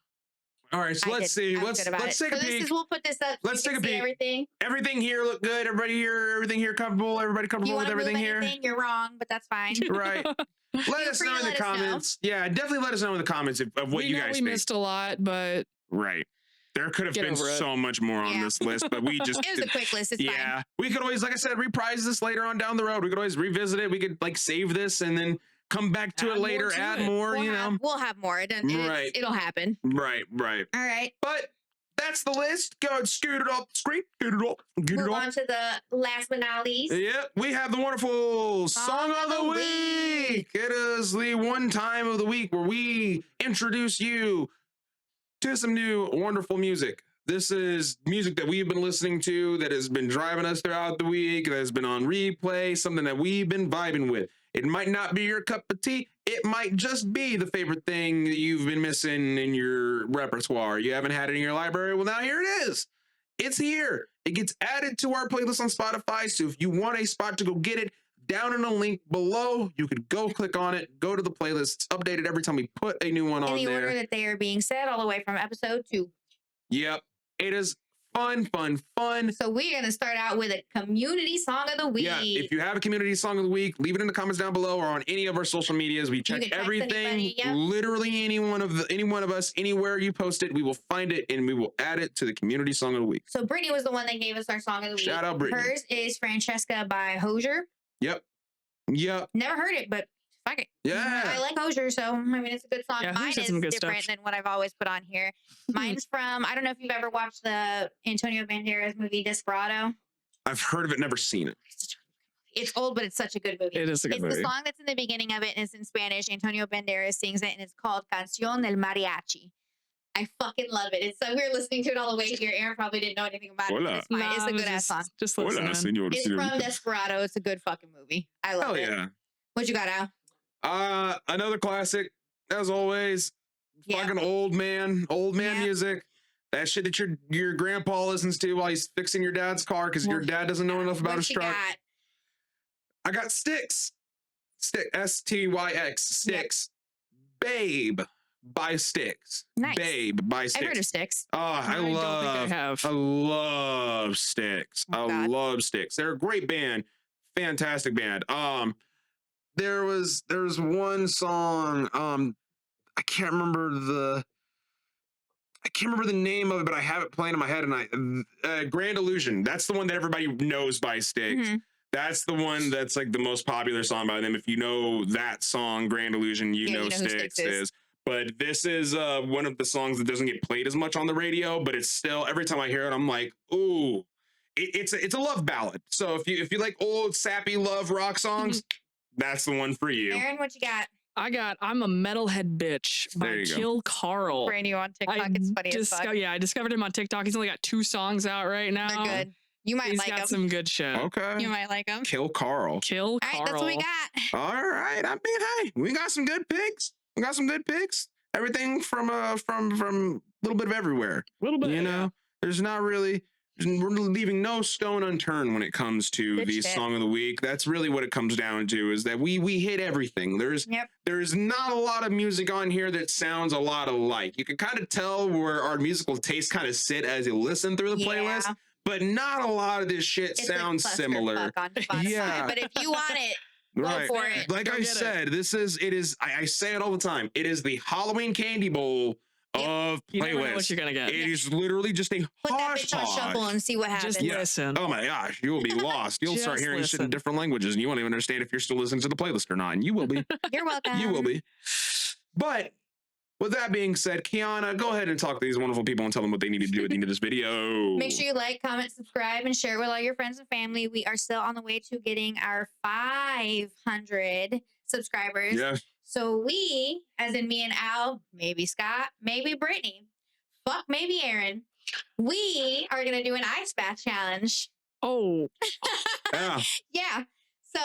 All right, so let's see. Let's take a So this peek. is, we'll put this up. Let's so you take can a see peek. everything. Everything here look good. Everything here comfortable. Everybody If comfortable you with want to move everything here. anything, you're wrong, but that's fine. Right. Let us free know to in the let us know. comments. Yeah, definitely let us know in the comments of what we you know guys we think. missed a lot, but Right. There could have Get been over it. so much more on Yeah. this list, but we just It was a quick list. It's fine. yeah. We could always, like I said, reprise this later on down the road. We could always revisit it. We could like save this and then come back to Add it more later, to add it. more, you know. We'll have more. Right. It'll happen. Right. All right. But that's the list. Go and scoot it off the screen. Scoot it off. Get it Move off. on to the last but not least. Yep, we have the wonderful Song of the Week. It is the one time of the week where we introduce you to some new wonderful music. This is music that we've been listening to that has been driving us throughout the week, that has been on replay, something that we've been vibing with. It might not be your cup of tea. It might just be the favorite thing that you've been missing in your repertoire. You haven't had it in your library. Well, now here it is. It's here. It gets added to our playlist on Spotify. So if you want a spot to go get it, down in the link below, you could go click on it, go to the playlist. It's updated every time we put a new one In on the order there. that they are being said, all the way from episode 2. Yep. It is fun. So we're going to start out with a community song of the week. Yeah, if you have a community song of the week, leave it in the comments down below or on any of our social medias. We check can text everything. anybody, yep. Literally any one of us, anywhere you post it, we will find it and we will add it to the community song of the week. So Brittany was the one that gave us our song of the week. Shout out Brittany. Hers is Francesca by Hosier. Yep. Never heard it, but fuck it. Yeah. I like Hosier, so I mean it's a good song. Yeah, Mine Hosier's is some good different stuff. than what I've always put on here. Mine's from, I don't know if you've ever watched the Antonio Banderas movie Desperado. I've heard of it, never seen it. It's old, but it's such a good movie. it is a good It's movie. the song that's in the beginning of it, and it's in Spanish. Antonio Banderas sings it, and it's called Canción del Mariachi. I fucking love it. It's so we were listening to it all the way here. Aaron probably didn't know anything about it. But it's fine. It's a good ass song. Just Hola, listening. señor, It's señor. from Desperado. It's a good fucking movie. I love Hell it. yeah. What you got, Al? Another classic, as always. Yeah. Fucking old man Yeah. music. That shit that your grandpa listens to while he's fixing your dad's car because your dad doesn't know enough about What his you truck. got? I got Styx. Styx. Styx. Babe by Styx. Nice. Babe by Styx. I've heard of Styx. Oh, I don't think I have. love Styx. Oh, I God. love Styx. They're a great band. Fantastic band. There was one song, I can't remember the name of it, but I have it playing in my head, and Grand Illusion. That's the one that everybody knows by Styx. Mhm. That's the one that's like the most popular song by them. If you know that song, Grand Illusion, you know who Styx Styx is. is. But this is one of the songs that doesn't get played as much on the radio, but it's still, every time I hear it, I'm like, ooh, it's a love ballad. So if you like old sappy love rock songs, that's the one for you. Aaron, what you got? I'm a Metalhead Bitch There by you go. Kill Carl. Brand new on TikTok. It's funny as fuck. I discovered him on TikTok. He's only got 2 songs out right now. They're good. You might He's like got them. some good shit. Okay. You might like them. Kill Carl. Kill All Carl. right, that's what we got. All right. I mean, hey, we got some good picks. We got some good picks. Everything from a little bit of everywhere. A little bit. You know, there's not really, we're leaving no stone unturned when it comes to Good the shit. song of the week. That's really what it comes down to, is that we hit everything. There's not a lot of music on here that sounds a lot alike. You can kind of tell where our musical tastes kind of sit as you listen through the playlist, but not a lot of this shit It's sounds like similar. clusterfuck on Spotify. Yeah. But if you want it, go Right. for it. Like Go I get said, it is, I say it all the time. It is the Halloween candy bowl of You never know playlists. what you're gonna get. It is literally just a Put that bitch on shuffle hodgepodge. and see what happens. Just listen. Oh my gosh, you will be lost. You'll start Just hearing shit in listen. different languages, and you won't even understand if you're still listening to the playlist or not. And you will be. You're welcome. You will be. But with that being said, Kiana, go ahead and talk to these wonderful people and tell them what they need to do at the end of this video. Make sure you like, comment, subscribe, and share it with all your friends and family. We are still on the way to getting our 500 subscribers. Yeah. So we, as in me and Al, maybe Scott, maybe Brittany, fuck, maybe Aaron, we are going to do an ice bath challenge. Oh, Yeah. Yeah. So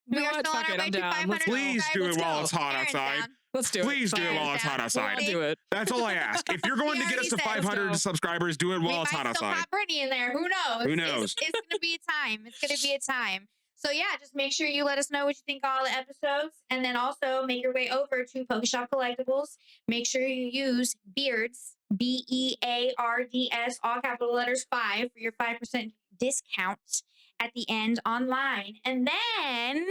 You we know are what? still on Fuck our it, way I'm to down. 500 Let's Please do it subscribers. while Let's it's go. hot Aaron's outside. down. let's do it. Please do it Fine. while it's hot outside. I'll do it. That's all I ask. If you're going He to get us to already said, let's 500 go. subscribers, do it We while it's might hot still outside. pop Brittany in there. Who knows? Who knows? It's going to be a time. It's going to be a time. So yeah, just make sure you let us know what you think of all the episodes, and then also make your way over to Pokeshop Collectibles. Make sure you use Beards, BEARDS, all capital letters 5 for your 5% discount at the end online. And then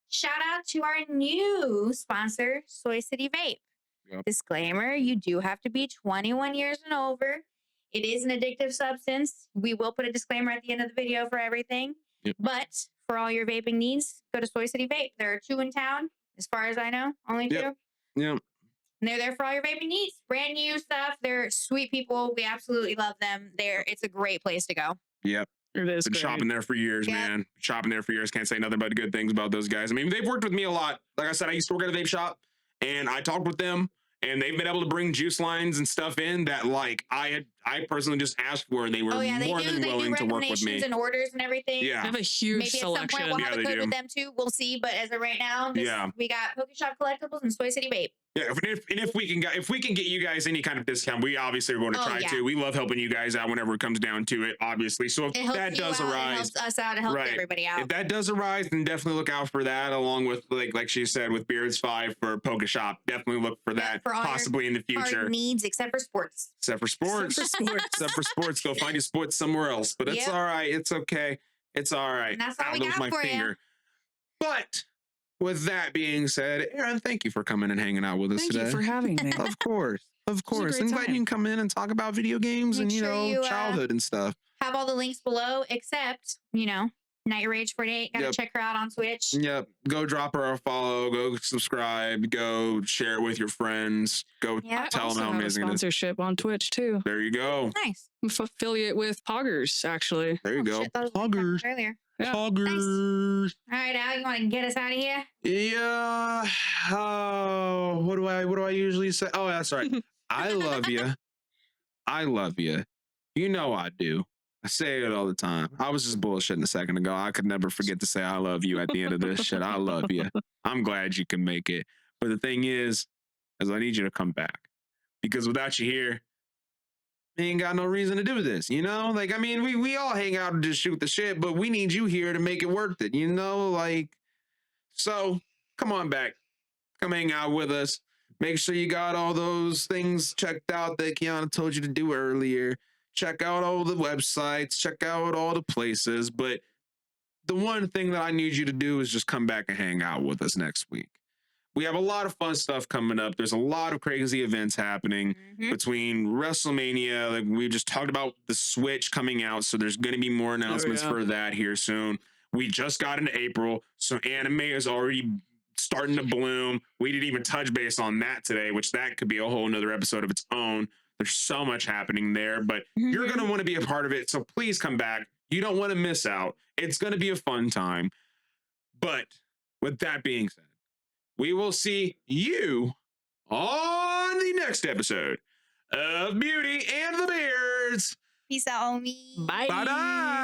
shout out to our new sponsor, Soy City Vape. Yep. Disclaimer, you do have to be 21 years and over. It is an addictive substance. We will put a disclaimer at the end of the video for everything. Yep. But for all your vaping needs, go to Soy City Vape. There are 2 in town, as far as I know, only 2. Yep. Yeah. And they're there for all your vaping needs. Brand new stuff. They're sweet people. We absolutely love them. It's a great place to go. Yep. It is Been great. shopping there for years, Yeah. man. Shopping there for years. Can't say nothing but good things about those guys. I mean, they've worked with me a lot. Like I said, I used to work at a vape shop, and I talked with them, and they've been able to bring juice lines and stuff in that, like, I personally just asked for, and they were They more do. than They do willing to work with recommendations me. and orders and everything. They Yeah. have a huge Maybe at some selection. point we'll Yeah, have a they code do. with them too. We'll see. But as of right now, Yeah. we got Pokeshop Collectibles and Soy City Vape. Yeah, if we can get you guys any kind of discount, we obviously are going to Oh, try yeah. to. We love helping you guys out whenever it comes down to it, obviously. So if It helps that you does out. It arise, helps us out. It helps Right. everybody out. if that does arise, then definitely look out for that. Along with like she said, with Beards 5 for Pokeshop, definitely look for Yeah, that for all your possibly in the Hard future. needs, except for sports. Except for sports. Except for sports, go find your sports somewhere else. But it's Yep. all right. It's okay. It's all right. And that's all Ah, we that was got my for you. finger. But with that being said, Aaron, thank you for coming and hanging out with us Thank today. you for having me. Of course. Of course. great I'm glad time. you can come in and talk about video games Make and, sure you, childhood and stuff. Have all the links below, except, Night Rage 48. Gotta Yep. check her out on Twitch. Yep. Go drop her a follow. Go subscribe. Go share it with your friends. Go Yeah. I tell also them how have a amazing it is. sponsorship on Twitch too. There you go. Nice. I'm affiliate with Poggers, actually. There you Oh, go. shit, that was what we Poggers. talked earlier. Yeah. Poggers. All right, Al, you want to get us out of here? Yeah. Oh, what do I usually say? Oh, that's right. I love you. I love you. You know I do. I say it all the time. I was just bullshitting a second ago. I could never forget to say I love you at the end of this shit. I love you. I'm glad you can make it. But the thing is I need you to come back. Because without you here, we ain't got no reason to do this, you know? Like, I mean, we all hang out and just shoot the shit, but we need you here to make it worth it, you know? Like, so come on back. Come hang out with us. Make sure you got all those things checked out that Kiana told you to do earlier. Check out all the websites. Check out all the places. But the one thing that I need you to do is just come back and hang out with us next week. We have a lot of fun stuff coming up. There's a lot of crazy events happening between WrestleMania. Like we just talked about the Switch coming out. So there's going to be more announcements for that here soon. We just got into April. So anime is already starting to bloom. We didn't even touch base on that today, which that could be a whole nother episode of its own. There's so much happening there, but you're going to want to be a part of it. So please come back. You don't want to miss out. It's going to be a fun time. But with that being said, we will see you on the next episode of Beauty and the Beards. Peace out, homie. Bye. Bye-bye.